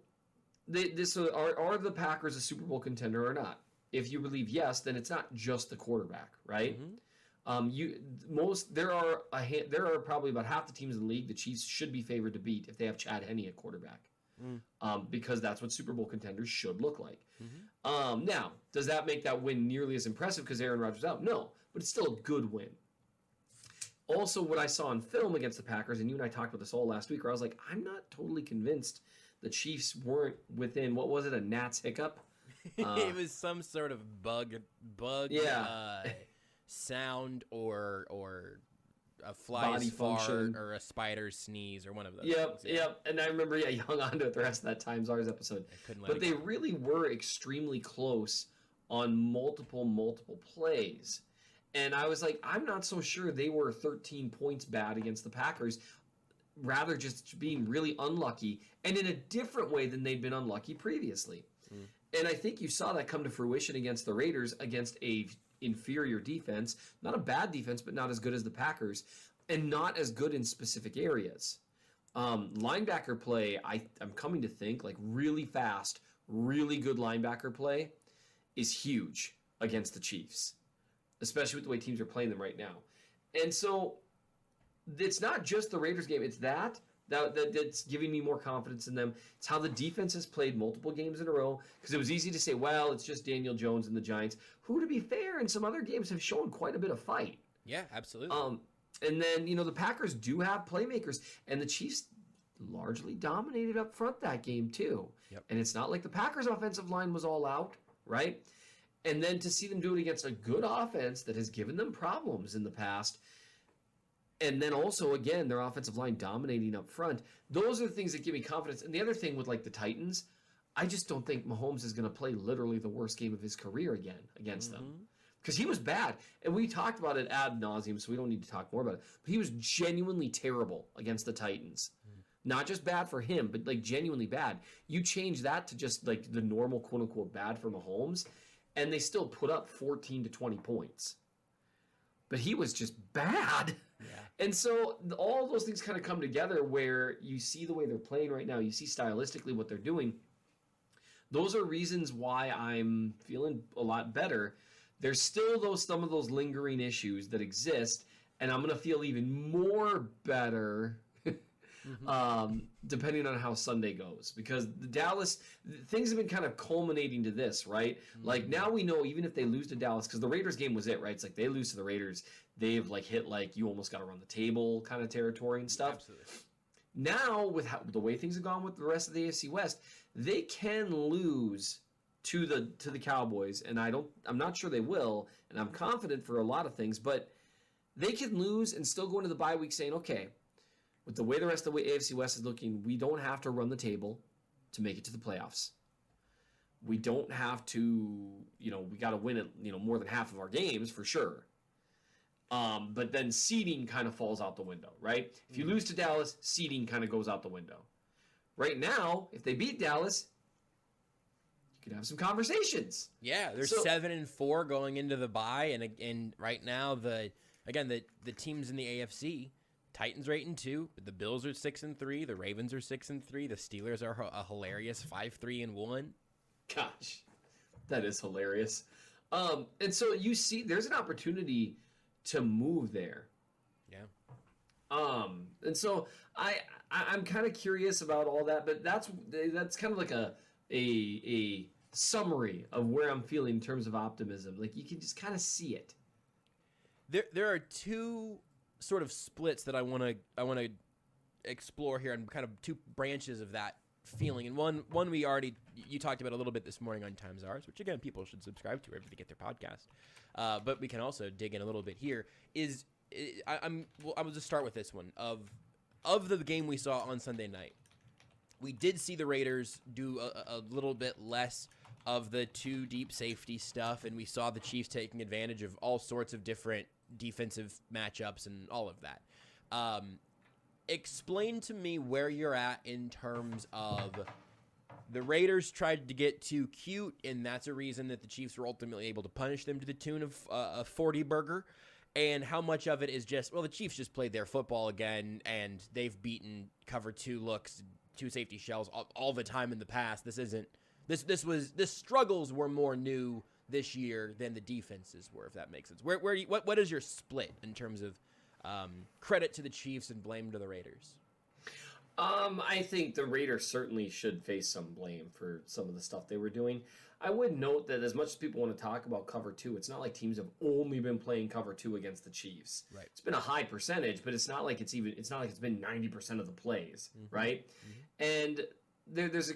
are the Packers a Super Bowl contender or not? If you believe yes, then it's not just the quarterback, right? There are probably about half the teams in the league the Chiefs should be favored to beat if they have Chad Henne at quarterback. Because that's what Super Bowl contenders should look like. Now, does that make that win nearly as impressive because Aaron Rodgers is out? No, but it's still a good win. also what I saw on film against the Packers, and you and I talked about this all last week, where I was like, I'm not totally convinced the Chiefs weren't within, what was it, a gnat's hiccup? It was some sort of bug sound or a fly's Body fart function. or a spider's sneeze or one of those Yep, things. yep. And I remember, you hung on to it the rest of that Times Ours episode. couldn't let But it they go. really were extremely close on multiple plays. And I was like, I'm not so sure they were 13 points bad against the Packers, rather just being really unlucky, and in a different way than they'd been unlucky previously. And I think you saw that come to fruition against the Raiders, against a inferior defense, not a bad defense, but not as good as the Packers, and not as good in specific areas. Linebacker play, I'm coming to think, like really fast, really good linebacker play is huge against the Chiefs, especially with the way teams are playing them right now. And so it's not just the Raiders game, it's that's giving me more confidence in them. It's how the defense has played multiple games in a row, because it was easy to say, well, it's just Daniel Jones and the Giants, who, to be fair, in some other games have shown quite a bit of fight. Yeah, absolutely. And then, the Packers do have playmakers, and the Chiefs largely dominated up front that game too. Yep. And it's not like the Packers offensive line was all out, right? And then to see them do it against a good offense that has given them problems in the past, and then also, again, their offensive line dominating up front, those are the things that give me confidence. And the other thing with, like, the Titans, I just don't think Mahomes is going to play literally the worst game of his career again against them. Because he was bad. And we talked about it ad nauseum, so we don't need to talk more about it. But he was genuinely terrible against the Titans. Not just bad for him, but, like, genuinely bad. You change that to just, like, the normal, quote-unquote, bad for Mahomes, and they still put up 14 to 20 points. But he was just bad. Yeah. And so all those things kind of come together where you see the way they're playing right now. You see stylistically what they're doing. Those are reasons why I'm feeling a lot better. There's still some of those lingering issues that exist, and I'm going to feel even more better depending on how Sunday goes, because the Dallas things have been kind of culminating to this, right? Like, now we know, even if they lose to Dallas, because the Raiders game was it, right? It's like they lose to the Raiders, they've like hit like you almost got to run the table kind of territory and stuff. Absolutely. Now with the way things have gone with the rest of the AFC West, they can lose to the Cowboys, and I'm not sure they will, and I'm confident for a lot of things, but they can lose and still go into the bye week saying, okay, with the way the rest of the AFC West is looking, we don't have to run the table to make it to the playoffs. We don't have to, we got to win it, more than half of our games for sure. But then seeding kind of falls out the window, right? If you lose to Dallas, seeding kind of goes out the window. Right now, if they beat Dallas, you could have some conversations. Yeah, they're 7-4 going into the bye, and right now the teams in the AFC. Titans are 8-2, but the Bills are 6-3. The Ravens are 6-3. The Steelers are a hilarious 5-3-1. Gosh, that is hilarious. And so you see, there's an opportunity to move there. Yeah. And so I'm kind of curious about all that, but that's kind of like a summary of where I'm feeling in terms of optimism. Like, you can just kind of see it. There are two sort of splits that I want to explore here, and kind of two branches of that feeling. And one you talked about a little bit this morning on Times Ours, which again people should subscribe to wherever they get their podcast. But we can also dig in a little bit here. I will just start with this one of the game we saw on Sunday night. We did see the Raiders do a little bit less of the two deep safety stuff, and we saw the Chiefs taking advantage of all sorts of different defensive matchups and all of that. Explain to me where you're at in terms of the Raiders tried to get too cute, and that's a reason that the Chiefs were ultimately able to punish them to the tune of a 40 burger, and how much of it is just, well, the Chiefs just played their football again, and they've beaten cover two looks, two safety shells all the time in the past. This struggles were more new this year than the defenses were, if that makes sense. What is your split in terms of credit to the Chiefs and blame to the Raiders? I think the Raiders certainly should face some blame for some of the stuff they were doing. I would note that as much as people want to talk about cover 2, it's not like teams have only been playing cover 2 against the Chiefs. Right. It's been a high percentage, but it's not like it's been 90% of the plays, right? And there's a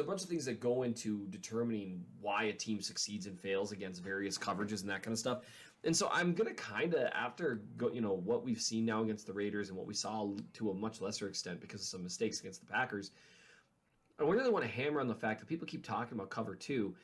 bunch of things that go into determining why a team succeeds and fails against various coverages and that kind of stuff. And so I'm going to kind of, after what we've seen now against the Raiders and what we saw to a much lesser extent because of some mistakes against the Packers, I really want to hammer on the fact that people keep talking about cover 2,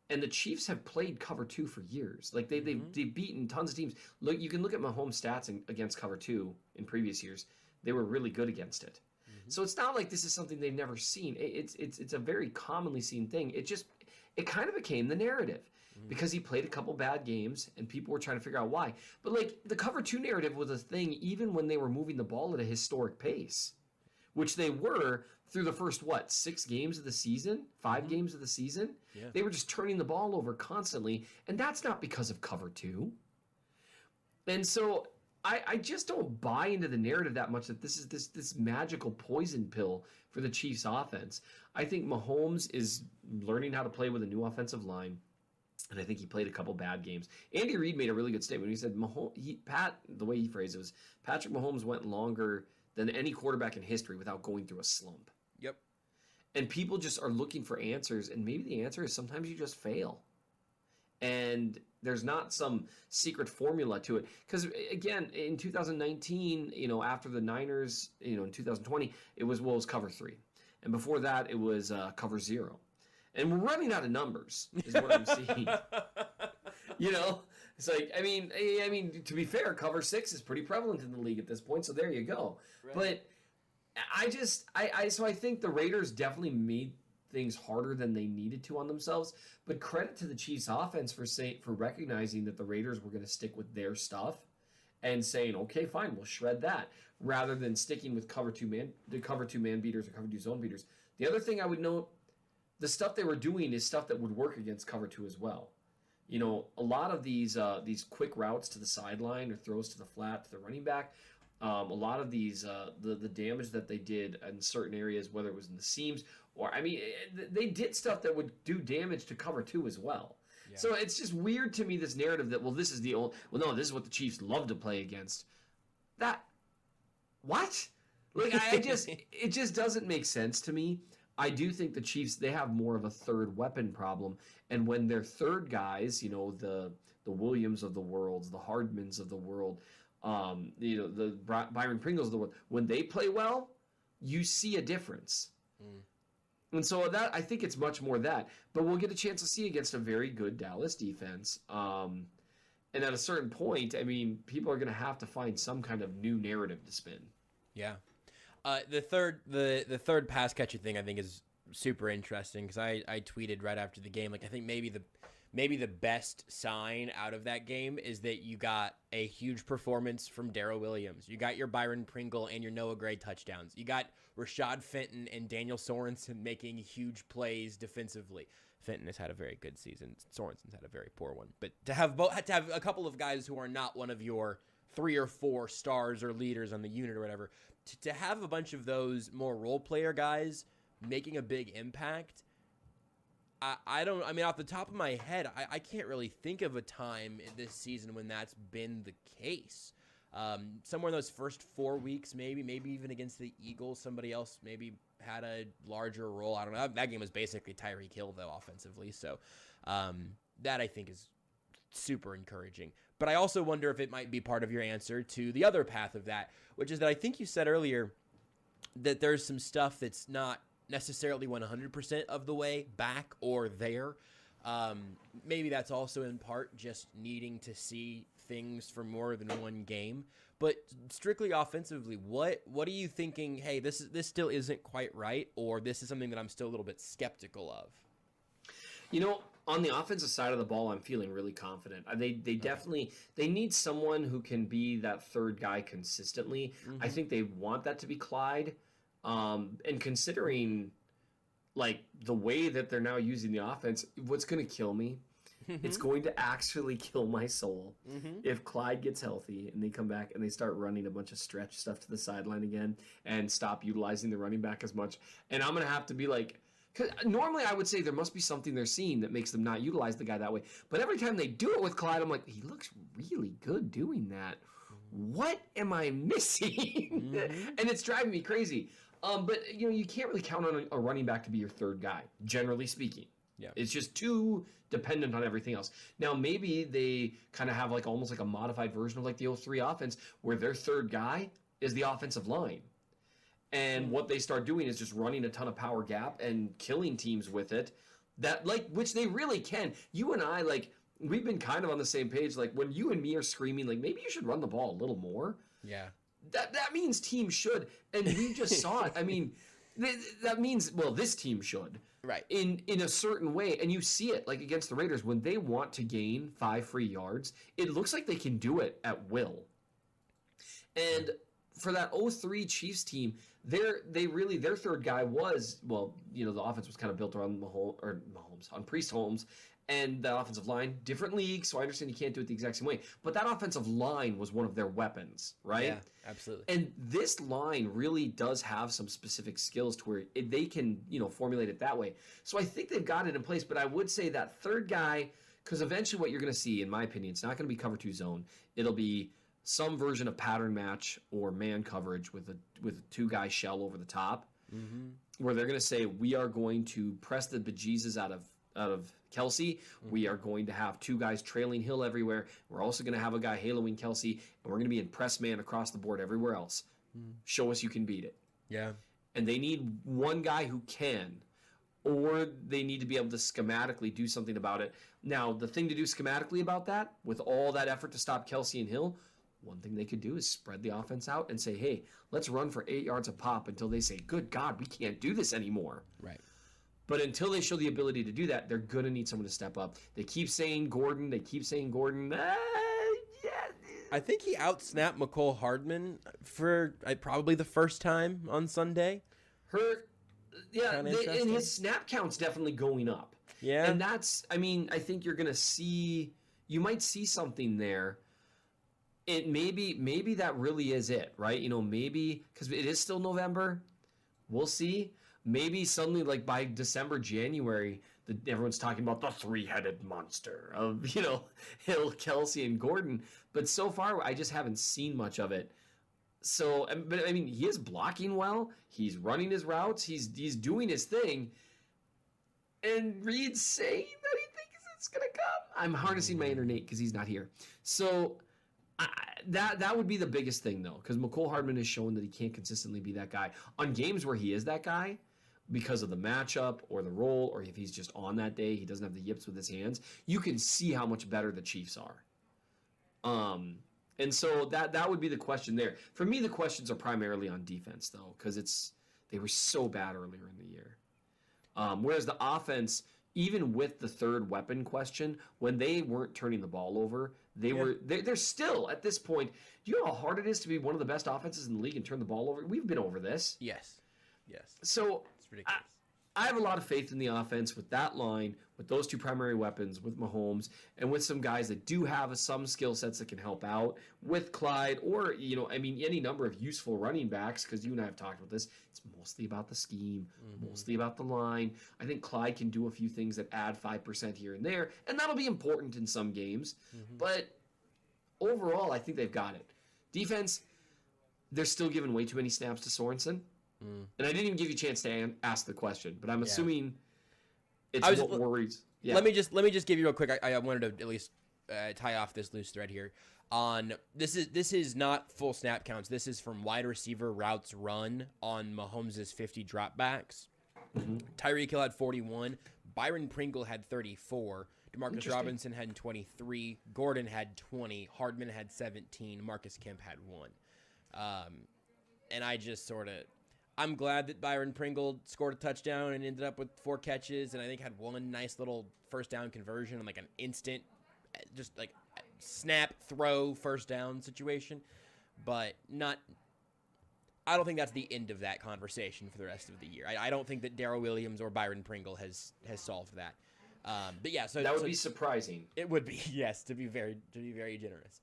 and the Chiefs have played cover 2 for years. Like they've beaten tons of teams. Look, you can look at Mahomes' stats against cover 2 in previous years. They were really good against it. So it's not like this is something they've never seen. It's a very commonly seen thing. It kind of became the narrative because he played a couple bad games and people were trying to figure out why. But like the cover 2 narrative was a thing even when they were moving the ball at a historic pace, which they were through the first 6 games of the season, 5 games of the season. Yeah. They were just turning the ball over constantly, and that's not because of cover 2. And so I just don't buy into the narrative that much that this is this magical poison pill for the Chiefs offense. I think Mahomes is learning how to play with a new offensive line, and I think he played a couple bad games. Andy Reid made a really good statement. He said the way he phrased it was, Patrick Mahomes went longer than any quarterback in history without going through a slump. Yep. And people just are looking for answers, and maybe the answer is sometimes you just fail. And there's not some secret formula to it. Because, again, in 2019, after the Niners, in 2020, it was cover 3. And before that, it was cover 0. And we're running out of numbers, is what I'm seeing. It's like, I mean, to be fair, cover 6 is pretty prevalent in the league at this point, so there you go. Right. But I think the Raiders definitely made things harder than they needed to on themselves. But credit to the Chiefs offense for recognizing that the Raiders were going to stick with their stuff and saying, okay, fine, we'll shred that, rather than sticking with cover 2 man beaters or cover 2 zone beaters. The other thing I would note, the stuff they were doing is stuff that would work against cover 2 as well. A lot of these quick routes to the sideline or throws to the flat to the running back, a lot of these the damage that they did in certain areas, whether it was in the seams or they did stuff that would do damage to cover 2 as well. Yeah. So it's just weird to me, this narrative that this is this is what the Chiefs love to play against. What? Like it just doesn't make sense to me. I do think the Chiefs, they have more of a third weapon problem, and when their third guys, the Williams of the world, the Hardmans of the world, the Byron Pringles of the world, when they play well, you see a difference. And so that, I think it's much more that. But we'll get a chance to see against a very good Dallas defense. And at a certain point, people are going to have to find some kind of new narrative to spin. Yeah. The third pass catcher thing I think is super interesting because I tweeted right after the game, like, I think maybe the best sign out of that game is that you got a huge performance from Darrell Williams. You got your Byron Pringle and your Noah Gray touchdowns. You got Rashad Fenton and Daniel Sorensen making huge plays defensively. Fenton has had a very good season. Sorensen's had a very poor one. But to have a couple of guys who are not one of your 3 or 4 stars or leaders on the unit or whatever, to have a bunch of those more role player guys making a big impact, off the top of my head, I can't really think of a time in this season when that's been the case. Somewhere in those first 4 weeks, maybe even against the Eagles, somebody else maybe had a larger role. I don't know. That game was basically Tyreek Hill, though, offensively. So that I think is super encouraging. But I also wonder if it might be part of your answer to the other path of that, which is that I think you said earlier that there's some stuff that's not necessarily 100% of the way back or there. Maybe that's also in part just needing to see things for more than one game. But strictly offensively, what are you thinking, hey, this still isn't quite right, or this is something that I'm still a little bit skeptical of? On the offensive side of the ball, I'm feeling really confident. They definitely need someone who can be that third guy consistently. Mm-hmm. I think they want that to be Clyde. And considering like the way that they're now using the offense, what's going to kill me It's going to actually kill my soul if Clyde gets healthy and they come back and they start running a bunch of stretch stuff to the sideline again and stop utilizing the running back as much. And I'm going to have to be like, because normally I would say there must be something they're seeing that makes them not utilize the guy that way. But every time they do it with Clyde, I'm like, he looks really good doing that. What am I missing? And it's driving me crazy. But, you can't really count on a running back to be your third guy, generally speaking. Yeah. It's just too dependent on everything else. Now, maybe they kind of have almost like a modified version of the 03 offense where their third guy is the offensive line. And what they start doing is just running a ton of power gap and killing teams with it. Which they really can. You and I, we've been kind of on the same page. When you and me are screaming, maybe you should run the ball a little more. Yeah. That means teams should. And we just saw it. I mean, that means, this team should. Right. In a certain way. And you see it, against the Raiders, when they want to gain 5 free yards, it looks like they can do it at will. And for that 03 Chiefs team, their third guy was, the offense was kind of built around on Priest Holmes, and the offensive line, different league, so I understand you can't do it the exact same way. But that offensive line was one of their weapons, right? Yeah, absolutely. And this line really does have some specific skills to where they can, formulate it that way. So I think they've got it in place, but I would say that third guy, because eventually what you're going to see, in my opinion, it's not going to be cover 2 zone. It'll be some version of pattern match or man coverage with a 2-guy shell over the top, where they're going to say, we are going to press the bejesus out of Kelsey. We are going to have 2 guys trailing Hill everywhere. We're also going to have a guy haloing Kelsey, and we're going to be in press man across the board everywhere else. Show us you can beat it. Yeah. And they need one guy who can, or they need to be able to schematically do something about it. Now, the thing to do schematically about that, with all that effort to stop Kelsey and Hill, one thing they could do is spread the offense out and say, hey, let's run for 8 yards a pop until they say, good God, we can't do this anymore. Right. But until they show the ability to do that, they're going to need someone to step up. They keep saying Gordon. Yeah. I think he outsnapped McCole Hardman for probably the first time on Sunday. And his snap count's definitely going up. Yeah. And I think you're going to you might see something there. It maybe that really is it, right? Maybe because it is still November. We'll see. Maybe suddenly, by December, January, everyone's talking about the 3-headed monster of, Hill, Kelsey, and Gordon. But so far, I just haven't seen much of it. So, but he is blocking well. He's running his routes. He's doing his thing. And Reed's saying that he thinks it's going to come. I'm harnessing my inner Nate because he's not here. So that would be the biggest thing, though, because McCole Hardman has shown that he can't consistently be that guy. On games where he is that guy, because of the matchup or the role, or if he's just on that day, he doesn't have the yips with his hands, you can see how much better the Chiefs are. And so that would be the question there. For me, the questions are primarily on defense, though, because they were so bad earlier in the year. Whereas the offense, even with the third weapon question, when they weren't turning the ball over, they're still at this point. Do you know how hard it is to be one of the best offenses in the league and turn the ball over? We've been over this. Yes. So It's ridiculous. I have a lot of faith in the offense with that line, with those 2 primary weapons, with Mahomes, and with some guys that do have some skill sets that can help out with Clyde, or any number of useful running backs. Because you and I have talked about this. It's mostly about the scheme, mostly about the line. I think Clyde can do a few things that add 5% here and there, and that'll be important in some games. But overall, I think they've got it. Defense, they're still giving way too many snaps to Sorensen. And I didn't even give you a chance to ask the question, but I'm assuming it's what worries. Yeah. Let me just give you real quick. I wanted to at least tie off this loose thread here. This is not full snap counts. This is from wide receiver routes run on Mahomes' 50 dropbacks. Tyreek Hill had 41. Byron Pringle had 34. Demarcus Robinson had 23. Gordon had 20. Hardman had 17. Marcus Kemp had 1. And I just I'm glad that Byron Pringle scored a touchdown and ended up with 4 catches, and I think had 1 nice little first down conversion on an instant, just snap, throw, first down situation. But I don't think that's the end of that conversation for the rest of the year. I don't think that Darrell Williams or Byron Pringle has solved that. But yeah, so that would be surprising. It would be, yes, to be very generous.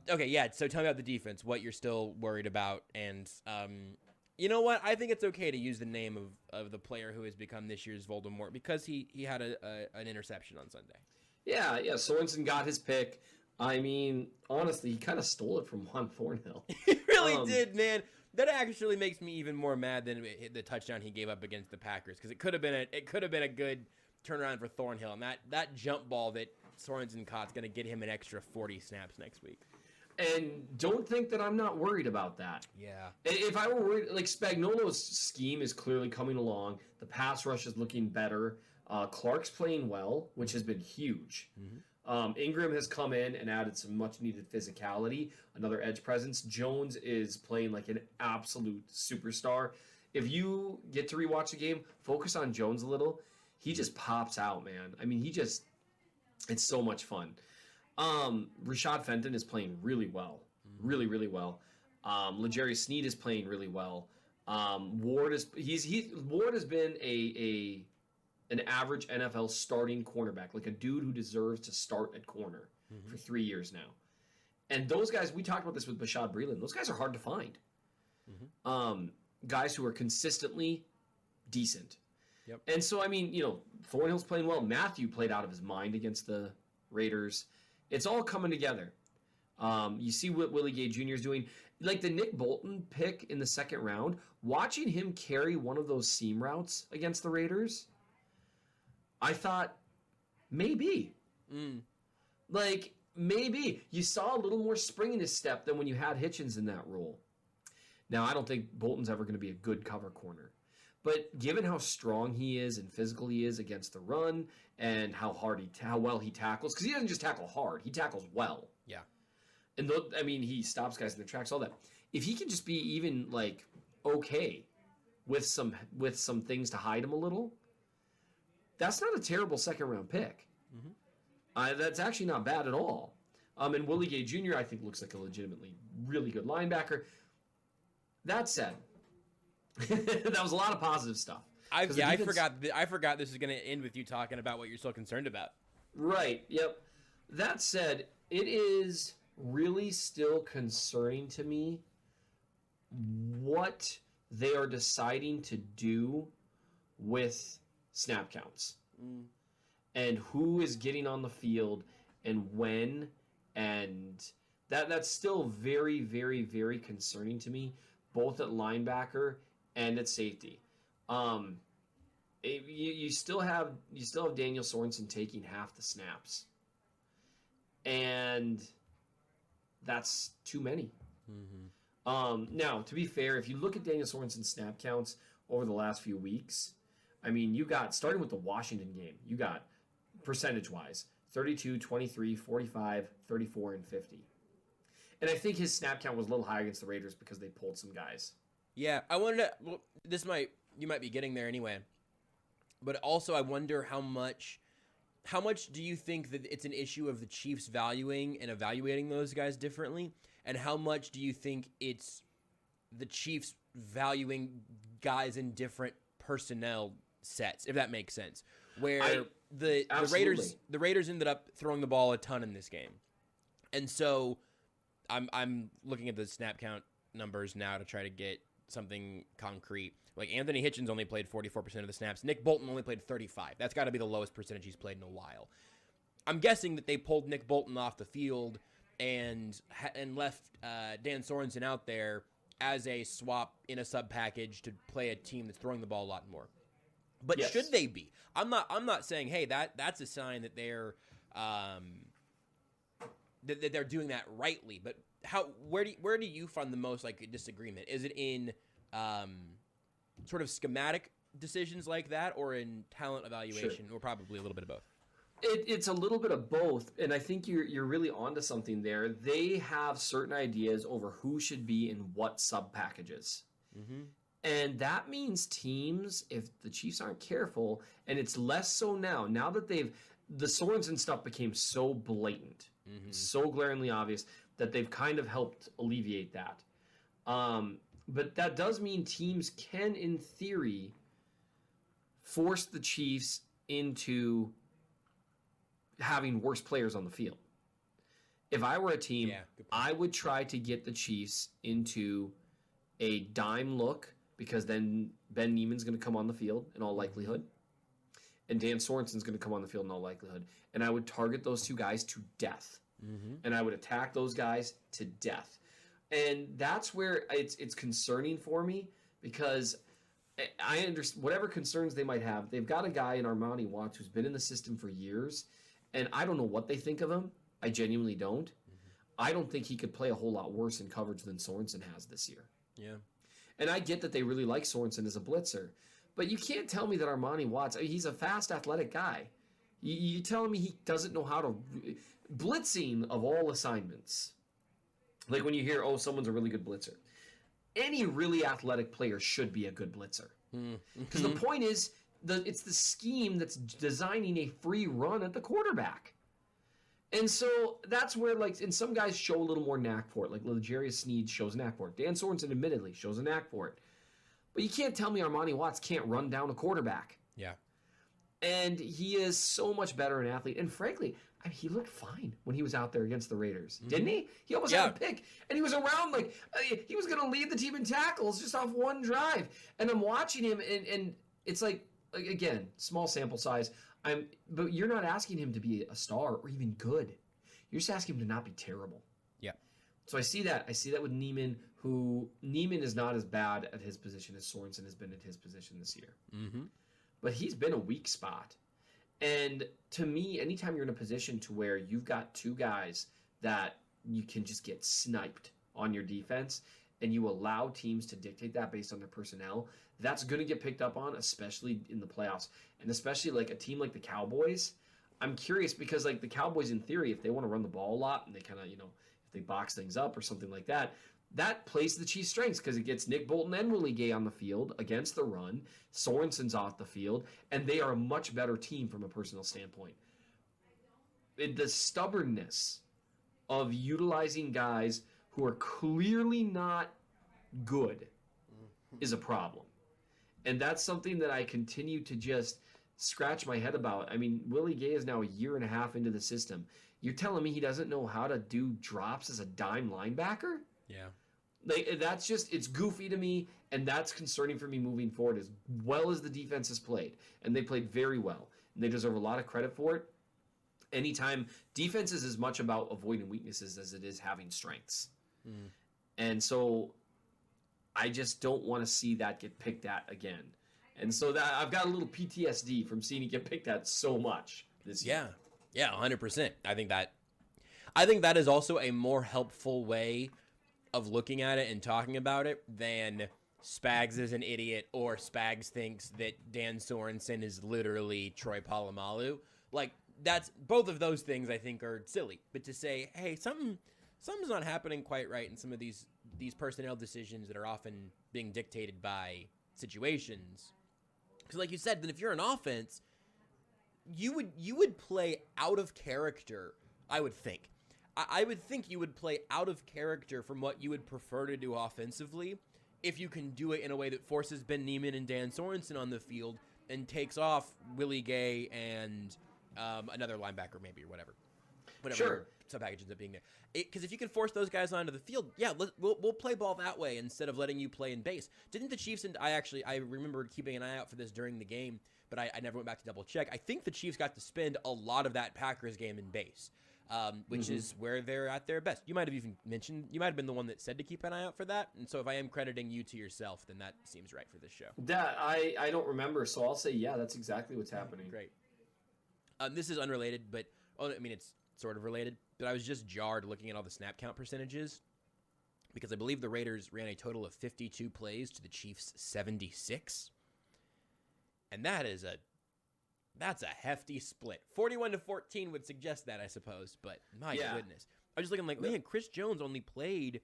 Okay, yeah. So tell me about the defense. What you're still worried about, and you know what? I think it's okay to use the name of the player who has become this year's Voldemort because he had an interception on Sunday. Yeah. Sorensen got his pick. I mean, honestly, he kind of stole it from Juan Thornhill. He really did, man. That actually makes me even more mad than the touchdown he gave up against the Packers because it could have been a good turnaround for Thornhill, and that jump ball that Sorensen caught's going to get him an extra 40 snaps next week. And don't think that I'm not worried about that. Yeah. If I were worried, like Spagnuolo's scheme is clearly coming along. The pass rush is looking better. Clark's playing well, which has been huge. Mm-hmm. Ingram has come in and added some much-needed physicality, another edge presence. Jones is playing like an absolute superstar. If you get to rewatch the game, focus on Jones a little. He just pops out, man. I mean, it's so much fun. Rashad Fenton is playing really well. Really, really well. L'Jarius Sneed is playing really well. Ward has been an average NFL starting cornerback, like a dude who deserves to start at corner for 3 years now. And those guys, we talked about this with Bashad Breeland, those guys are hard to find. Guys who are consistently decent. Yep. And so, I mean, Thornhill's playing well. Matthew played out of his mind against the Raiders. It's all coming together. You see what Willie Gay Jr. is doing. Like the Nick Bolton pick in the second round, watching him carry one of those seam routes against the Raiders, I thought, maybe. Like, maybe. You saw a little more spring in his step than when you had Hitchens in that role. Now, I don't think Bolton's ever going to be a good cover corner. But given how strong he is and physical he is against the run and how well he tackles, because he doesn't just tackle hard, he tackles well. Yeah. And he stops guys in their tracks, all that. If he can just be even like okay with some things to hide him a little, that's not a terrible second round pick. That's actually not bad at all. And Willie Gay Jr. I think looks like a legitimately really good linebacker. That said, that was a lot of positive stuff. I forgot this is going to end with you talking about what you're so concerned about. Right. Yep. That said, it is really still concerning to me what they are deciding to do with snap counts and who is getting on the field and when, and that's still very, very, very concerning to me, both at linebacker and at safety. You still have Daniel Sorensen taking half the snaps, and that's too many. Now, to be fair, if you look at Daniel Sorensen's snap counts over the last few weeks, I mean, you got, starting with the Washington game, you got percentage-wise 32, 23, 45, 34, and 50. And I think his snap count was a little higher against the Raiders because they pulled some guys. Yeah, I wanted to. Well, you might be getting there anyway, but also I wonder how much do you think that it's an issue of the Chiefs valuing and evaluating those guys differently, and how much do you think it's the Chiefs valuing guys in different personnel sets, if that makes sense? Where the Raiders ended up throwing the ball a ton in this game, and so I'm looking at the snap count numbers now to try to get something concrete. Like Anthony Hitchens only played 44% of the snaps. Nick Bolton only played 35%. That's got to be the lowest percentage he's played in a while. I'm guessing that they pulled Nick Bolton off the field and left Dan Sorensen out there as a swap in a sub package to play a team that's throwing the ball a lot more. But yes. Should they be? I'm not saying, hey, that's a sign that they're that they're doing that rightly. But where do you find the most like disagreement? Is it in sort of schematic decisions like that, or in talent evaluation, or probably a little bit of both? It's a little bit of both, and I think you're really onto something there. They have certain ideas over who should be in what sub packages. And that means teams, if the Chiefs aren't careful, and it's less so now that the Sorensen stuff became so blatant, so glaringly obvious, that they've kind of helped alleviate that. But that does mean teams can, in theory, force the Chiefs into having worse players on the field. If I were a team, good point. I would try to get the Chiefs into a dime look, because then Ben Neiman's going to come on the field in all likelihood, and Dan Sorensen's going to come on the field in all likelihood. And I would target those two guys to death. And I would attack those guys to death. And that's where it's concerning for me, because I understand whatever concerns they might have. They've got a guy in Armani Watts who's been in the system for years, and I don't know what they think of him. I genuinely don't. I don't think he could play a whole lot worse in coverage than Sorensen has this year. Yeah. And I get that they really like Sorensen as a blitzer, but you can't tell me that Armani Watts, he's a fast, athletic guy. You telling me he doesn't know how to... Blitzing of all assignments. Like when you hear, oh, someone's a really good blitzer. Any really athletic player should be a good blitzer. Because the point is, it's the scheme that's designing a free run at the quarterback. And so that's where, like, and some guys show a little more knack for it. Like L'Jarius Sneed shows a knack for it. Dan Sorensen, admittedly, shows a knack for it. But you can't tell me Armani Watts can't run down a quarterback. Yeah. And he is so much better an athlete. And frankly, he looked fine when he was out there against the Raiders, didn't he? He almost had a pick, and he was around like he was going to lead the team in tackles just off one drive. And I'm watching him, and it's like again, small sample size. But you're not asking him to be a star or even good. You're just asking him to not be terrible. Yeah. So I see that. I see that with Neiman, Neiman is not as bad at his position as Sorensen has been at his position this year. But he's been a weak spot. And to me, anytime you're in a position to where you've got two guys that you can just get sniped on your defense, and you allow teams to dictate that based on their personnel, that's going to get picked up on, especially in the playoffs. And especially like a team like the Cowboys. I'm curious because like the Cowboys, in theory, if they want to run the ball a lot and they kind of, if they box things up or something like that, that plays to the Chiefs' strengths because it gets Nick Bolton and Willie Gay on the field against the run. Sorensen's off the field, and they are a much better team from a personnel standpoint. The stubbornness of utilizing guys who are clearly not good is a problem. And that's something that I continue to just scratch my head about. I mean, Willie Gay is now a year and a half into the system. You're telling me he doesn't know how to do drops as a dime linebacker? Yeah. That's just, it's goofy to me, and that's concerning for me moving forward as well as the defense has played. And they played very well. And they deserve a lot of credit for it. Anytime, defense is as much about avoiding weaknesses as it is having strengths. And so I just don't want to see that get picked at again. And so that I've got a little PTSD from seeing it get picked at so much this year. Yeah, 100%. I think that is also a more helpful way of looking at it and talking about it than Spags is an idiot or Spags thinks that Dan Sorensen is literally Troy Polamalu. Like, that's both of those things I think are silly. But to say, hey, something's not happening quite right in some of these personnel decisions that are often being dictated by situations. Because like you said, then if you're an offense, you would play out of character, I would think. I would think you would play out of character from what you would prefer to do offensively if you can do it in a way that forces Ben Neiman and Dan Sorensen on the field and takes off Willie Gay and another linebacker maybe or whatever. Sure. Sub-package ends up being there. Because if you can force those guys onto the field, yeah, we'll play ball that way instead of letting you play in base. Didn't the Chiefs, and I remember keeping an eye out for this during the game, but I never went back to double check. I think the Chiefs got to spend a lot of that Packers game in base. Which is where they're at their best. You might have even mentioned, you might have been the one that said to keep an eye out for that. And so if I am crediting you to yourself, then that seems right for this show. That I don't remember, so I'll say, yeah, that's exactly what's happening. Great. This is unrelated, but, it's sort of related. But I was just jarred looking at all the snap count percentages because I believe the Raiders ran a total of 52 plays to the Chiefs' 76. And that's a hefty split. 41-14 would suggest that, I suppose, but my goodness. I was just looking like, man, Chris Jones only played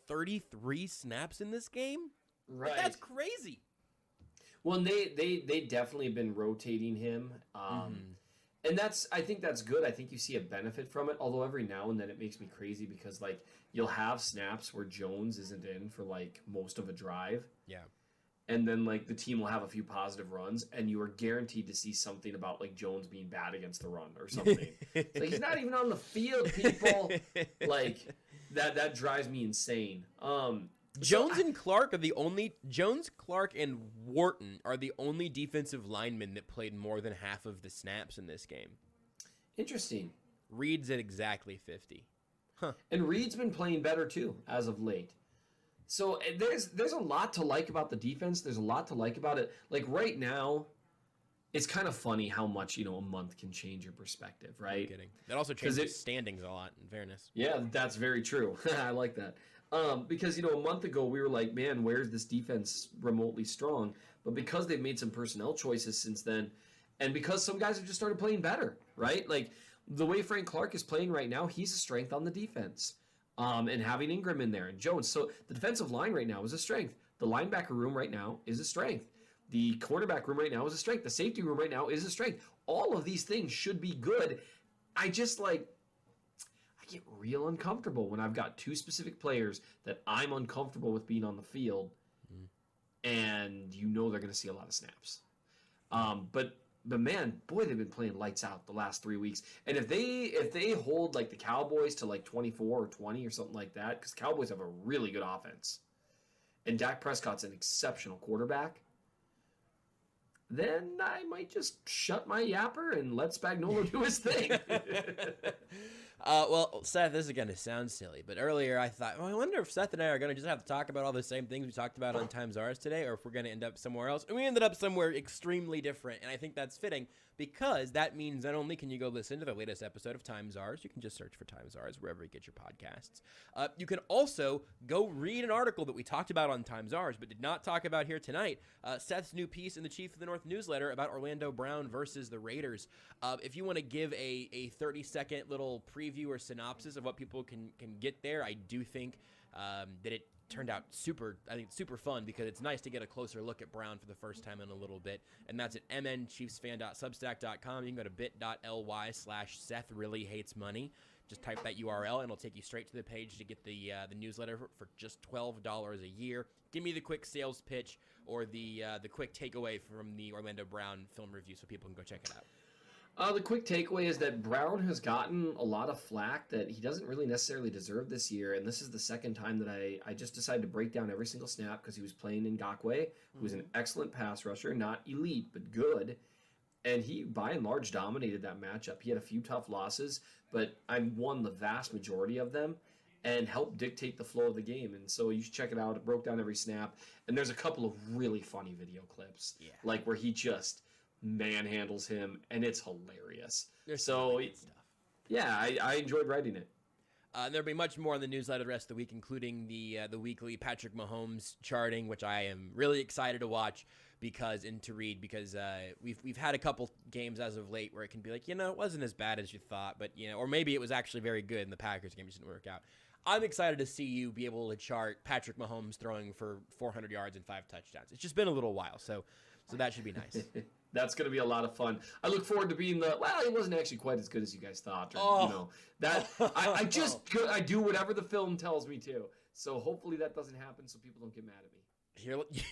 33 snaps in this game? Right. Like, that's crazy. Well, and they definitely have been rotating him. And I think that's good. I think you see a benefit from it, although every now and then it makes me crazy because, like, you'll have snaps where Jones isn't in for, like, most of a drive. Yeah. and then like the team will have a few positive runs, and you are guaranteed to see something about like Jones being bad against the run or something. It's like he's not even on the field, people. Like that drives me insane. Jones and Clark and Wharton are the only defensive linemen that played more than half of the snaps in this game. Interesting. Reed's at exactly 50. Huh. And Reed's been playing better too as of late. So there's a lot to like about the defense. There's a lot to like about it. Like right now, it's kind of funny how much, a month can change your perspective, right? No kidding. That also changes standings a lot, in fairness. Yeah, that's very true. I like that. Because, a month ago we were like, man, where's this defense remotely strong? But because they've made some personnel choices since then, and because some guys have just started playing better, right? Like the way Frank Clark is playing right now, he's a strength on the defense. And having Ingram in there and Jones. So the defensive line right now is a strength. The linebacker room right now is a strength. The cornerback room right now is a strength. The safety room right now is a strength. All of these things should be good. I get real uncomfortable when I've got two specific players that I'm uncomfortable with being on the field, and they're going to see a lot of snaps. But man, boy, they've been playing lights out the last 3 weeks. And if they hold like the Cowboys to like 24 or 20 or something like that, because Cowboys have a really good offense, and Dak Prescott's an exceptional quarterback, then I might just shut my yapper and let Spagnuolo do his thing. Well, Seth, this is going to sound silly, but earlier I thought, I wonder if Seth and I are going to just have to talk about all the same things we talked about on Times Ours today, or if we're going to end up somewhere else. And we ended up somewhere extremely different, and I think that's fitting because that means not only can you go listen to the latest episode of Times Ours, you can just search for Times Ours wherever you get your podcasts. You can also go read an article that we talked about on Times Ours, but did not talk about here tonight. Seth's new piece in the Chief of the North newsletter about Orlando Brown versus the Raiders. If you want to give a 30-second little preview or synopsis of what people can get there, I do think that it turned out super fun because it's nice to get a closer look at Brown for the first time in a little bit, and that's at mnchiefsfan.substack.com. You can go to bit.ly/SethReallyHatesMoney. Just type that URL and it'll take you straight to the page to get the newsletter for just $12 a year. Give me the quick sales pitch or the quick takeaway from the Orlando Brown film review so people can go check it out. The quick takeaway is that Brown has gotten a lot of flack that he doesn't really necessarily deserve this year, and this is the second time that I just decided to break down every single snap because he was playing Ngakoue, who was an excellent pass rusher, not elite, but good, and he, by and large, dominated that matchup. He had a few tough losses, but I won the vast majority of them and helped dictate the flow of the game, and so you should check it out. It broke down every snap, and there's a couple of really funny video clips, like where he just manhandles him, and it's hilarious. There's so stuff. Yeah, I enjoyed writing it. There'll be much more on the newsletter the rest of the week, including the weekly Patrick Mahomes charting, which I am really excited to watch and to read because we've had a couple games as of late where it can be like, it wasn't as bad as you thought, but or maybe it was actually very good and the Packers game just didn't work out. I'm excited to see you be able to chart Patrick Mahomes throwing for 400 yards and 5 touchdowns. It's just been a little while, so that should be nice. That's going to be a lot of fun. I look forward to being it wasn't actually quite as good as you guys thought. I do whatever the film tells me to. So hopefully that doesn't happen so people don't get mad at me.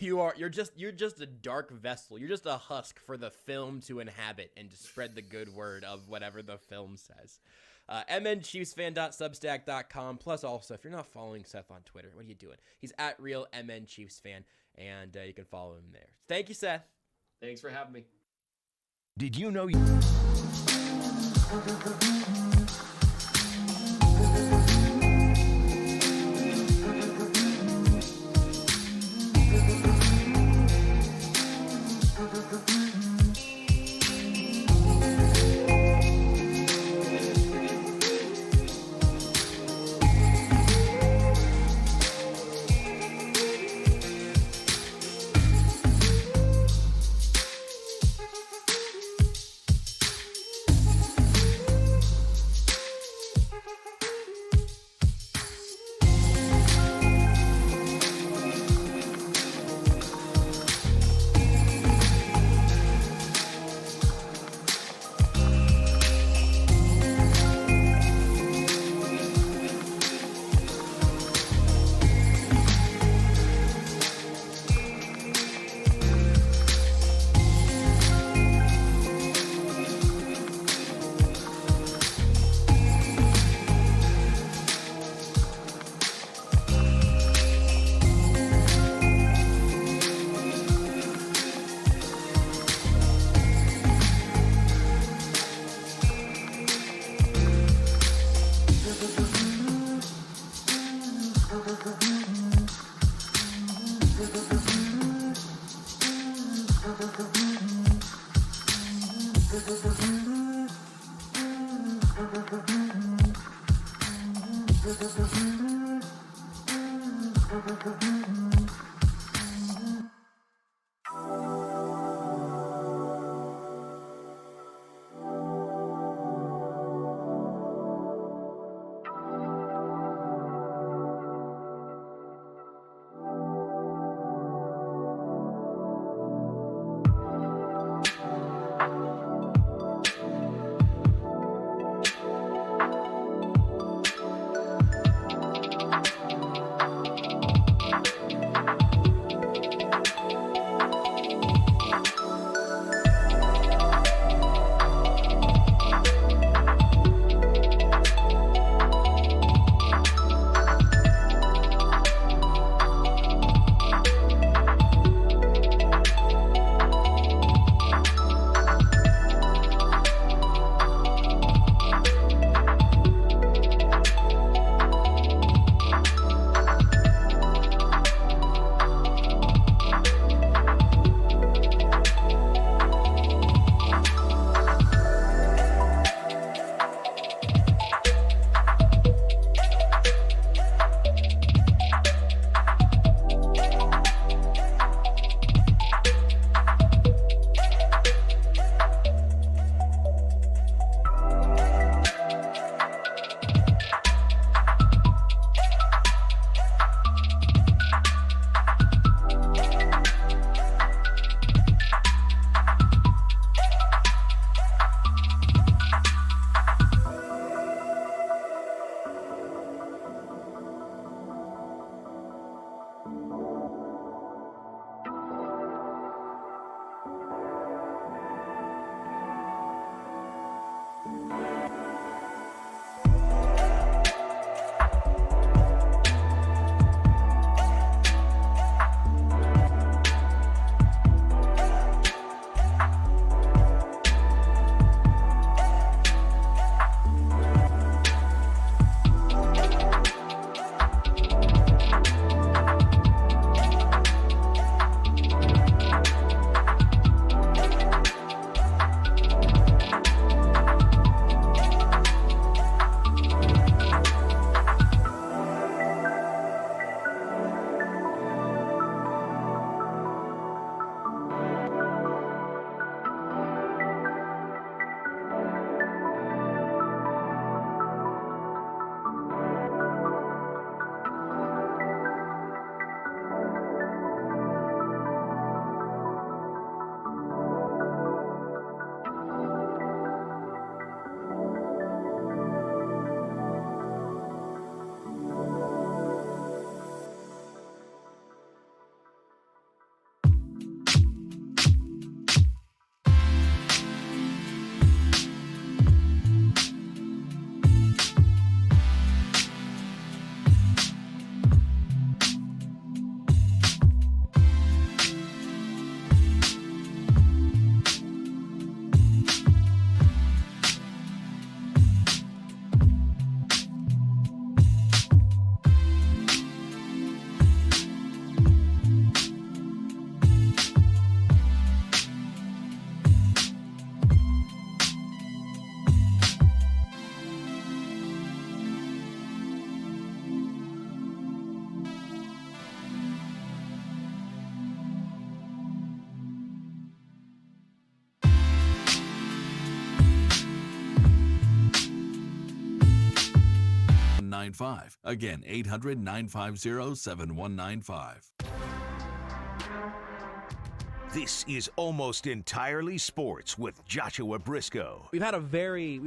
You're just a dark vessel. You're just a husk for the film to inhabit and to spread the good word of whatever the film says. mnchiefsfan.substack.com. Plus, also, if you're not following Seth on Twitter, what are you doing? He's at RealMNChiefsFan, and you can follow him there. Thank you, Seth. Thanks for having me. Did you know 7195. Again, 800-950-7195. This is Almost Entirely Sports with Joshua Brisco. We've had a very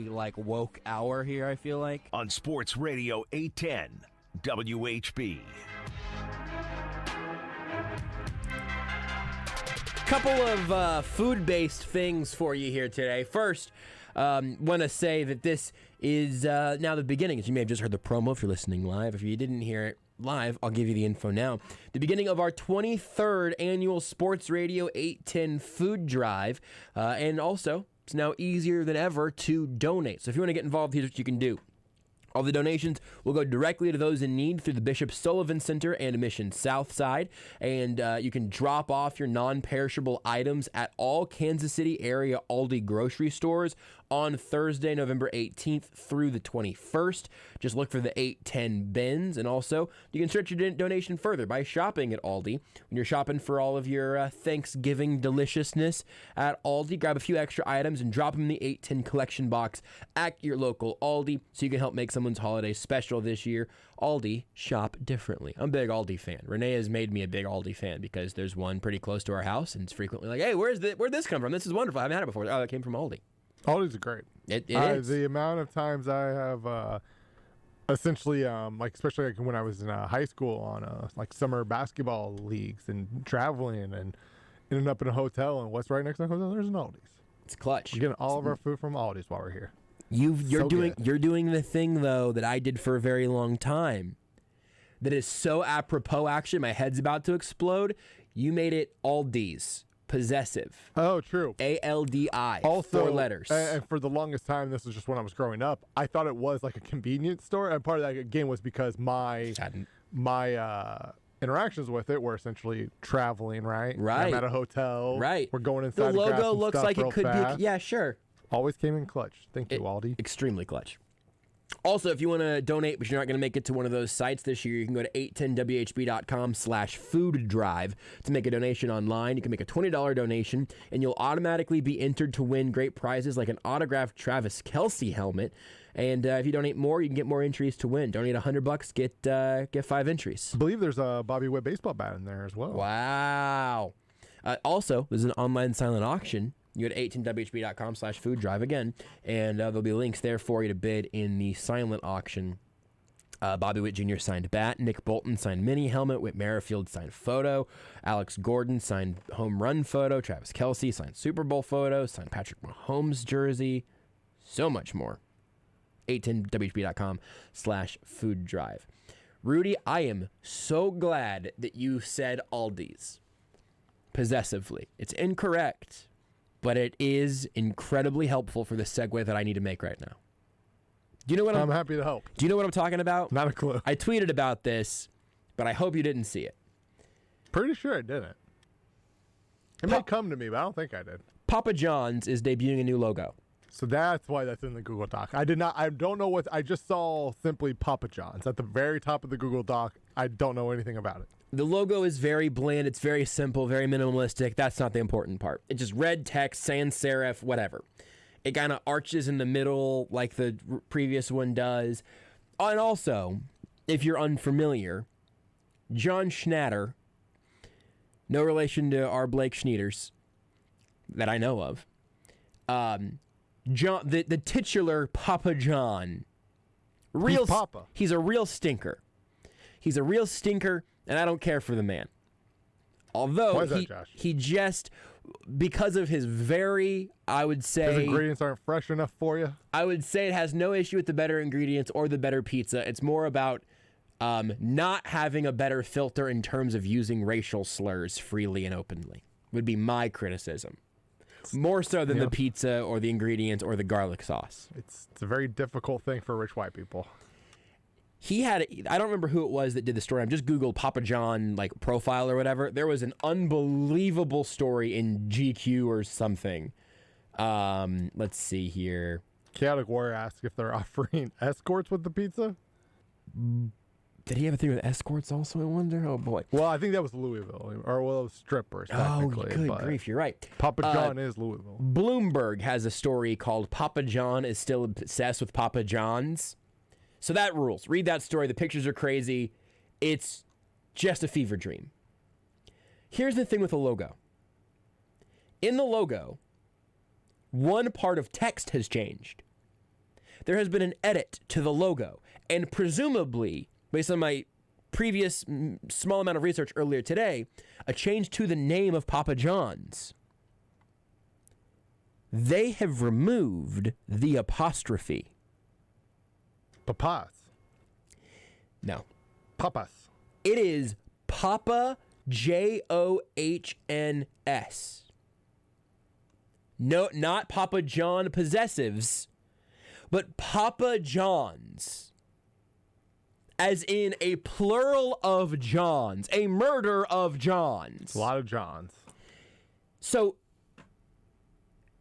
like woke hour here, I feel like. On Sports Radio 810 WHB. Couple of food-based things for you here today. First, want to say that this is now the beginning. As you may have just heard the promo if you're listening live. If you didn't hear it live, I'll give you the info now. The beginning of our 23rd annual Sports Radio 810 food drive. And also, it's now easier than ever to donate. So if you want to get involved, here's what you can do. All the donations will go directly to those in need through the Bishop Sullivan Center and Mission Southside. And you can drop off your non-perishable items at all Kansas City area Aldi grocery stores on Thursday, November 18th through the 21st. Just look for the 810 bins. And also, you can stretch your donation further by shopping at Aldi. When you're shopping for all of your Thanksgiving deliciousness at Aldi, grab a few extra items and drop them in the 810 collection box at your local Aldi so you can help make someone's holiday special this year. Aldi, shop differently. I'm a big Aldi fan. Renee has made me a big Aldi fan because there's one pretty close to our house, and it's frequently like, hey, where'd this come from? This is wonderful. I haven't had it before. Oh, it came from Aldi. Aldi's are great. It is. The amount of times I have essentially, especially like when I was in high school on like summer basketball leagues and traveling and ending up in a hotel, and what's right next to the hotel? There's an Aldi's. It's clutch. We're getting all of our food from Aldi's while we're here. You're doing the thing though that I did for a very long time. That is so apropos. Actually, my head's about to explode. You made it Aldi's. Possessive. Oh, true. ALDI. Also, 4 letters. And for the longest time, this was just when I was growing up, I thought it was like a convenience store. And part of that again was because my interactions with it were essentially traveling, right? Right. I'm at a hotel. Right. We're going inside. The to grab logo some looks stuff like it real could fast. be. Yeah, sure. Always came in clutch. Thank you, Aldi. Extremely clutch. Also, if you want to donate, but you're not going to make it to one of those sites this year, you can go to 810whb.com/food drive to make a donation online. You can make a $20 donation, and you'll automatically be entered to win great prizes like an autographed Travis Kelce helmet. And if you donate more, you can get more entries to win. Donate $100, get 5 entries. I believe there's a Bobby Witt baseball bat in there as well. Wow. Also, there's an online silent auction. You go to 810whb.com/food drive again, and there'll be links there for you to bid in the silent auction. Bobby Witt Jr. signed bat, Nick Bolton signed mini helmet, Whit Merrifield signed photo, Alex Gordon signed home run photo, Travis Kelce signed Super Bowl photo, signed Patrick Mahomes jersey, so much more. 810whb.com/food drive. Rudy, I am so glad that you said Aldi's possessively. It's incorrect, but it is incredibly helpful for the segue that I need to make right now. Do you know what I'm happy to help. Do you know what I'm talking about? Not a clue. I tweeted about this, but I hope you didn't see it. Pretty sure I didn't. It may come to me, but I don't think I did. Papa John's is debuting a new logo. So that's why that's in the Google Doc. I don't know what, I just saw simply Papa John's at the very top of the Google Doc. I don't know anything about it. The logo is very bland. It's very simple, very minimalistic. That's not the important part. It's just red text, sans serif, whatever. It kind of arches in the middle like the previous one does. And also, if you're unfamiliar, John Schnatter, no relation to our Blake Schneiders that I know of, John, the titular Papa John, he's a real stinker. He's a real stinker, and I don't care for the man. Although why is that, Josh? He just, because of his very, I would say, his ingredients aren't fresh enough for you. I would say it has no issue with the better ingredients or the better pizza. It's more about not having a better filter in terms of using racial slurs freely and openly. Would be my criticism. More so than the pizza or the ingredients or the garlic sauce. It's a very difficult thing for rich white people. He had, I don't remember who it was that did the story. I just Googled Papa John like profile or whatever. There was an unbelievable story in GQ or something. Let's see here. Chaotic Warrior asks if they're offering escorts with the pizza. Did he have a thing with escorts also, I wonder? Oh, boy. Well, I think that was Louisville. Or, well, it was strippers, technically. Oh, good grief. You're right. Papa John is Louisville. Bloomberg has a story called Papa John is Still Obsessed with Papa John's. So that rules. Read that story. The pictures are crazy. It's just a fever dream. Here's the thing with the logo. In the logo, one part of text has changed. There has been an edit to the logo. And presumably, based on my previous small amount of research earlier today, a change to the name of Papa John's. They have removed the apostrophe. Papas. No. Papas. It is Papa Johns. No, not Papa John Possessives, but Papa John's. as in a plural of Johns, a murder of Johns. A lot of Johns. So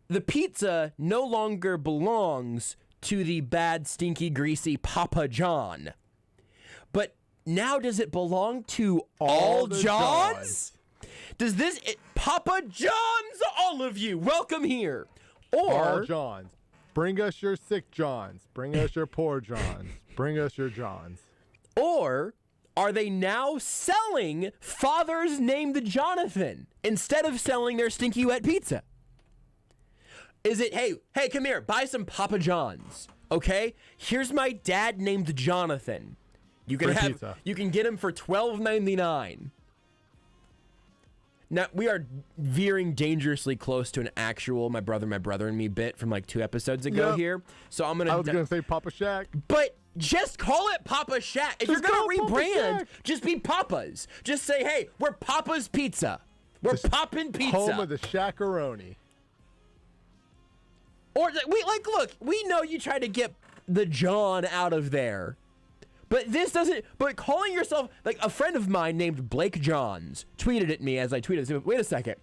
the pizza no longer belongs to the bad, stinky, greasy Papa John. But now does it belong to all the Johns? Does Papa John's, all of you, welcome here. Or All Johns. Bring us your sick Johns. Bring us your poor Johns. Bring us your Johns. Or are they now selling fathers named Jonathan instead of selling their stinky wet pizza? Is it, hey, come here, buy some Papa John's, okay? Here's my dad named Jonathan. You can Free pizza. You can get him for $12.99. Now, we are veering dangerously close to an actual my brother and me bit from like 2 episodes ago Yep. here. So I'm going I was going to say Papa Shack. But just call it Papa Shack. If Just you're call going it to Papa rebrand, Shack. just be Papa's. Just say, hey, we're Papa's Pizza. We're poppin' pizza. Home of the Shackaroni. Or, look, we know you try to get the John out of there. But this doesn't, but calling yourself, like a friend of mine named Blake Johns tweeted at me as I tweeted, wait a second,